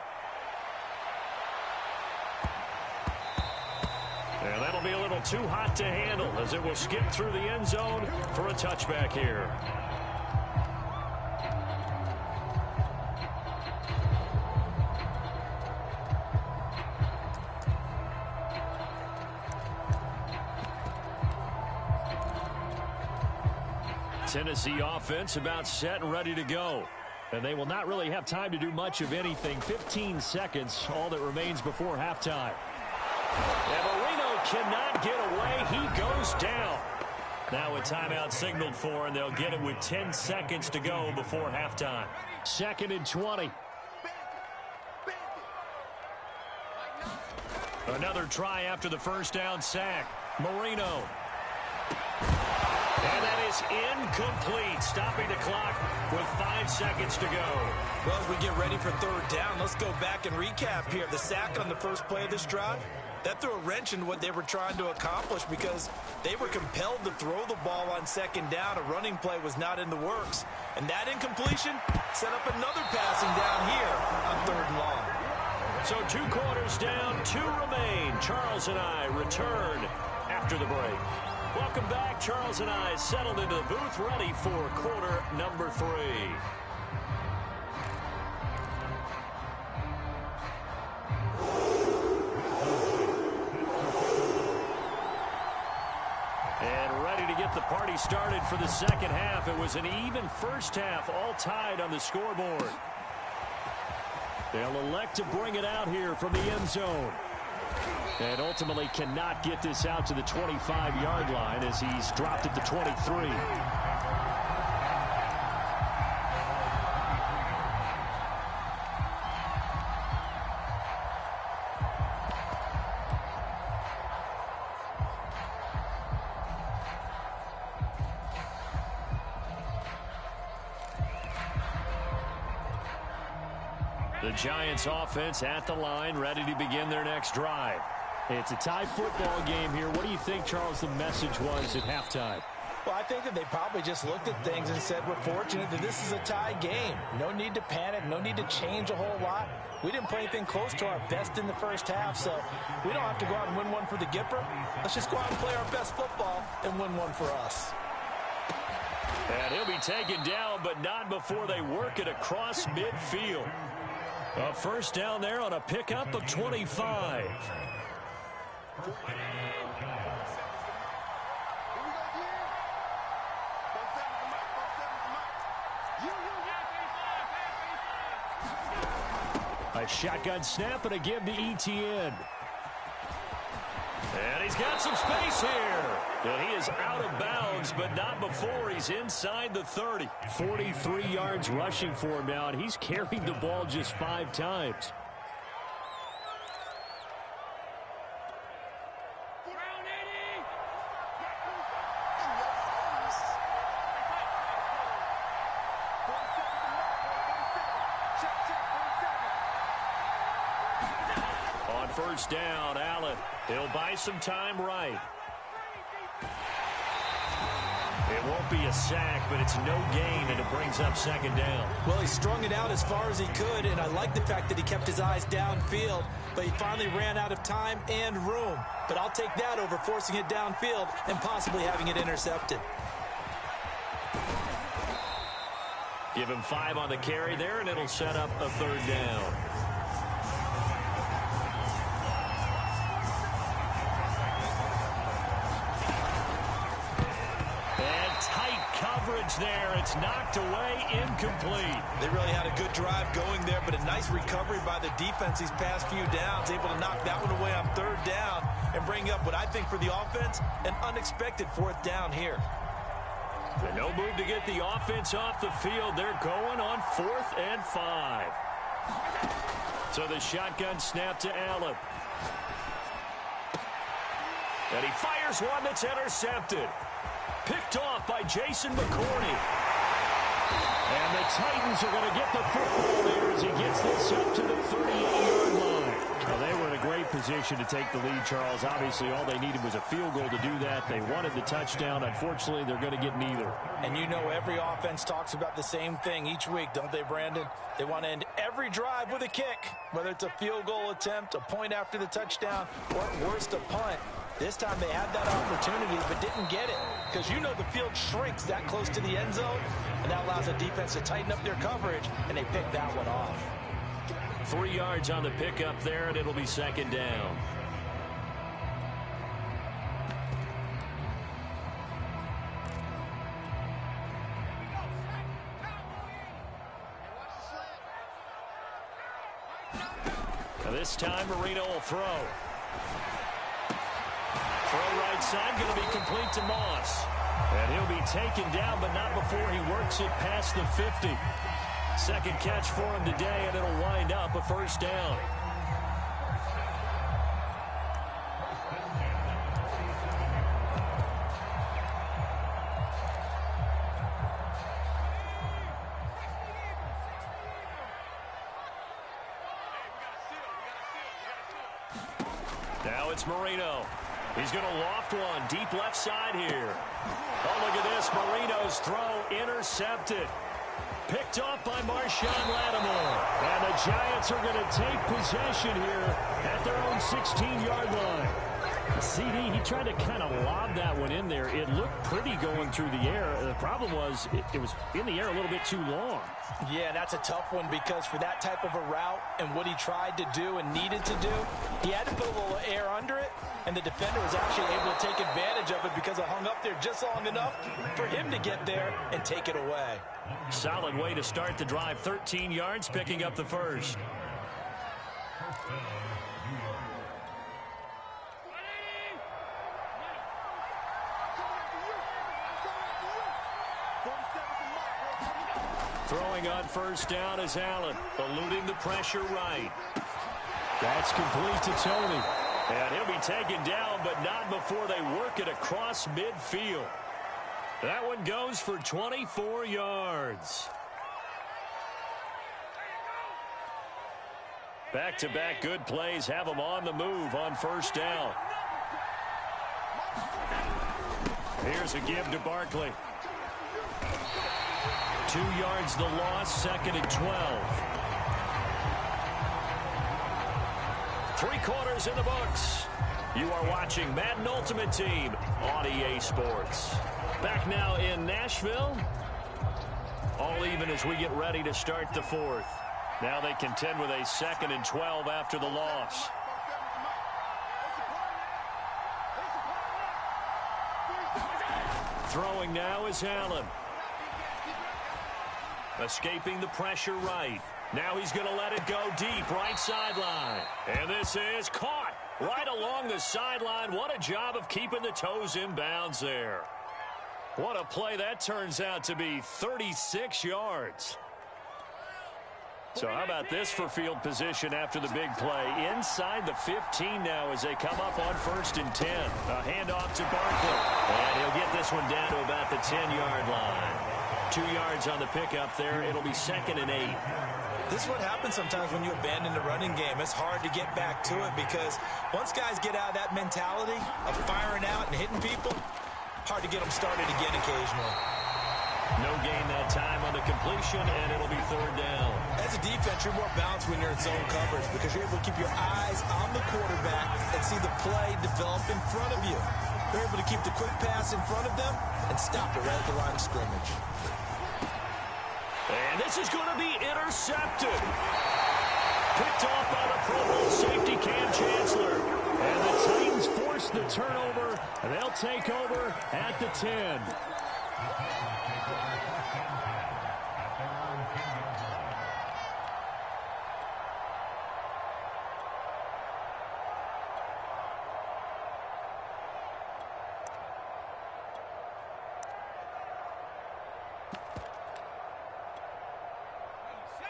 And that'll be a little too hot to handle as it will skip through the end zone for a touchback here. Tennessee offense about set and ready to go. And they will not really have time to do much of anything. 15 seconds, all that remains before halftime. And Marino cannot get away. He goes down. Now a timeout signaled for, and they'll get it with 10 seconds to go before halftime. 2nd and 20. Another try after the first down sack. Marino. And that is incomplete, stopping the clock with 5 seconds to go. Well, as we get ready for 3rd down, let's go back and recap here. The sack on the first play of this drive, That threw a wrench in what they were trying to accomplish because they were compelled to throw the ball on second down. A running play was not in the works. And that incompletion set up another passing down here on 3rd and long. So 2 quarters down, 2 remain. Charles and I return after the break. Welcome back. Charles and I settled into the booth, ready for quarter number 3. And ready to get the party started for the second half. It was an even first half, all tied on the scoreboard. They'll elect to bring it out here from the end zone. And ultimately cannot get this out to the 25-yard line as he's dropped at the 23. The Giants offense at the line, ready to begin their next drive. It's a tie football game here. What do you think, Charles, the message was at halftime? Well, I think that they probably just looked at things and said, we're fortunate that this is a tie game. No need to panic, no need to change a whole lot. We didn't play anything close to our best in the first half, so we don't have to go out and win one for the Gipper. Let's just go out and play our best football and win one for us. And he'll be taken down, but not before they work it across midfield. A first down there on a pickup of 25. A shotgun snap and a give to ETN. And he's got some space here. And he is out of bounds, but not before he's inside the 30. 43 yards rushing for him now, and he's carried the ball just 5 times. On first down, Allen. He'll buy some time right. It won't be a sack, but it's no gain, and it brings up second down. Well, he strung it out as far as he could, and I like the fact that he kept his eyes downfield, but he finally ran out of time and room. But I'll take that over forcing it downfield and possibly having it intercepted. Give him 5 on the carry there, and it'll set up a third down. There, it's knocked away, incomplete. They really had a good drive going there, but a nice recovery by the defense these past few downs, able to knock that one away on third down and bring up what I think for the offense, an unexpected 4th down here. And no move to get the offense off the field. They're going on 4th and 5. So the shotgun snap to Allen. And he fires one that's intercepted. Picked off by Jason McCourty. And the Titans are going to get the football there as he gets this up to the 38-yard line. Well, they were in a great position to take the lead, Charles. Obviously, all they needed was a field goal to do that. They wanted the touchdown. Unfortunately, they're going to get neither. And you know every offense talks about the same thing each week, don't they, Brandon? They want to end every drive with a kick, whether it's a field goal attempt, a point after the touchdown, or at worst, a punt. This time they had that opportunity but didn't get it because you know the field shrinks that close to the end zone, and that allows the defense to tighten up their coverage, and they picked that one off. 3 yards on the pickup there, and it'll be second down. Now this time Marino will throw. Throw right side, going to be complete to Moss. And he'll be taken down, but not before he works it past the 50. Second catch for him today, and it'll wind up a first down. Now it's Marino. He's going to loft one deep left side here. Oh, look at this. Marino's throw intercepted. Picked off by Marshawn Lattimore. And the Giants are going to take possession here at their own 16-yard line. The CD, he tried to kind of lob that one in there. It looked pretty going through the air. The problem was it was in the air a little bit too long. Yeah, that's a tough one because for that type of a route and what he tried to do and needed to do, he had to put a little air under it, and the defender was actually able to take advantage of it because it hung up there just long enough for him to get there and take it away. Solid way to start the drive. 13 yards, picking up the first. Throwing on first down is Allen, eluding the pressure right. That's complete to Tony. And he'll be taken down, but not before they work it across midfield. That one goes for 24 yards. Back-to-back good plays have them on the move on first down. Here's a give to Barkley. 2 yards the loss, 2nd and 12. 3 quarters in the books. You are watching Madden Ultimate Team on EA Sports. Back now in Nashville. All even as we get ready to start the 4th. Now they contend with a 2nd and 12 after the loss. Throwing now is Allen. Escaping the pressure right. Now he's going to let it go deep, right sideline. And this is caught right along the sideline. What a job of keeping the toes in bounds there. What a play that turns out to be, 36 yards. So how about this for field position after the big play? Inside the 15 now as they come up on 1st and 10. A handoff to Barkley. And he'll get this one down to about the 10-yard line. 2 yards on the pickup there. It'll be 2nd and 8. This is what happens sometimes when you abandon the running game. It's hard to get back to it because once guys get out of that mentality of firing out and hitting people, hard to get them started again occasionally. No gain that time on the completion, and it'll be 3rd down. As a defense, you're more balanced when you're in zone coverage because you're able to keep your eyes on the quarterback and see the play develop in front of you. You're able to keep the quick pass in front of them and stop it right at the line of scrimmage. And this is going to be intercepted. Picked off by the Pro Bowl safety Cam Chancellor. And the Titans force the turnover. And they'll take over at the 10.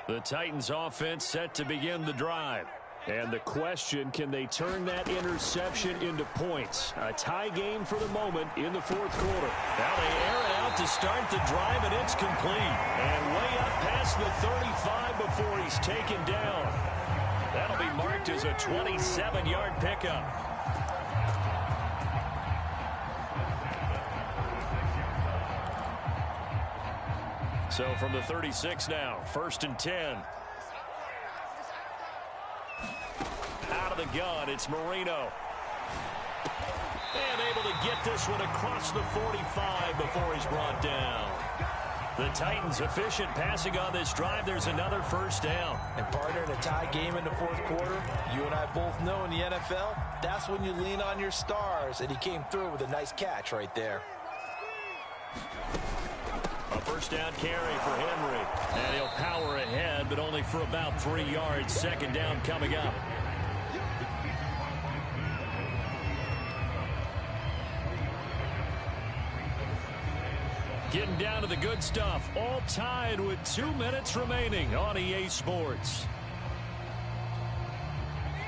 The Titans offense set to begin the drive. And the question, can they turn that interception into points? A tie game for the moment in the 4th quarter. Now they air it out to start the drive, and it's complete. And way up past the 35 before he's taken down. That'll be marked as a 27-yard pickup. So from the 36 now, 1st and 10. Out of the gun, it's Marino. And able to get this one across the 45 before he's brought down. The Titans efficient passing on this drive. There's another 1st down. And partner, in a tie game in the 4th quarter, you and I both know in the NFL, that's when you lean on your stars. And he came through with a nice catch right there. A 1st down carry for Henry. And he'll power ahead, but only for about 3 yards. 2nd down coming up. Getting down to the good stuff. All tied with 2 minutes remaining on EA Sports.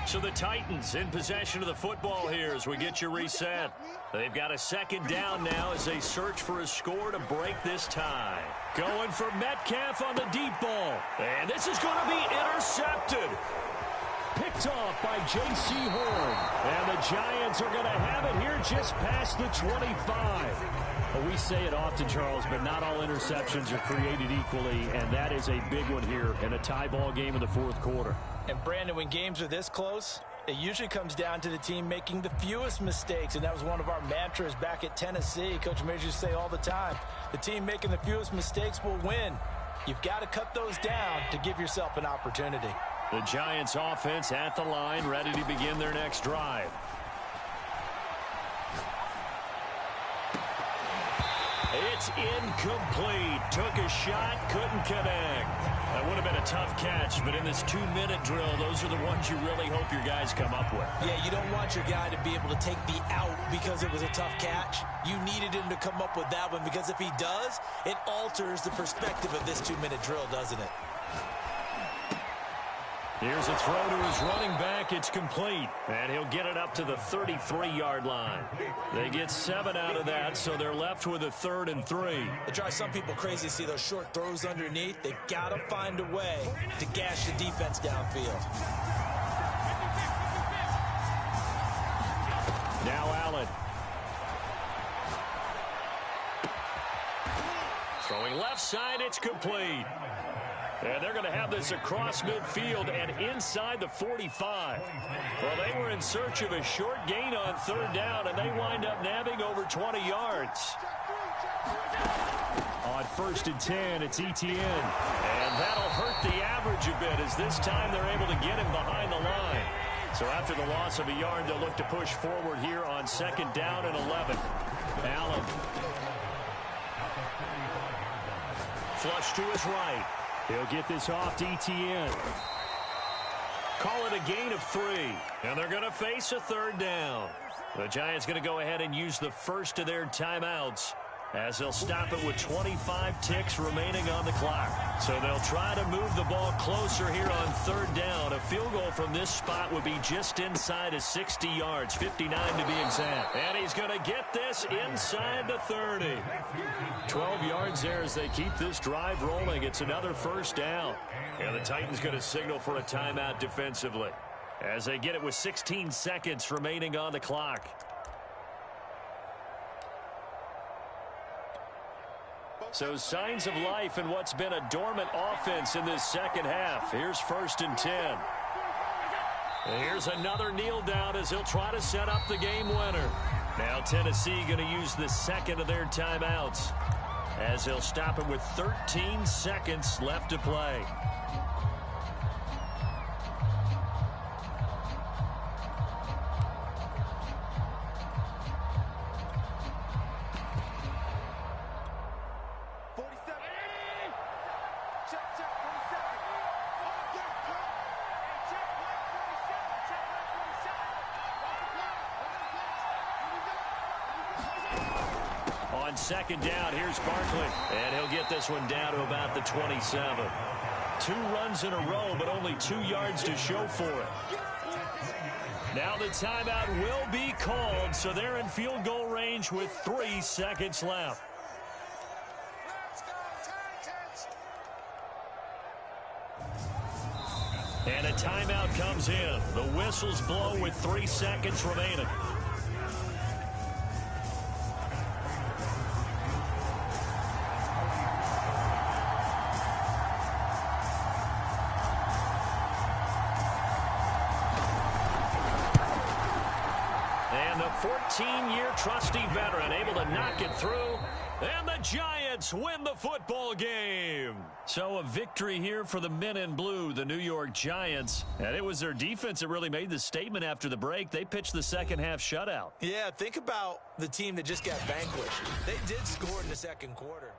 So the Titans in possession of the football here as we get you reset. They've got a 2nd down now as they search for a score to break this tie. Going for Metcalf on the deep ball. And this is going to be intercepted. Picked picked off by J.C. Horn. And the Giants are going to have it here just past the 25. Well, we say it often, Charles, but not all interceptions are created equally, and that is a big one here in a tie ball game in the fourth quarter. And, Brandon, when games are this close, it usually comes down to the team making the fewest mistakes, and that was one of our mantras back at Tennessee. Coach Majors used to say all the time, the team making the fewest mistakes will win. You've got to cut those down to give yourself an opportunity. The Giants offense at the line, ready to begin their next drive. It's incomplete. Took a shot, couldn't connect. That would have been a tough catch, but in this 2-minute drill, those are the ones you really hope your guys come up with. Yeah, you don't want your guy to be able to take the out because it was a tough catch. You needed him to come up with that one, because if he does, it alters the perspective of this 2-minute drill, doesn't it? Here's a throw to his running back. It's complete. And he'll get it up to the 33-yard line. They get 7 out of that, so they're left with a 3rd and 3. It drives some people crazy to see those short throws underneath. They've got to find a way to gash the defense downfield. Now Allen. Throwing left side, it's complete. And they're going to have this across midfield and inside the 45. Well, they were in search of a short gain on 3rd down, and they wind up nabbing over 20 yards. On 1st and 10, it's Etienne. And that'll hurt the average a bit, as this time they're able to get him behind the line. So after the loss of a yard, they'll look to push forward here on 2nd down and 11. Allen. Flush to his right. He'll get this off to Etienne. Call it a gain of 3. And they're going to face a 3rd down. The Giants going to go ahead and use the first of their timeouts, as they'll stop it with 25 ticks remaining on the clock. So they'll try to move the ball closer here on 3rd down. A field goal from this spot would be just inside of 60 yards, 59 to be exact. And he's going to get this inside the 30. 12 yards there as they keep this drive rolling. It's another 1st down. And the Titans going to signal for a timeout defensively, as they get it with 16 seconds remaining on the clock. So signs of life in what's been a dormant offense in this second half. Here's 1st and 10. And here's another kneel down as he'll try to set up the game winner. Now Tennessee going to use the second of their timeouts, as they'll stop it with 13 seconds left to play. On 2nd down, here's Barkley. And he'll get this one down to about the 27. 2 runs in a row, but only 2 yards to show for it. Now the timeout will be called, so they're in field goal range with 3 seconds left. And a timeout comes in. The whistles blow with 3 seconds remaining. And the 14-year trusty veteran able to knock it through. And the Giants win the football game. So a victory here for the men in blue, the New York Giants. And it was their defense that really made the statement after the break. They pitched the second half shutout. Yeah, think about the team that just got vanquished. They did score in the second quarter.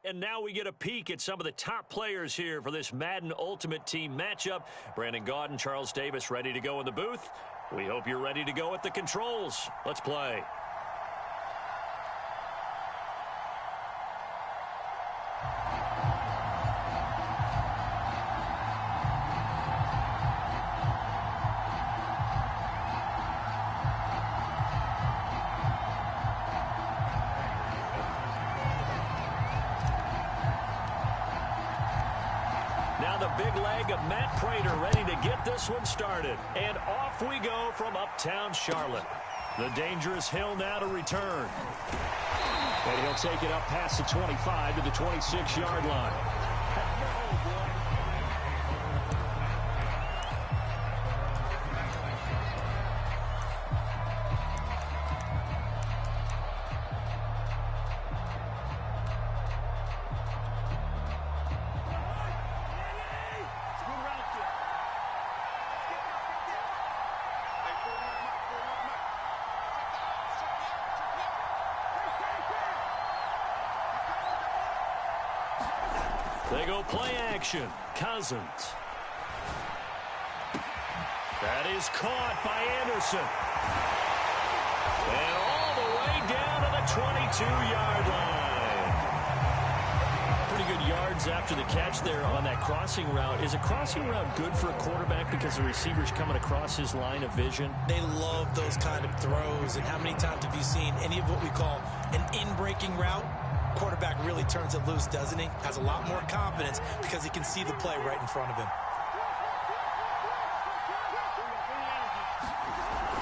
And now we get a peek at some of the top players here for this Madden Ultimate Team matchup. Brandon Gaudin, Charles Davis ready to go in the booth. We hope you're ready to go at the controls. Let's play. Now the big leg of Matt Prater ready to get this one started. And off we go from uptown Charlotte. The dangerous Hill now to return. And he'll take it up past the 25 to the 26-yard line. They go play action. Cousins. That is caught by Anderson. And all the way down to the 22-yard line. Pretty good yards after the catch there on that crossing route. Is a crossing route good for a quarterback because the receiver's coming across his line of vision? They love those kind of throws. And how many times have you seen any of what we call an in-breaking route? Quarterback really turns it loose, doesn't he? Has a lot more confidence because he can see the play right in front of him.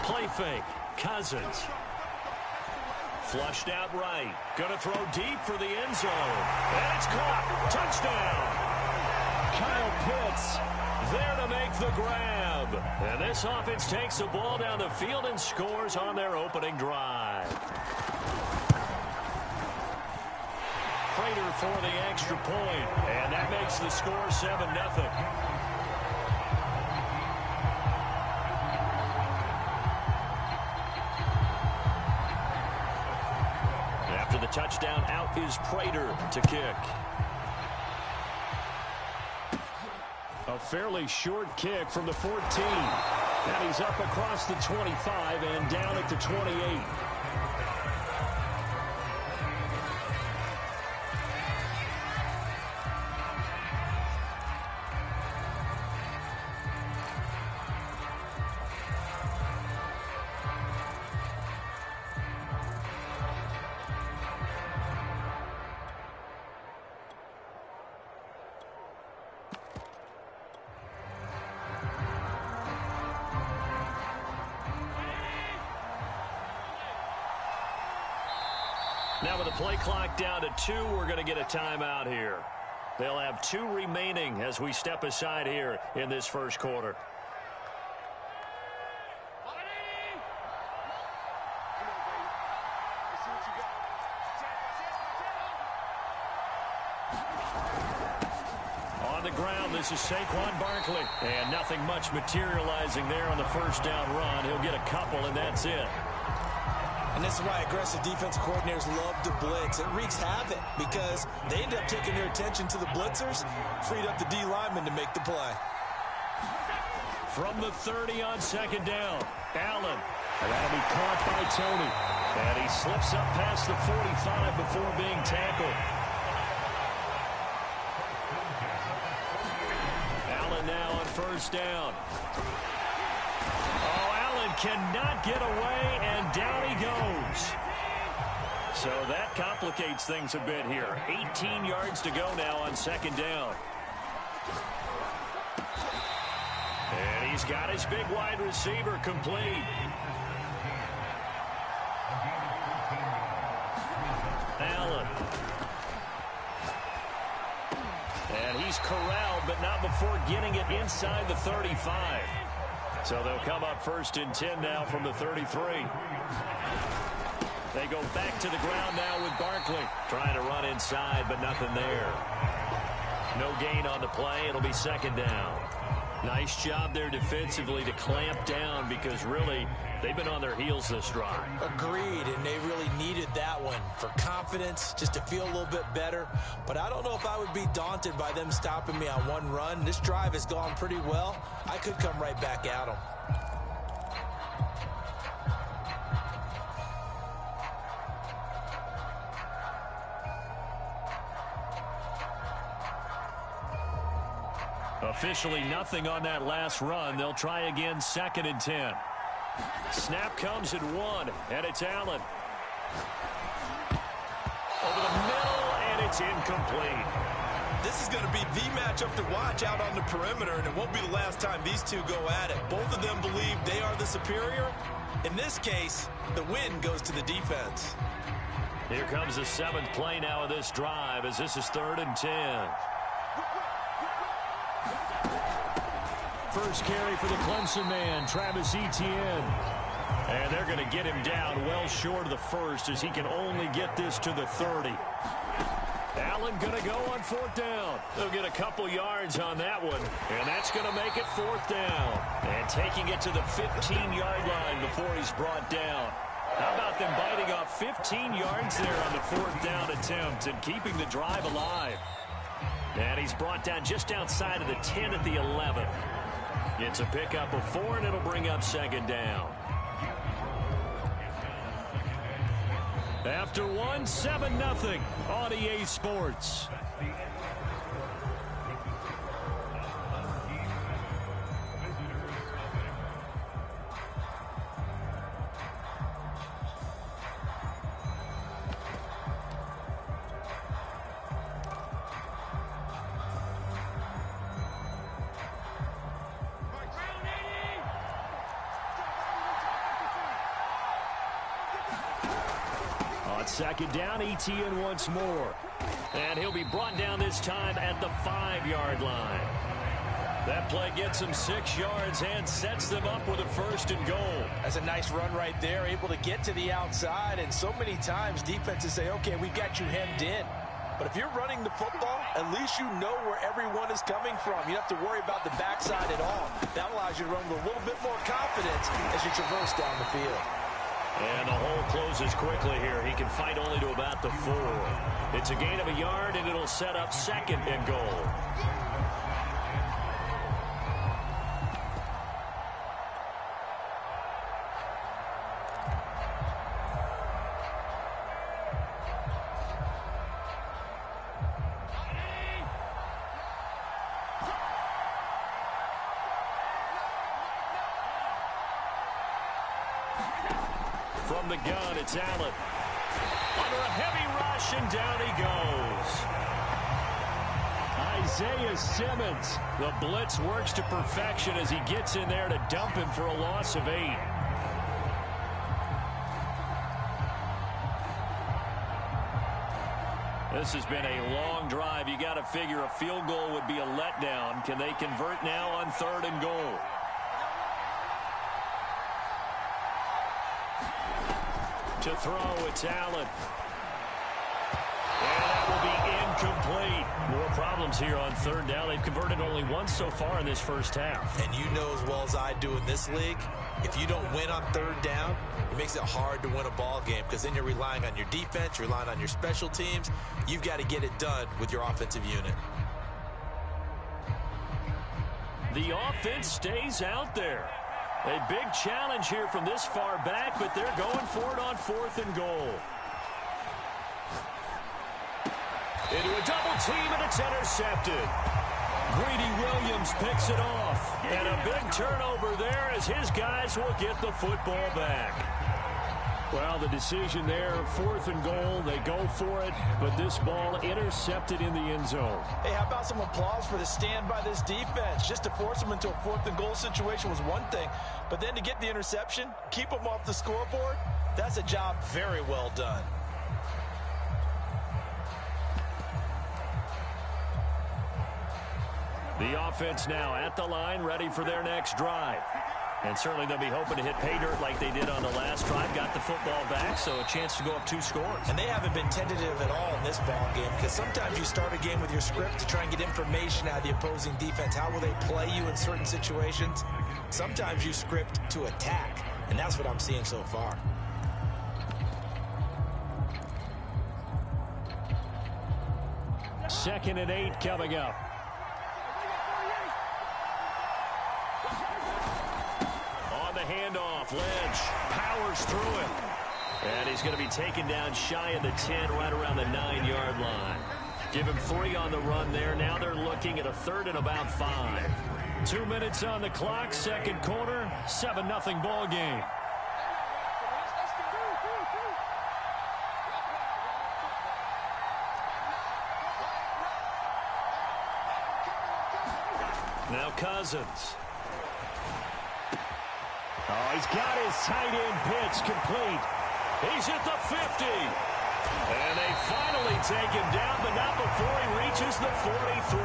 Play fake. Cousins. Flushed out right. Gonna throw deep for the end zone. And it's caught. Touchdown. Kyle Pitts there to make the grab. And this offense takes the ball down the field and scores on their opening drive. Prater for the extra point, and that makes the score 7-0. After the touchdown, out is Prater to kick. A fairly short kick from the 14. And he's up across the 25 and down at the 28. Now with the play clock down to 2, we're going to get a timeout here. They'll have 2 remaining as we step aside here in this first quarter. On the ground, this is Saquon Barkley. And nothing much materializing there on the first down run. He'll get a couple, and that's it. And this is why aggressive defensive coordinators love to blitz. It wreaks havoc because they end up taking their attention to the blitzers, freed up the D lineman to make the play. From the 30 on second down, Allen. And that'll be caught by Tony. And he slips up past the 45 before being tackled. Allen now on first down. Cannot get away, and down he goes. So that complicates things a bit here. 18 yards to go now on second down. And he's got his big wide receiver complete. Allen. And he's corralled, but not before getting it inside the 35. So they'll come up first and 10 now from the 33. They go back to the ground now with Barkley. Trying to run inside, but nothing there. No gain on the play. It'll be second down. Nice job there defensively to clamp down because really they've been on their heels this drive. Agreed, and they really needed that one for confidence, just to feel a little bit better. But I don't know if I would be daunted by them stopping me on one run. This drive has gone pretty well. I could come right back at them. Officially nothing on that last run. They'll try again, 2nd and 10. Snap comes at 1, and it's Allen. Over the middle, and it's incomplete. This is going to be the matchup to watch out on the perimeter, and it won't be the last time these two go at it. Both of them believe they are the superior. In this case, the win goes to the defense. Here comes the 7th play now of this drive as this is 3rd and 10. First carry for the Clemson man, Travis Etienne. And they're going to get him down well short of the first as he can only get this to the 30. Allen going to go on 4th down. They'll get a couple yards on that one, and that's going to make it 4th down. And taking it to the 15-yard line before he's brought down. How about them biting off 15 yards there on the 4th down attempt and keeping the drive alive? And he's brought down just outside of the 10 at the 11. It's a pickup of 4, and it'll bring up 2nd down. After 1, 7-0 on EA Sports. On 2nd down, Etienne once more. And he'll be brought down this time at the 5-yard line. That play gets him 6 yards and sets them up with a 1st and goal. That's a nice run right there, able to get to the outside. And so many times defenses say, okay, we've got you hemmed in. But if you're running the football, at least you know where everyone is coming from. You don't have to worry about the backside at all. That allows you to run with a little bit more confidence as you traverse down the field. And the hole closes quickly here. He can fight only to about the 4. It's a gain of a yard, and it'll set up 2nd and goal. From the gun, it's Allen. Under a heavy rush, and down he goes. Isaiah Simmons. The blitz works to perfection as he gets in there to dump him for a loss of 8. This has been a long drive. You got to figure a field goal would be a letdown. Can they convert now on 3rd and goal? To throw, it's Allen. And that will be incomplete. More problems here on 3rd down. They've converted only once so far in this first half. And you know as well as I do in this league, if you don't win on 3rd down, it makes it hard to win a ball game because then you're relying on your defense, you're relying on your special teams. You've got to get it done with your offensive unit. The offense stays out there. A big challenge here from this far back, but they're going for it on 4th and goal. Into a double team, and it's intercepted. Greedy Williams picks it off. And a big turnover there as his guys will get the football back. Well, the decision there, 4th and goal, they go for it, but this ball intercepted in the end zone. Hey, how about some applause for the stand by this defense? Just to force them into a 4th and goal situation was one thing, but then to get the interception, keep them off the scoreboard, that's a job very well done. The offense now at the line, ready for their next drive. And certainly they'll be hoping to hit pay dirt like they did on the last drive. Got the football back, so a chance to go up 2 scores. And they haven't been tentative at all in this ball game, because sometimes you start a game with your script to try and get information out of the opposing defense. How will they play you in certain situations? Sometimes you script to attack, and that's what I'm seeing so far. Second and 8 coming up. On the handoff, Lynch powers through it. And he's going to be taken down shy of the 10, right around the 9-yard line. Give him 3 on the run there. Now they're looking at a 3rd and about 5. 2 minutes on the clock, second quarter, 7-0 ball game. Now Cousins. Oh, he's got his tight end pitch complete. He's at the 50. And they finally take him down, but not before he reaches the 43.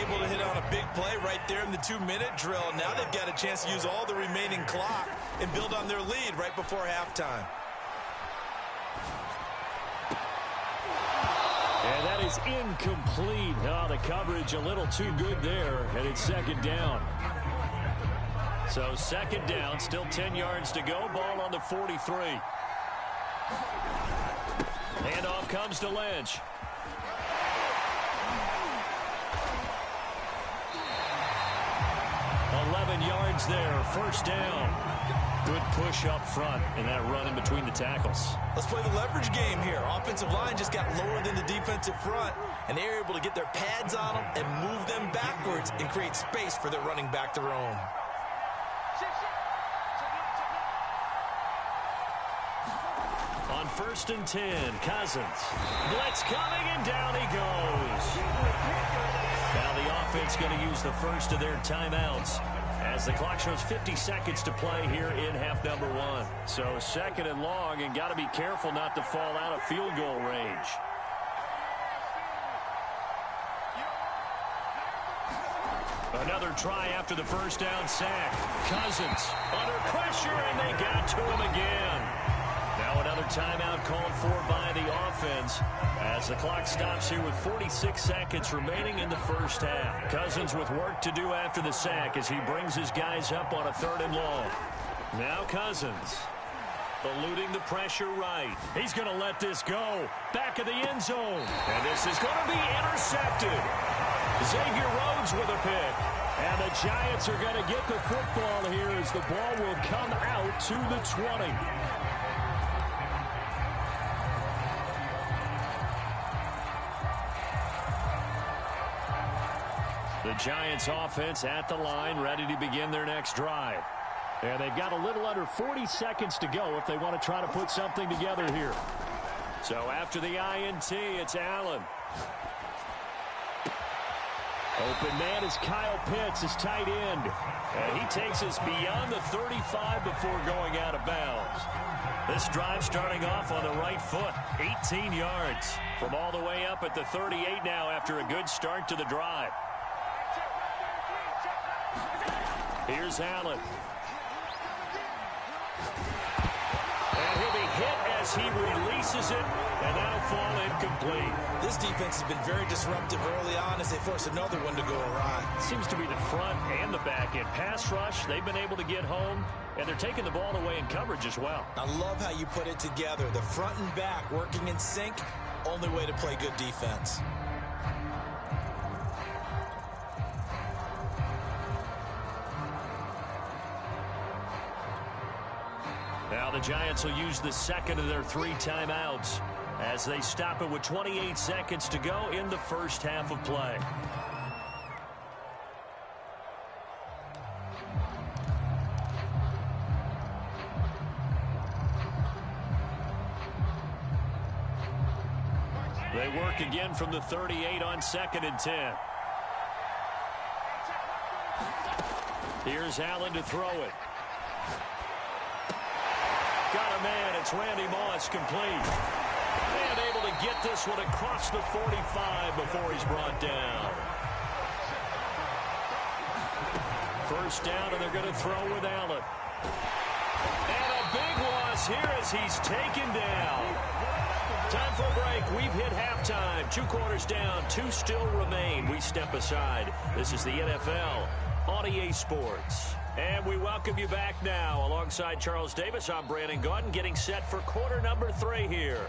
Able to hit on a big play right there in the 2-minute drill. Now they've got a chance to use all the remaining clock and build on their lead right before halftime. And that is incomplete. Oh, the coverage a little too good there, and it's second down. So second down, still 10 yards to go. Ball on the 43. Handoff comes to Lynch. Yards there, first down. Good push up front in that run in between the tackles. Let's play the leverage game here. Offensive line just got lower than the defensive front, and they were able to get their pads on them and move them backwards and create space for their running back to roam. On 1st and 10, Cousins. Blitz coming, and down he goes. Now the offense going to use the first of their timeouts as the clock shows 50 seconds to play here in half number 1. So second and long, and got to be careful not to fall out of field goal range. Another try after the first down sack. Cousins under pressure, and they got to him again. Now another timeout called for by the offense as the clock stops here with 46 seconds remaining in the first half. Cousins with work to do after the sack as he brings his guys up on a 3rd and long. Now Cousins eluding the pressure right. He's going to let this go. Back of the end zone. And this is going to be intercepted. Xavier Rhodes with a pick. And the Giants are going to get the football here as the ball will come out to the 20. The Giants offense at the line, ready to begin their next drive. And they've got a little under 40 seconds to go if they want to try to put something together here. So after the INT, it's Allen. Open man is Kyle Pitts, his tight end. And he takes us beyond the 35 before going out of bounds. This drive starting off on the right foot, 18 yards. From all the way up at the 38 now after a good start to the drive. Here's Allen. And he'll be hit as he releases it, and that'll fall incomplete. This defense has been very disruptive early on as they force another one to go awry. Seems to be the front and the back end. Pass rush, they've been able to get home, and they're taking the ball away in coverage as well. I love how you put it together. The front and back working in sync, only way to play good defense. Now the Giants will use the second of their 3 timeouts as they stop it with 28 seconds to go in the first half of play. They work again from the 38 on 2nd and 10. Here's Allen to throw it. Got a man, it's Randy Moss, complete. And able to get this one across the 45 before he's brought down. first down, and they're going to throw with Allen. And a big loss here as he's taken down. Time for a break. We've hit halftime. 2 quarters down. 2 still remain. We step aside. This is the NFL on EA Sports. And we welcome you back now. Alongside Charles Davis, I'm Brandon Gaudin, getting set for quarter number 3 here.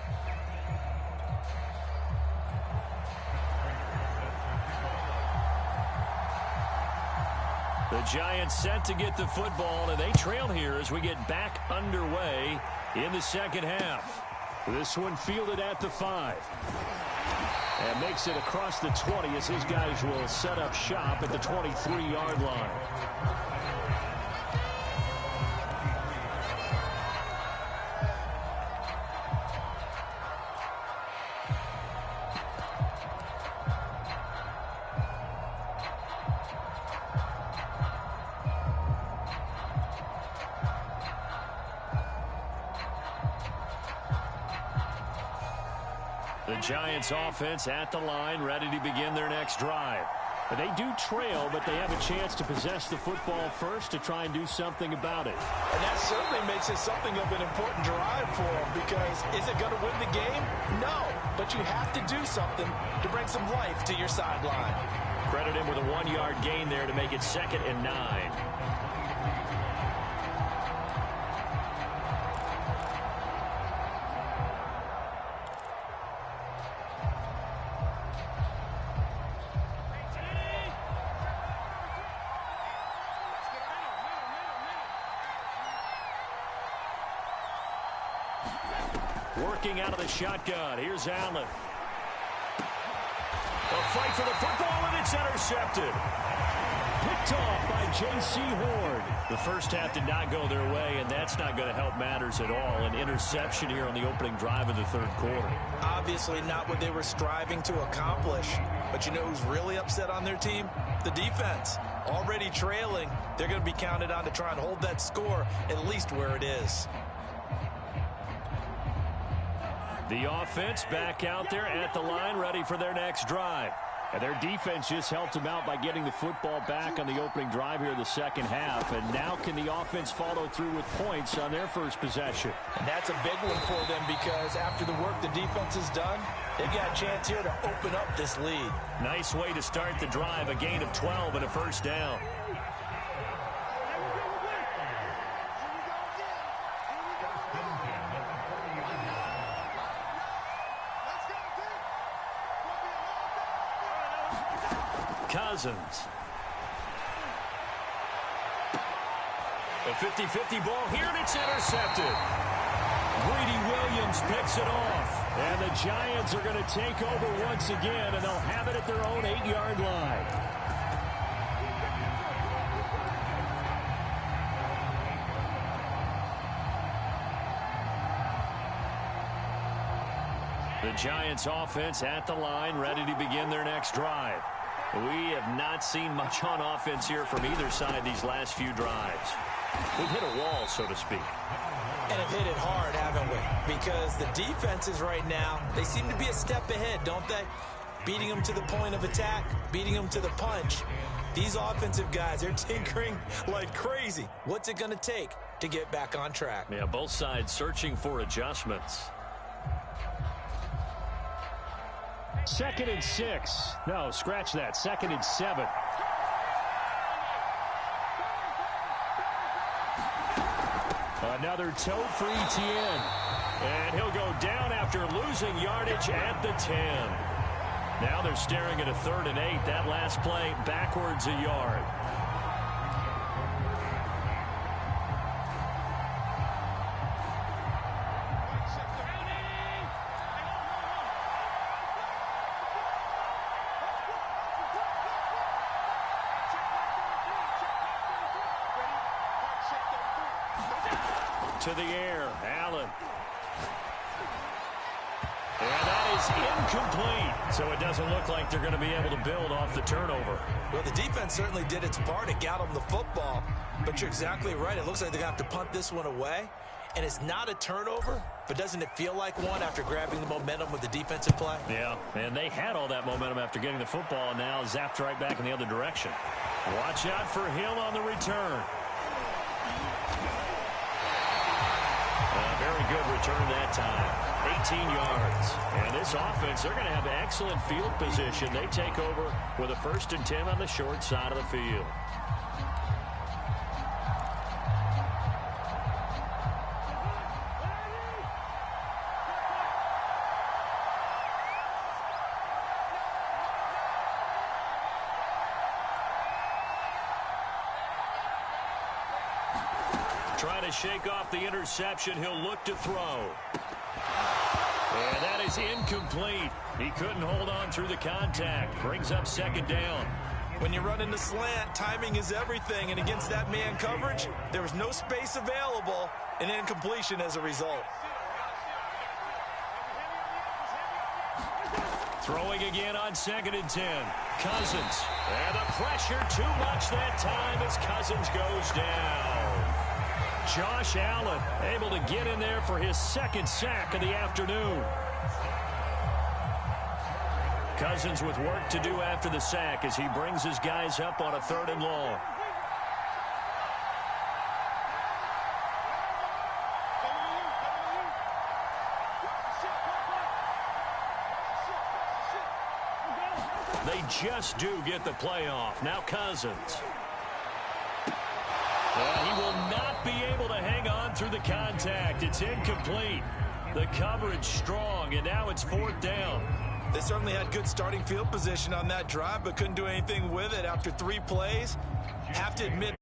The Giants set to get the football, and they trail here as we get back underway in the second half. This one fielded at the 5. And makes it across the 20 as his guys will set up shop at the 23-yard line. The Giants offense at the line, ready to begin their next drive. They do trail, but they have a chance to possess the football first to try and do something about it. And that certainly makes it something of an important drive for them, because is it going to win the game? No, but you have to do something to bring some life to your sideline. Credit him with a 1-yard gain there to make it 2nd and 9. Working out of the shotgun. Here's Allen. A fight for the football, and it's intercepted. Picked off by J.C. Horn. The first half did not go their way, and that's not going to help matters at all. An interception here on the opening drive of the third quarter. Obviously not what they were striving to accomplish. But you know who's really upset on their team? The defense. Already trailing, they're going to be counted on to try and hold that score at least where it is. The offense back out there at the line, ready for their next drive. And their defense just helped them out by getting the football back on the opening drive here in the second half. And now can the offense follow through with points on their first possession? And that's a big one for them, because after the work the defense has done, they've got a chance here to open up this lead. Nice way to start the drive, a gain of 12 and a first down. Cousins. A 50-50 ball here, and it's intercepted. Greedy Williams picks it off. And the Giants are going to take over once again, and they'll have it at their own 8-yard line. The Giants offense at the line, ready to begin their next drive. We have not seen much on offense here from either side these last few drives. We've hit a wall, so to speak. And have hit it hard, haven't we? Because the defenses right now, they seem to be a step ahead, don't they? Beating them to the point of attack, beating them to the punch. These offensive guys, they're tinkering like crazy. What's it going to take to get back on track? Yeah, both sides searching for adjustments. 2nd and 6. No, scratch that. 2nd and 7. Another toe for Etienne. And he'll go down after losing yardage at the 10. Now they're staring at a 3rd and 8. That last play backwards a yard. To the air, Allen. And that is incomplete. So it doesn't look like they're going to be able to build off the turnover. Well, the defense certainly did its part. It got them the football. But you're exactly right. It looks like they're going to have to punt this one away. And it's not a turnover, but doesn't it feel like one after grabbing the momentum with the defensive play? Yeah, and they had all that momentum after getting the football, and now zapped right back in the other direction. Watch out for Hill on the return. A very good return that time. 18 yards. And this offense, they're going to have excellent field position. They take over with a 1st and 10 on the short side of the field. Trying to shake off the interception. He'll look to throw. And that is incomplete. He couldn't hold on through the contact. Brings up 2nd down. When you run in the slant, timing is everything. And against that man coverage, there was no space available, and incompletion as a result. Throwing again on 2nd and 10. Cousins. And the pressure too much that time as Cousins goes down. Josh Allen able to get in there for his 2nd sack of the afternoon. Cousins with work to do after the sack as he brings his guys up on a 3rd and long. They just do get the playoff. Now Cousins. He will not be able to hang on through the contact. It's incomplete. The coverage strong, and now it's 4th down. They certainly had good starting field position on that drive, but couldn't do anything with it after 3 plays. Have to admit,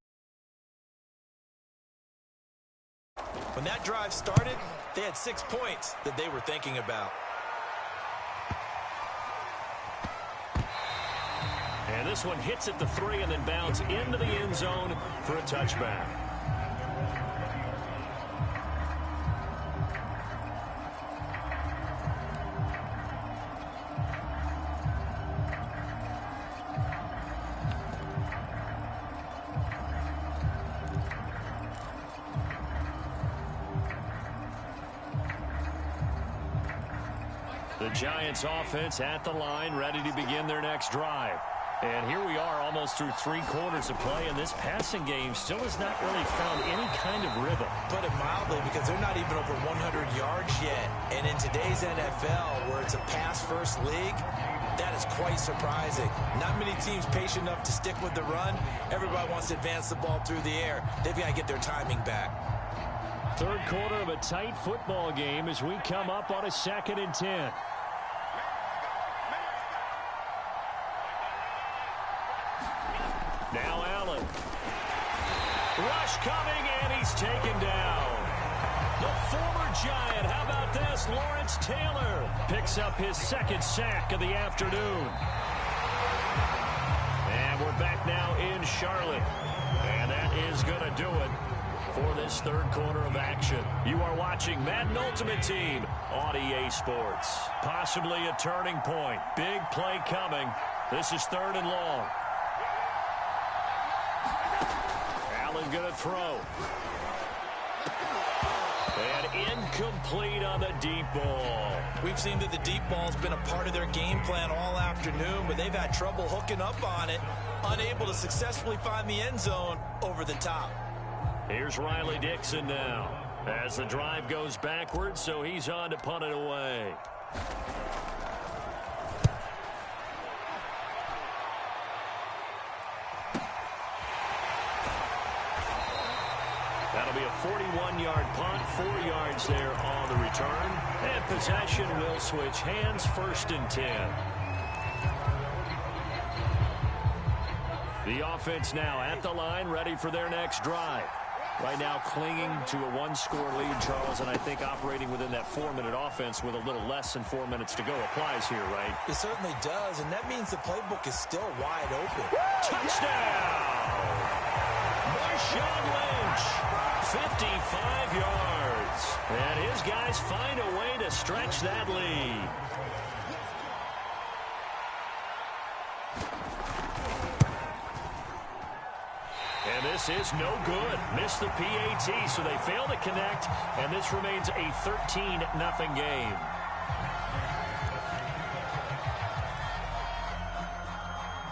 when that drive started, they had 6 points that they were thinking about. And this one hits at the 3 and then bounds into the end zone for a touchback. The Giants offense at the line, ready to begin their next drive. And here we are almost through 3 quarters of play, and this passing game still has not really found any kind of rhythm. Put it mildly, because they're not even over 100 yards yet. And in today's NFL, where it's a pass-first league, that is quite surprising. Not many teams patient enough to stick with the run. Everybody wants to advance the ball through the air. They've got to get their timing back. 3rd quarter of a tight football game as we come up on a 2nd and 10. Now Allen. Rush coming, and he's taken down. The former Giant, how about this? Lawrence Taylor picks up his 2nd sack of the afternoon. And we're back now in Charlotte. And that is going to do it for this 3rd quarter of action. You are watching Madden Ultimate Team on EA Sports. Possibly a turning point. Big play coming. This is 3rd and long. Going to throw. And incomplete on the deep ball. We've seen that the deep ball's been a part of their game plan all afternoon, but they've had trouble hooking up on it, unable to successfully find the end zone over the top. Here's Riley Dixon now as the drive goes backwards, so he's on to punt it away. That'll be a 41-yard punt, 4 yards there on the return. And possession will switch hands, 1st and 10. The offense now at the line, ready for their next drive. Right now clinging to a 1-score lead, Charles, and I think operating within that 4-minute offense with a little less than 4 minutes to go applies here, right? It certainly does, and that means the playbook is still wide open. Touchdown! Marshawn Lynch, 55 yards. And his guys find a way to stretch that lead. And this is no good. Missed the PAT, so they fail to connect, and this remains a 13-0 game.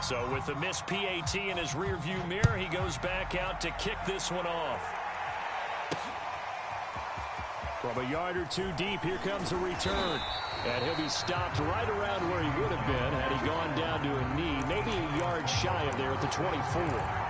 So with the missed PAT in his rearview mirror, he goes back out to kick this one off. From a yard or two deep, here comes a return. And he'll be stopped right around where he would have been had he gone down to a knee, maybe a yard shy of there at the 24.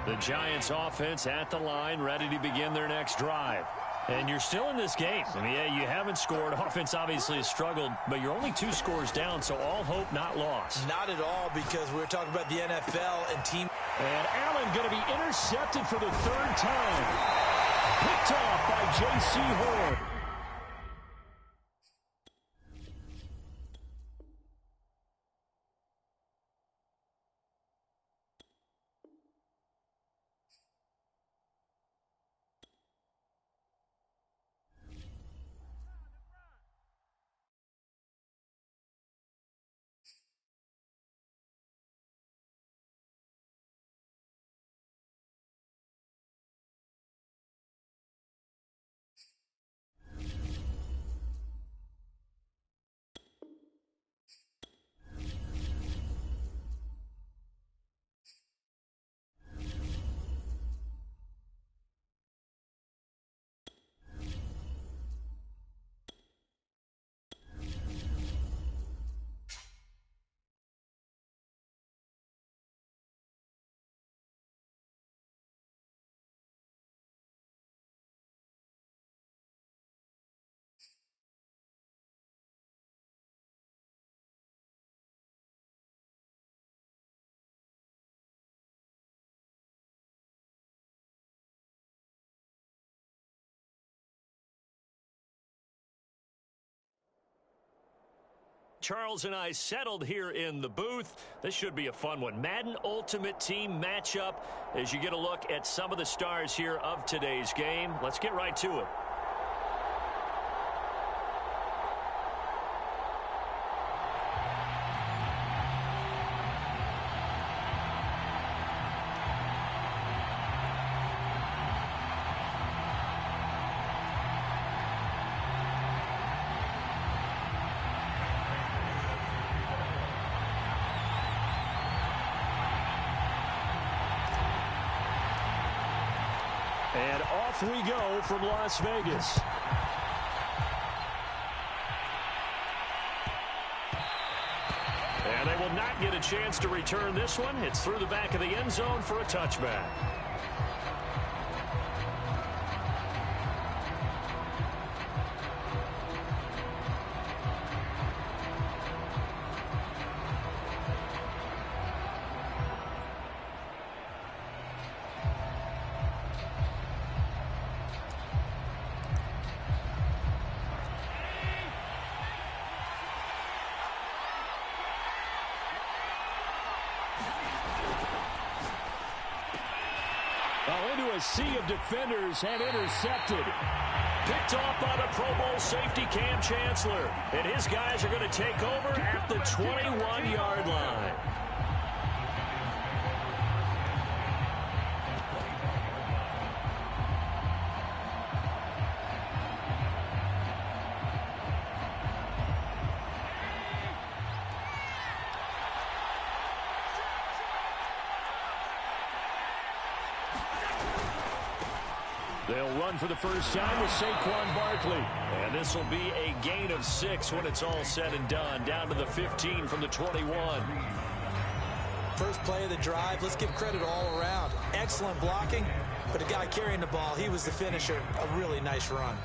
The Giants offense at the line, ready to begin their next drive. And you're still in this game. I mean, yeah, you haven't scored. Offense obviously has struggled, but you're only 2 scores down, so all hope not lost. Not at all, because we're talking about the NFL and team. And Allen going to be intercepted for the 3rd time. Picked off by J.C. Horn. Charles and I settled here in the booth. This should be a fun one. Madden Ultimate Team matchup as you get a look at some of the stars here of today's game. Let's get right to it. And off we go from Las Vegas. And they will not get a chance to return this one. It's through the back of the end zone for a touchback. Into a sea of defenders and intercepted. Picked off by the Pro Bowl safety Cam Chancellor. And his guys are going to take over at the 21-yard line. They'll run for the first time with Saquon Barkley. And this will be a gain of 6 when it's all said and done. Down to the 15 from the 21. First play of the drive, let's give credit all around. Excellent blocking, but the guy carrying the ball, he was the finisher. A really nice run.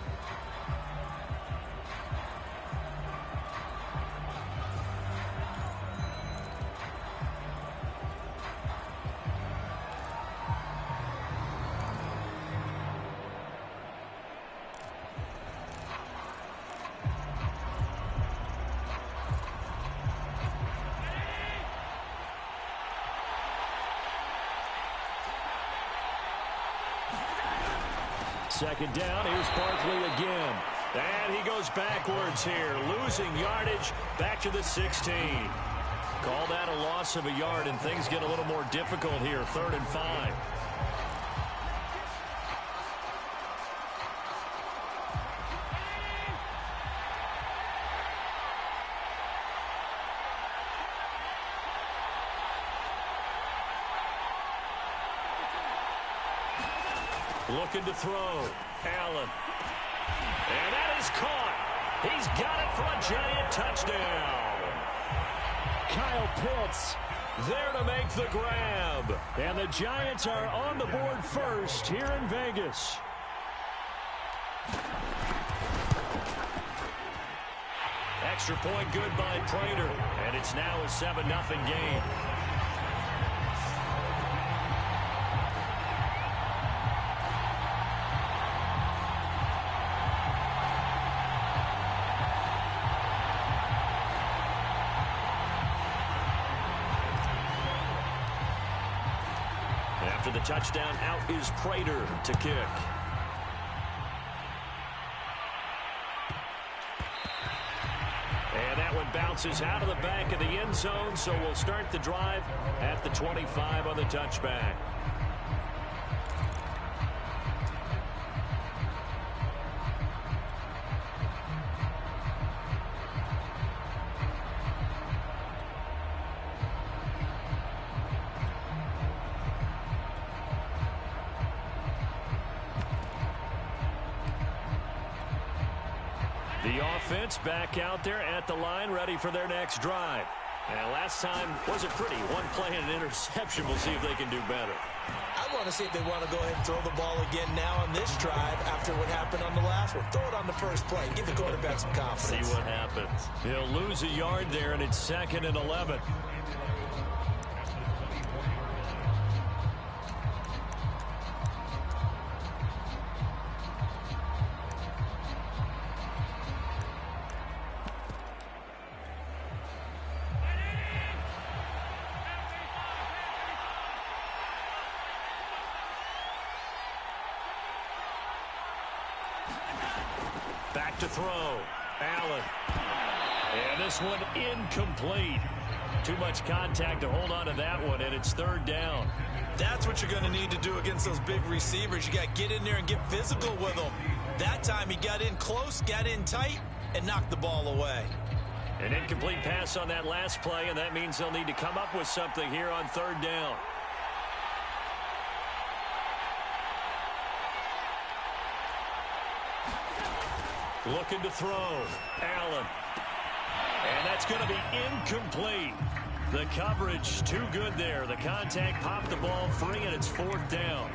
Second down, here's Barkley again. And he goes backwards here, losing yardage back to the 16. Call that a loss of a yard, and things get a little more difficult here, 3rd and 5. Looking to throw. Allen. And that is caught. He's got it for a giant touchdown. Kyle Pitts there to make the grab. And the Giants are on the board first here in Vegas. Extra point good by Prater. And it's now a 7-0 game. After the touchdown, out is Prater to kick. And that one bounces out of the back of the end zone, so we'll start the drive at the 25 on the touchback. The offense back out there at the line, ready for their next drive. And last time wasn't pretty. One play and an interception. We'll see if they can do better. I want to see if they want to go ahead and throw the ball again now on this drive after what happened on the last one. Throw it on the first play. Give the quarterback some confidence. See what happens. He'll lose a yard there, and it's 2nd and 11. Back to throw. Allen. And this one incomplete. Too much contact to hold on to that one, and it's 3rd down. That's what you're going to need to do against those big receivers. You got to get in there and get physical with them. That time he got in close, got in tight, and knocked the ball away. An incomplete pass on that last play, and that means they'll need to come up with something here on 3rd down. Looking to throw. Allen. And that's going to be incomplete. The coverage too good there. The contact popped the ball free, and it's 4th down.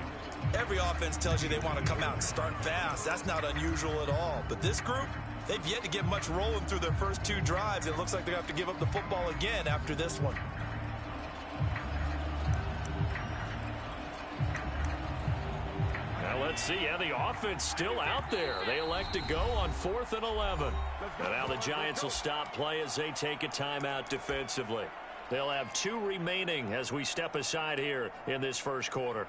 Every offense tells you they want to come out and start fast. That's not unusual at all. But this group, they've yet to get much rolling through their first 2 drives. It looks like they're going to have to give up the football again after this one. Let's see. Yeah, the offense still out there. They elect to go on 4th and 11. And now the Giants will stop play as they take a timeout defensively. They'll have 2 remaining as we step aside here in this first quarter.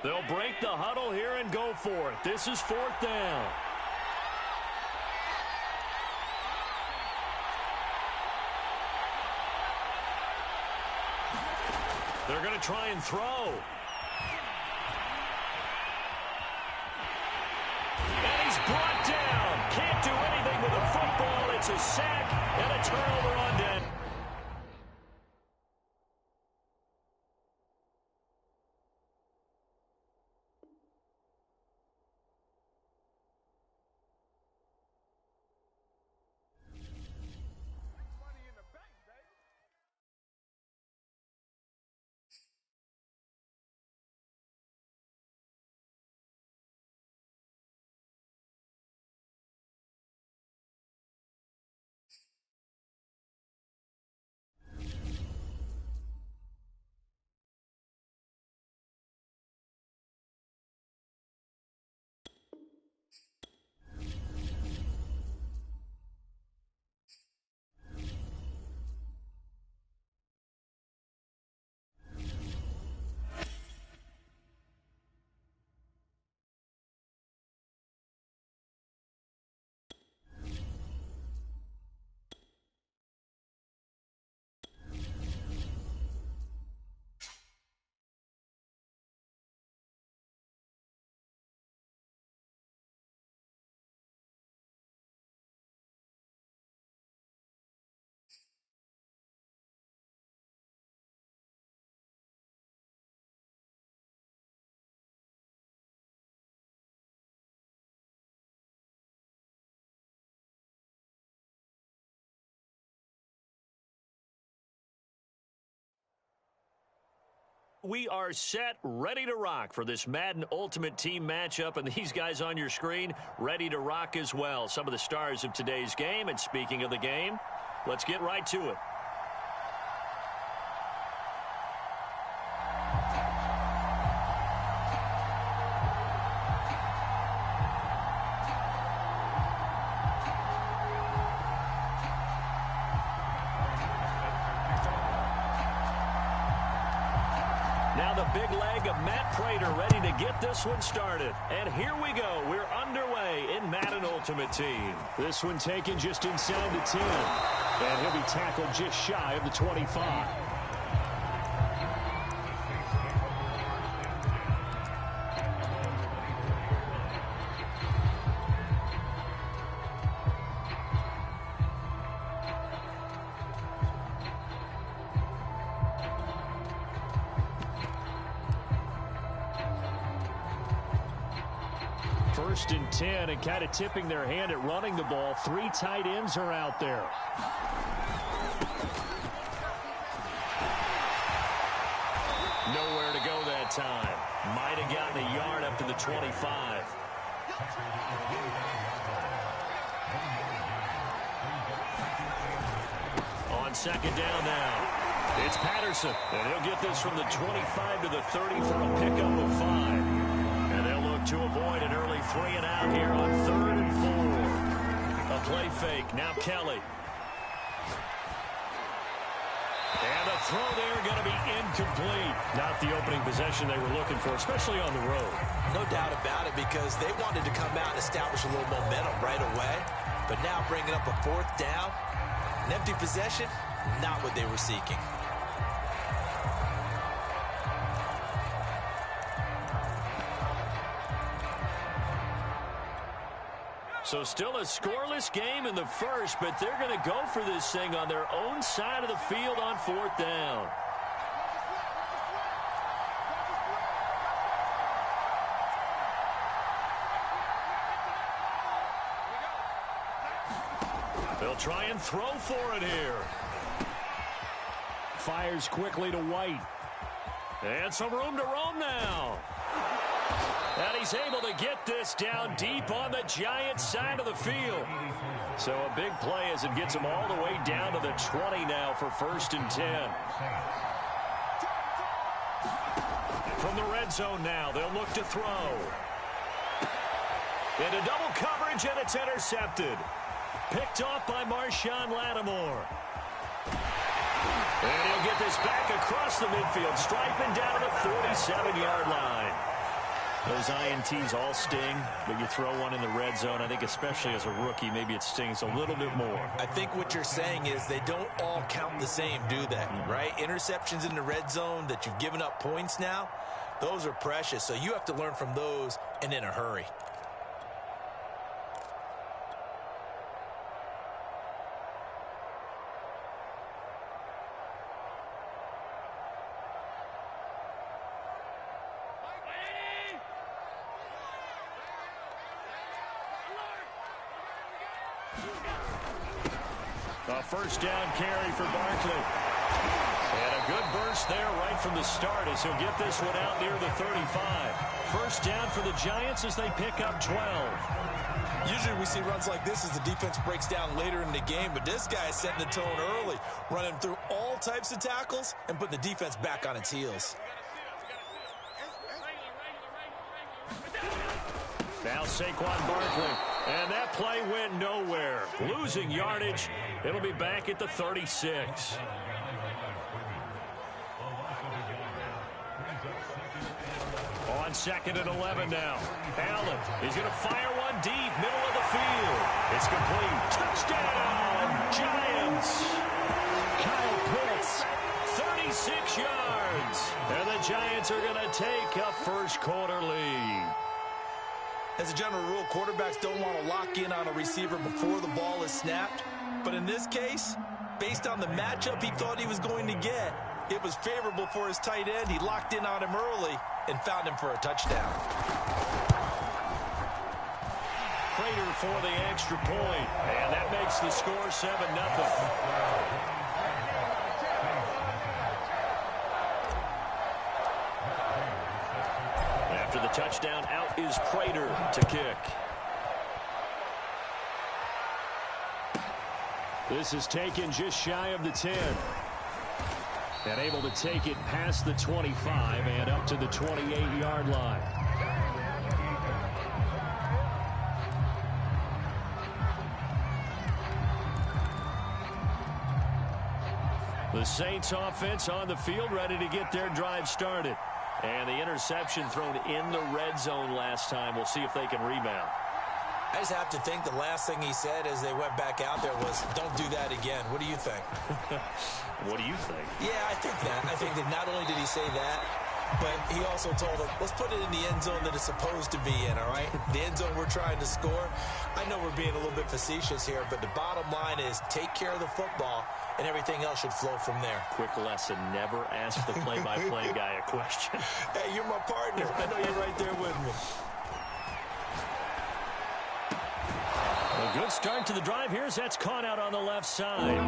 They'll break the huddle here and go for it. This is 4th down. They're going to try and throw. And he's brought down. Can't do anything with a football. It's a sack and a turnover on down. We are set, ready to rock for this Madden Ultimate Team matchup, and these guys on your screen ready to rock as well. Some of the stars of today's game, and speaking of the game, let's get right to it. Now the big leg of Matt Prater ready to get this one started. And here we go. We're underway in Madden Ultimate Team. This one taken just inside the 10. And he'll be tackled just shy of the 25. First and 10, and kind of tipping their hand at running the ball. 3 tight ends are out there. Nowhere to go that time. Might have gotten a yard up to the 25. On second down now. It's Patterson, and he'll get this from the 25 to the 30 for a pickup of 5. And they'll look to avoid an early 3 and out here on 3rd and 4. A play fake. Now Kelly. And the throw there going to be incomplete. Not the opening possession they were looking for, especially on the road. No doubt about it, because they wanted to come out and establish a little momentum right away. But now bringing up a 4th down, an empty possession, not what they were seeking. So still a scoreless game in the first, but they're going to go for this thing on their own side of the field on 4th down. They'll try and throw for it here. Fires quickly to White. And some room to roam now. And he's able to get this down deep on the Giants' side of the field. So a big play as it gets him all the way down to the 20 now for 1st and 10. From the red zone now, they'll look to throw. Into double coverage, and it's intercepted. Picked off by Marshawn Lattimore. And he'll get this back across the midfield, striping down to the 47-yard line. Those INTs all sting, but you throw one in the red zone, I think especially as a rookie, maybe it stings a little bit more. I think what you're saying is they don't all count the same, do they? Right? Interceptions in the red zone that you've given up points now, those are precious. So you have to learn from those and in a hurry. A first down carry for Barkley. And a good burst there right from the start as he'll get this one out near the 35. First down for the Giants as they pick up 12. Usually we see runs like this as the defense breaks down later in the game, but this guy is setting the tone early, running through all types of tackles and putting the defense back on its heels. Now Saquon Barkley. And that play went nowhere. Losing yardage. It'll be back at the 36. On 2nd and 11 now. Allen is going to fire one deep, middle of the field. It's complete. Touchdown, Giants. Kyle Pitts, 36 yards. And the Giants are going to take a first quarter lead. As a general rule, quarterbacks don't want to lock in on a receiver before the ball is snapped. But in this case, based on the matchup he thought he was going to get, it was favorable for his tight end. He locked in on him early and found him for a touchdown. Prater for the extra point, and that makes the score 7-0. touchdown out is Prater to kick. This is taken just shy of the 10. And able to take it past the 25 and up to the 28-yard line. The Saints offense on the field ready to get their drive started. And the interception thrown in the red zone last time. We'll see if they can rebound. I just have to think the last thing he said as they went back out there was, don't do that again. What do you think? What do you think? Yeah, I think that. I think that not only did he say that, but he also told them, let's put it in the end zone that it's supposed to be in, all right? The end zone we're trying to score. I know we're being a little bit facetious here, but the bottom line is take care of the football, and everything else should flow from there. Quick lesson, never ask the play-by-play guy a question. Hey, you're my partner. I know you're right there with me. A good start to the drive here as that's caught out on the left side.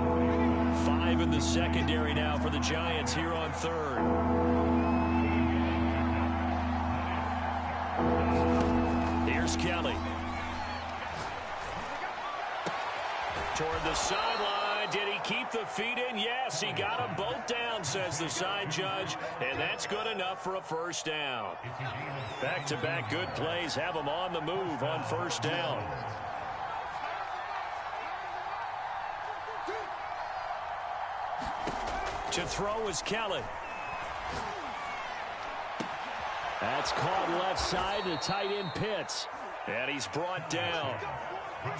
5 in the secondary now for the Giants here on third. Here's Kelly. Toward the sideline. Did he keep the feet in? Yes, he got them both down, says the side judge. And that's good enough for a first down. Back-to-back good plays have them on the move on first down. To throw is Kelly. That's caught left side to tight end Pitts. And he's brought down.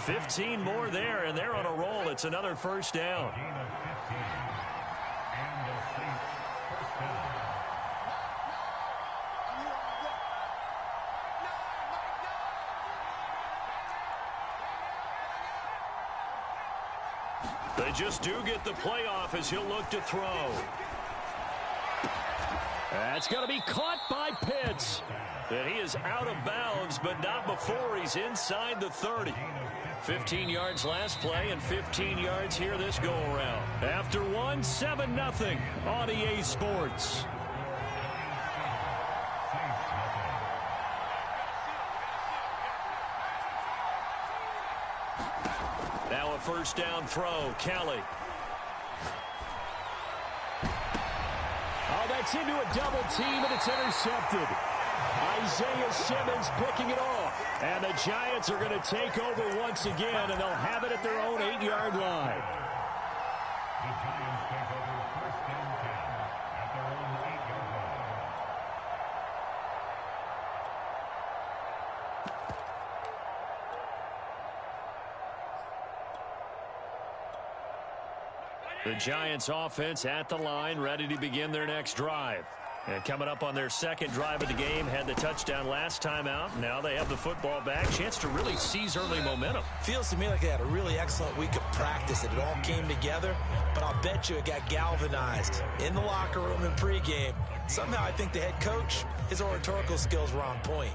15 more there, and they're on a roll. It's another first down. They just do get the playoff as he'll look to throw. That's going to be caught by Pitts. And he is out of bounds, but not before he's inside the 30. 15 yards last play and 15 yards here this go-around. After one, 7-0 on EA Sports. Now a first down throw, Kelly. Oh, that's into a double team, and it's intercepted. Isaiah Simmons picking it off. And the Giants are going to take over once again, and they'll have it at their own 8-yard line. The Giants take over first and 10 at their own 8-yard line. The Giants offense at the line, ready to begin their next drive. And coming up on their second drive of the game, had the touchdown last time out. Now they have the football back. Chance to really seize early momentum. Feels to me like they had a really excellent week of practice. It all came together, but I'll bet you it got galvanized in the locker room in pregame. Somehow I think the head coach, his oratorical skills were on point.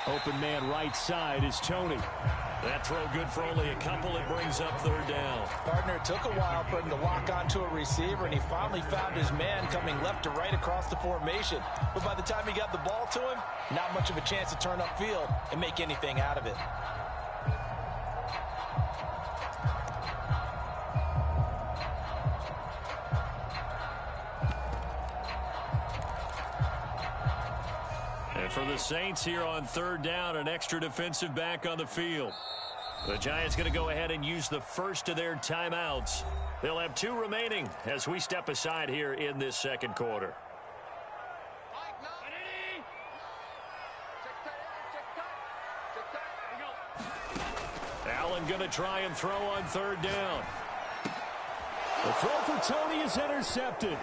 Open man right side is Tony. That throw good for only a couple. It brings up third down. Partner, it took a while for him to lock onto a receiver, and he finally found his man coming left to right across the formation. But by the time he got the ball to him, not much of a chance to turn upfield and make anything out of it. For the Saints here on third down, an extra defensive back on the field. The Giants going to go ahead and use the first of their timeouts. They'll have 2 remaining as we step aside here in this second quarter. Allen going to try and throw on third down. The throw for Tony is intercepted.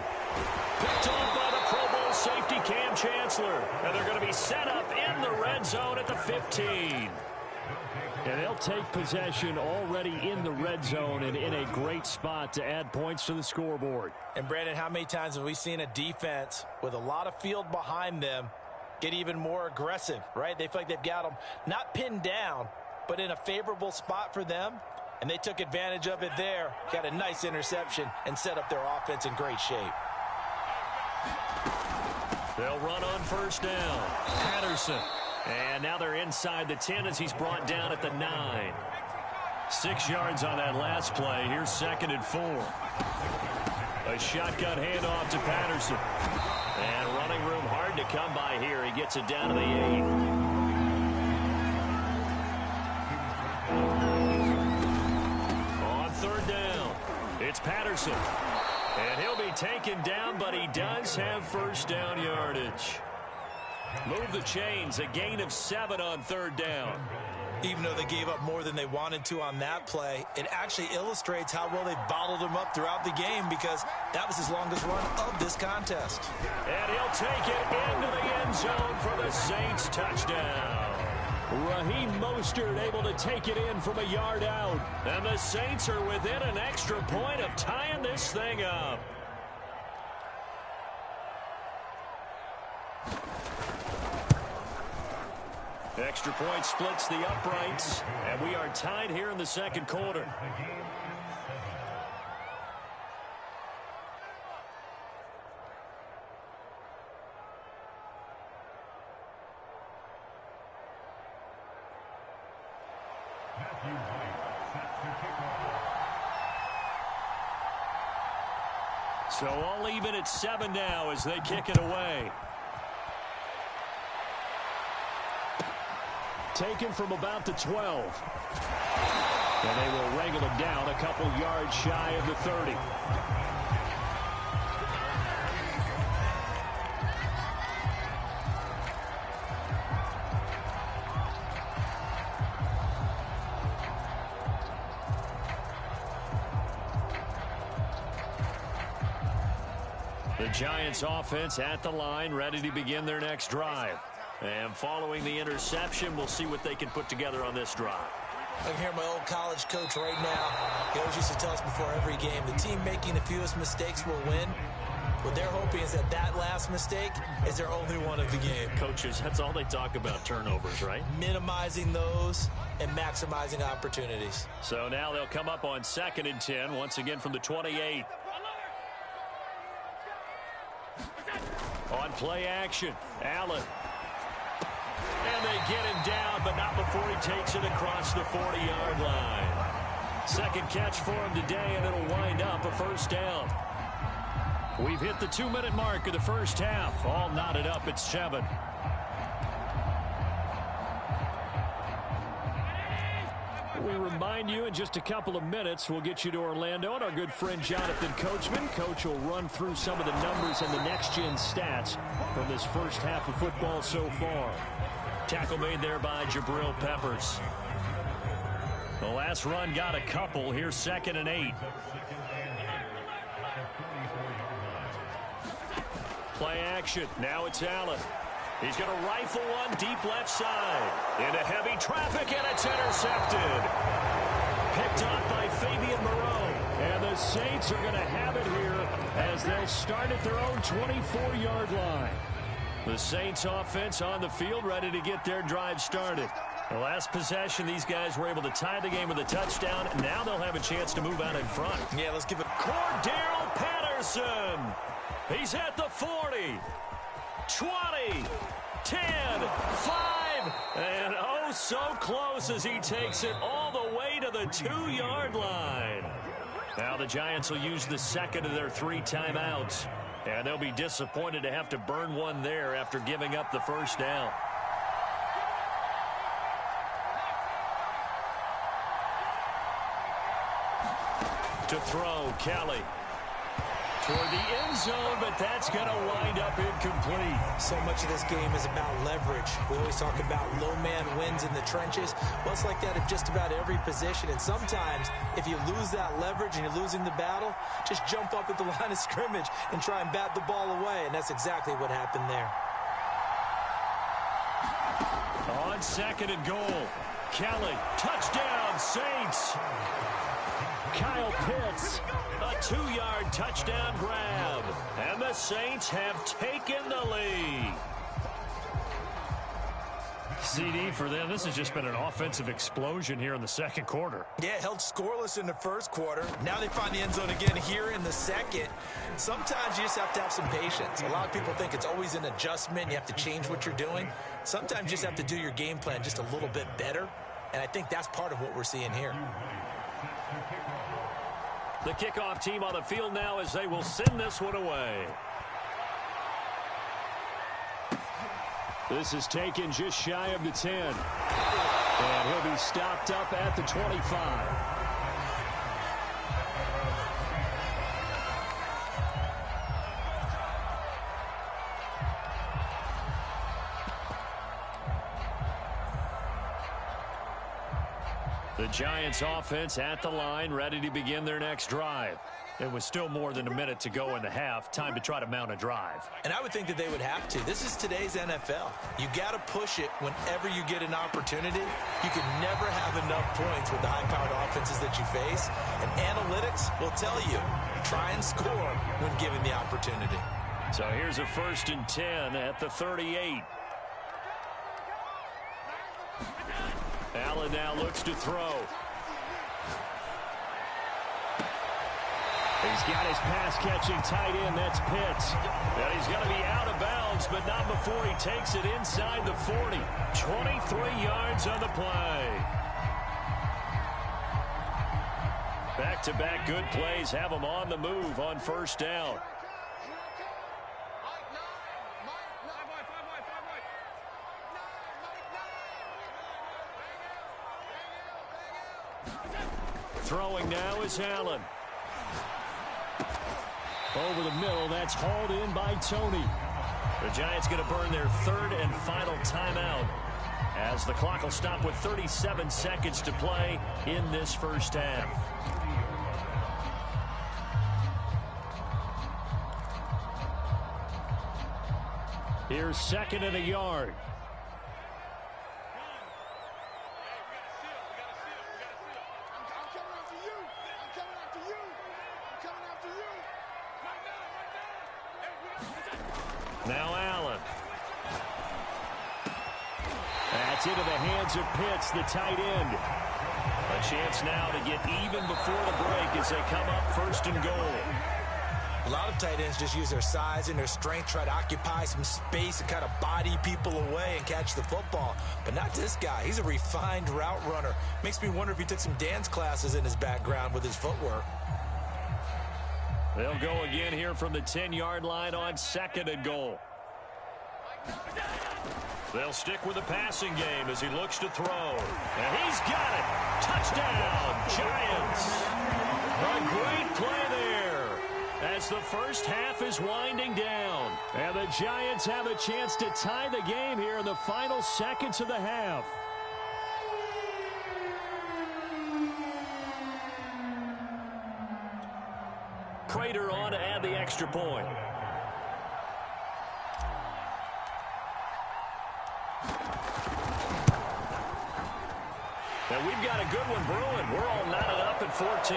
Picked off by the Pro Bowl safety Cam Chancellor. And they're going to be set up in the red zone at the 15. And they'll take possession already in the red zone and in a great spot to add points to the scoreboard. And Brandon, how many times have we seen a defense with a lot of field behind them get even more aggressive, right? They feel like they've got them not pinned down, but in a favorable spot for them, and they took advantage of it there. Got a nice interception and set up their offense in great shape. They'll run on first down. Patterson. And now they're inside the 10 as he's brought down at the 9. 6 yards on that last play. Here's 2nd and 4. A shotgun handoff to Patterson. And running room hard to come by here. He gets it down to the 8. On 3rd down, it's Patterson. And he'll be taken down, but he does have first down yardage. Move the chains, a gain of 7 on 3rd down. Even though they gave up more than they wanted to on that play, it actually illustrates how well they bottled him up throughout the game, because that was his longest run of this contest. And he'll take it into the end zone for the Saints touchdown. Raheem Mostert able to take it in from a yard out. And the Saints are within an extra point of tying this thing up. Extra point splits the uprights, and we are tied here in the 2nd quarter. So all even at 7 now as they kick it away. Taken from about the 12. And they will wrangle him down a couple yards shy of the 30. The Giants offense at the line, ready to begin their next drive. And following the interception, we'll see what they can put together on this drive. I can hear my old college coach right now. He always used to tell us before every game, the team making the fewest mistakes will win. What they're hoping is that that last mistake is their only one of the game. Coaches, that's all they talk about, turnovers, right? Minimizing those and maximizing opportunities. So now they'll come up on 2nd and 10, once again from the 28. On play action, Allen. And they get him down, but not before he takes it across the 40-yard line. 2nd catch for him today, and it'll wind up a first down. We've hit the 2-minute mark of the first half. All knotted up at 7. We remind you in just a couple of minutes, we'll get you to Orlando, and our good friend Jonathan Coachman. Coach will run through some of the numbers and the next-gen stats from this first half of football so far. Tackle made there by Jabril Peppers. The last run got a couple. Here's 2nd and 8. Play action. Now it's Allen. He's going to rifle one deep left side. Into heavy traffic, and it's intercepted. Picked off by Fabian Moreau. And the Saints are going to have it here as they'll start at their own 24-yard line. The Saints offense on the field, ready to get their drive started. The last possession, these guys were able to tie the game with a touchdown. Now they'll have a chance to move out in front. Yeah, let's give it. Cordell Patterson. He's at the 40, 20, 10, 5, and oh so close as he takes it all the way to the 2-yard line. Now the Giants will use the 2nd of their 3 timeouts. And they'll be disappointed to have to burn one there after giving up the first down. To throw, Kelly. Toward the end zone, but that's going to wind up incomplete. So much of this game is about leverage. We always talk about low man wins in the trenches. Well, it's like that at just about every position. And sometimes, if you lose that leverage and you're losing the battle, just jump up at the line of scrimmage and try and bat the ball away. And that's exactly what happened there. On 2nd and goal, Kelly, touchdown, Saints. Kyle Pitts, a 2-yard touchdown grab. And the Saints have taken the lead. CD for them. This has just been an offensive explosion here in the second quarter. Yeah, held scoreless in the first quarter. Now they find the end zone again here in the second. Sometimes you just have to have some patience. A lot of people think it's always an adjustment. You have to change what you're doing. Sometimes you just have to do your game plan just a little bit better. And I think that's part of what we're seeing here. The kickoff team on the field now as they will send this one away. This is taken just shy of the 10. And he'll be stopped up at the 25. The Giants offense at the line, ready to begin their next drive. It was still more than a minute to go in the half. Time to try to mount a drive. And I would think that they would have to. This is today's NFL. You got to push it whenever you get an opportunity. You can never have enough points with the high-powered offenses that you face. And analytics will tell you, try and score when given the opportunity. So here's a 1st and 10 at the 38. Allen now looks to throw. He's got his pass-catching tight end. That's Pitts. And he's going to be out of bounds, but not before he takes it inside the 40. 23 yards on the play. Back-to-back good plays have him on the move on 1st down. Throwing now is Allen. Over the middle, that's hauled in by Tony. The Giants going to burn their 3rd and final timeout as the clock will stop with 37 seconds to play in this first half. Here's 2nd and a yard. Now Allen. That's into the hands of Pitts, the tight end. A chance now to get even before the break as they come up 1st and goal. A lot of tight ends just use their size and their strength, try to occupy some space and kind of body people away and catch the football. But not this guy. He's a refined route runner. Makes me wonder if he took some dance classes in his background with his footwork. They'll go again here from the 10-yard line on 2nd and goal. They'll stick with the passing game as he looks to throw. And he's got it. Touchdown, Giants. A great play there as the first half is winding down. And the Giants have a chance to tie the game here in the final seconds of the half. Prater on to add the extra point. And we've got a good one brewing. We're all knotted up at 14.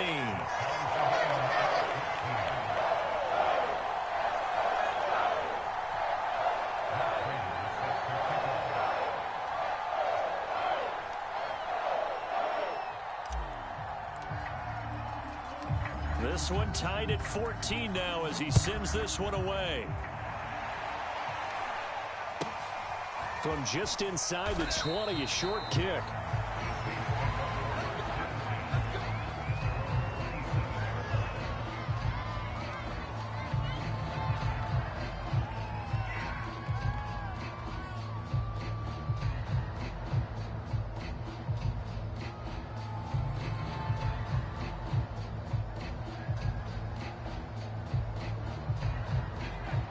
This one tied at 14 now as he sends this one away. From just inside the 20, a short kick.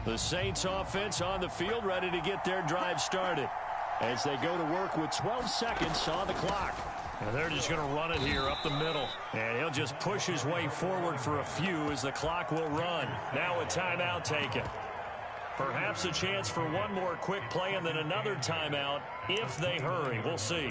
The Saints offense on the field ready to get their drive started as they go to work with 12 seconds on the clock. And they're just going to run it here up the middle. And he'll just push his way forward for a few as the clock will run. Now a timeout taken. Perhaps a chance for one more quick play and then another timeout if they hurry. We'll see.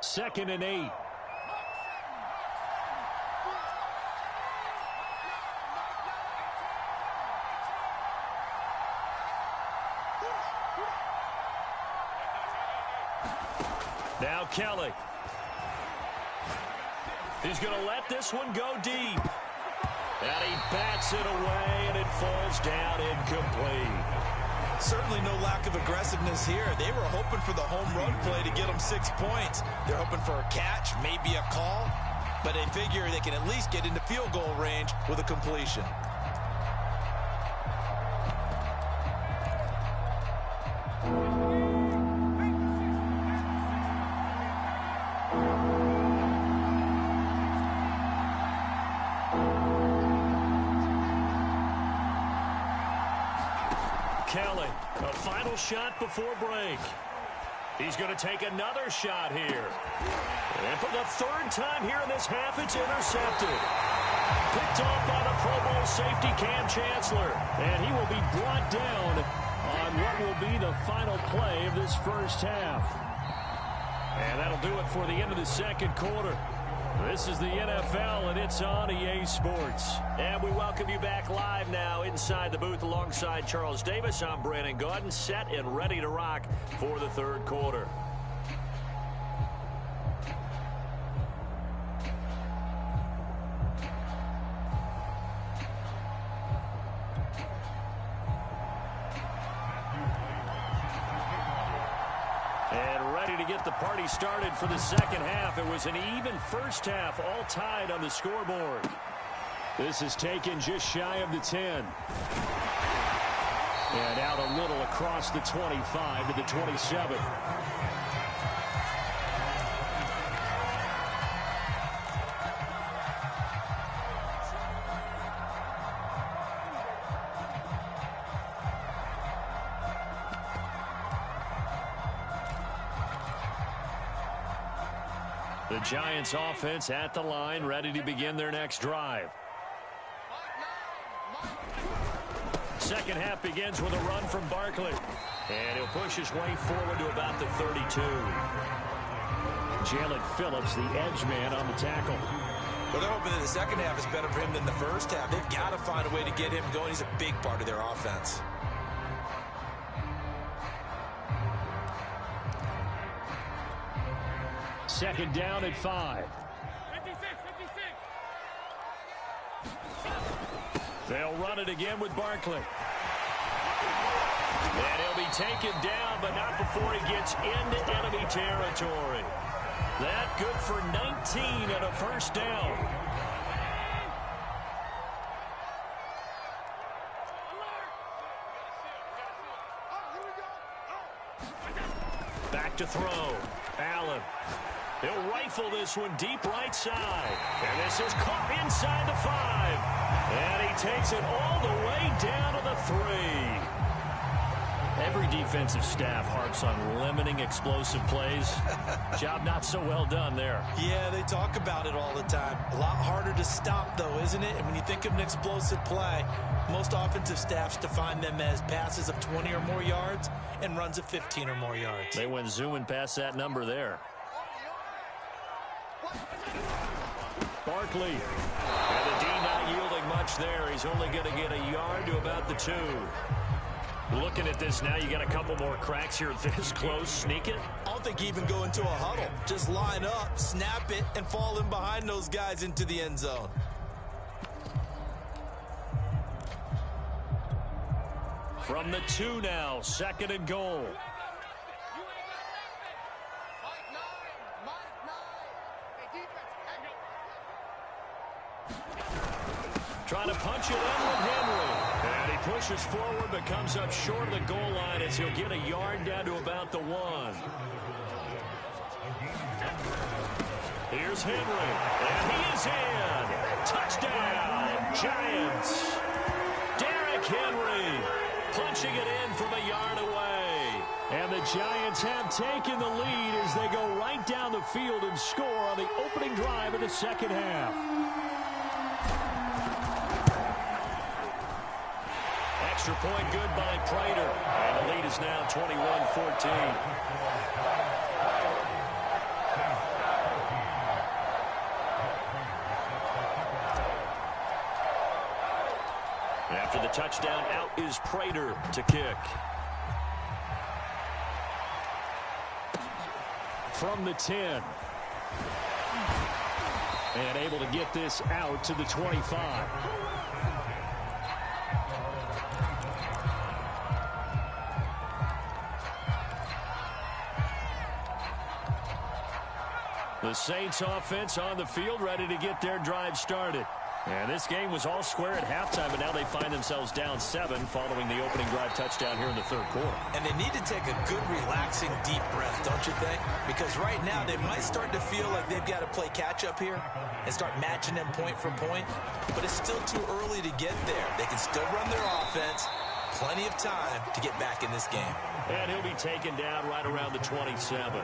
Second and 8. Now Kelly. He's going to let this one go deep. And he bats it away, and it falls down incomplete. Certainly no lack of aggressiveness here. They were hoping for the home run play to get them 6 points. They're hoping for a catch, maybe a call, but they figure they can at least get into field goal range with a completion. Kelly, a final shot before break. He's going to take another shot here. And for the third time here in this half, it's intercepted. Picked off by the Pro Bowl safety Cam Chancellor. And he will be brought down on what will be the final play of this first half. And that'll do it for the end of the second quarter. This is the NFL, and it's on EA Sports. And we welcome you back live now inside the booth alongside Charles Davis. I'm Brandon Gaudin, set and ready to rock for the third quarter. Get the party started for the second half. It was an even first half, all tied on the scoreboard. This is taken just shy of the 10. And out a little across the 25 to the 27. The Giants offense at the line, ready to begin their next drive. Second half begins with a run from Barkley. And he'll push his way forward to about the 32. Jalen Phillips, the edge man on the tackle. Well, they're hoping that the second half is better for him than the first half. They've got to find a way to get him going. He's a big part of their offense. Second down at 5. 56. They'll run it again with Barkley. And he'll be taken down, but not before he gets into enemy territory. That good for 19 and a first down. Back to throw. Allen. He'll rifle this one deep right side. And this is caught inside the 5. And he takes it all the way down to the 3. Every defensive staff harps on limiting explosive plays. Job not so well done there. Yeah, they talk about it all the time. A lot harder to stop, though, isn't it? And when you think of an explosive play, most offensive staffs define them as passes of 20 or more yards and runs of 15 or more yards. They went zooming past that number there. Barkley. And the D not yielding much there. He's only going to get a yard to about the 2. Looking at this now, you got a couple more cracks here this close. Sneak it. I don't think you even go into a huddle. Just line up, snap it, and fall in behind those guys into the end zone. From the 2 now, second and goal. Trying to punch it in with Henry. And he pushes forward but comes up short of the goal line as he'll get a yard down to about the 1. Here's Henry. And he is in. Touchdown, Giants. Derrick Henry punching it in from a yard away. And the Giants have taken the lead as they go right down the field and score on the opening drive of the second half. Extra point good by Prater. And the lead is now 21-14. After the touchdown, out is Prater to kick. from the 10. And able to get this out to the 25. The Saints offense on the field, ready to get their drive started. And this game was all square at halftime, but now they find themselves down 7 following the opening drive touchdown here in the third quarter. And they need to take a good, relaxing, deep breath, don't you think? Because right now they might start to feel like they've got to play catch-up here and start matching them point for point. But it's still too early to get there. They can still run their offense. Plenty of time to get back in this game. And he'll be taken down right around the 27.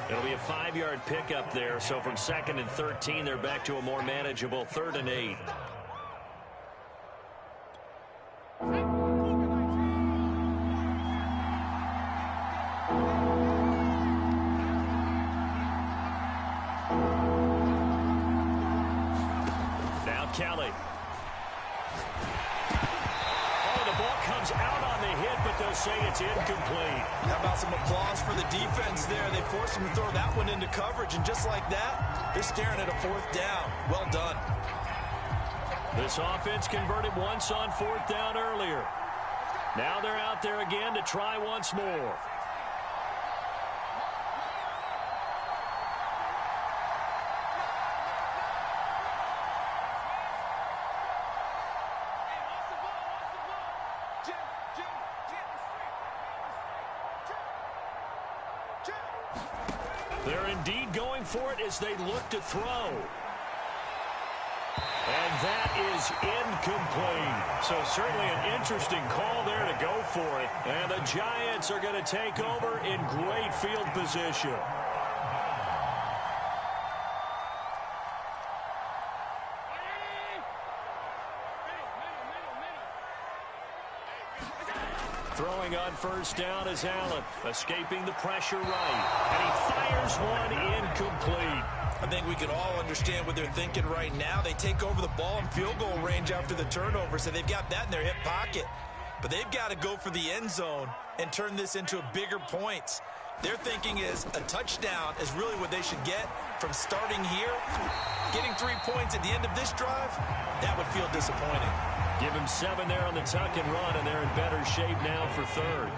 It'll be a 5-yard pickup there. So from 2nd and 13, they're back to a more manageable 3rd and 8. Now Kelly. Out on the hit, but they'll say it's incomplete. How about some applause for the defense there? They forced him to throw that one into coverage, and just like that, they're staring at a 4th down. Well done. This offense converted once on 4th down earlier. Now they're out there again to try once more. They're indeed going for it as they look to throw. And that is incomplete. So certainly an interesting call there to go for it. And the Giants are going to take over in great field position. Throwing on 1st down is Allen, escaping the pressure right. And he fires one incomplete. I think we can all understand what they're thinking right now. They take over the ball in field goal range after the turnover, so they've got that in their hip pocket. But they've got to go for the end zone and turn this into bigger points. Their thinking is a touchdown is really what they should get from starting here. Getting 3 points at the end of this drive, that would feel disappointing. Give him 7 there on the tuck and run, and they're in better shape now for 3rd.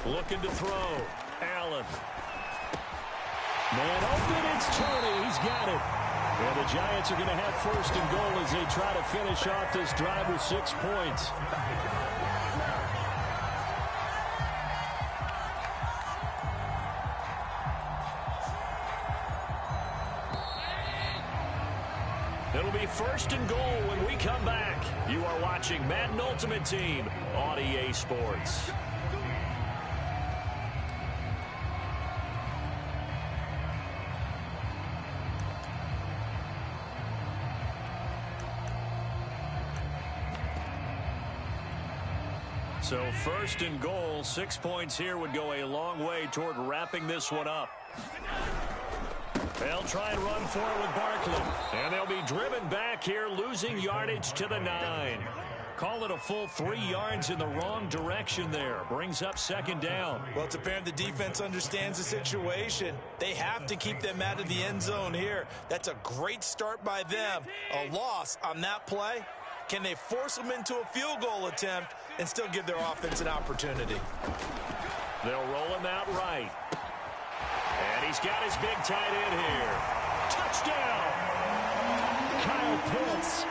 Looking to throw. Allen. Man open, it's Tony. He's got it. And the Giants are going to have 1st and goal as they try to finish off this drive with 6 points. It'll be 1st and goal when we come back. You are watching Madden Ultimate Team on EA Sports. So 1st and goal, 6 points here would go a long way toward wrapping this one up. They'll try and run for it with Barkley. And they'll be driven back here, losing yardage to the 9. Call it a full 3 yards in the wrong direction there. Brings up 2nd down. Well, it's apparent the defense understands the situation. They have to keep them out of the end zone here. That's a great start by them. A loss on that play. Can they force them into a field goal attempt and still give their offense an opportunity? They'll roll him out right. And he's got his big tight end here. Touchdown! Kyle Pitts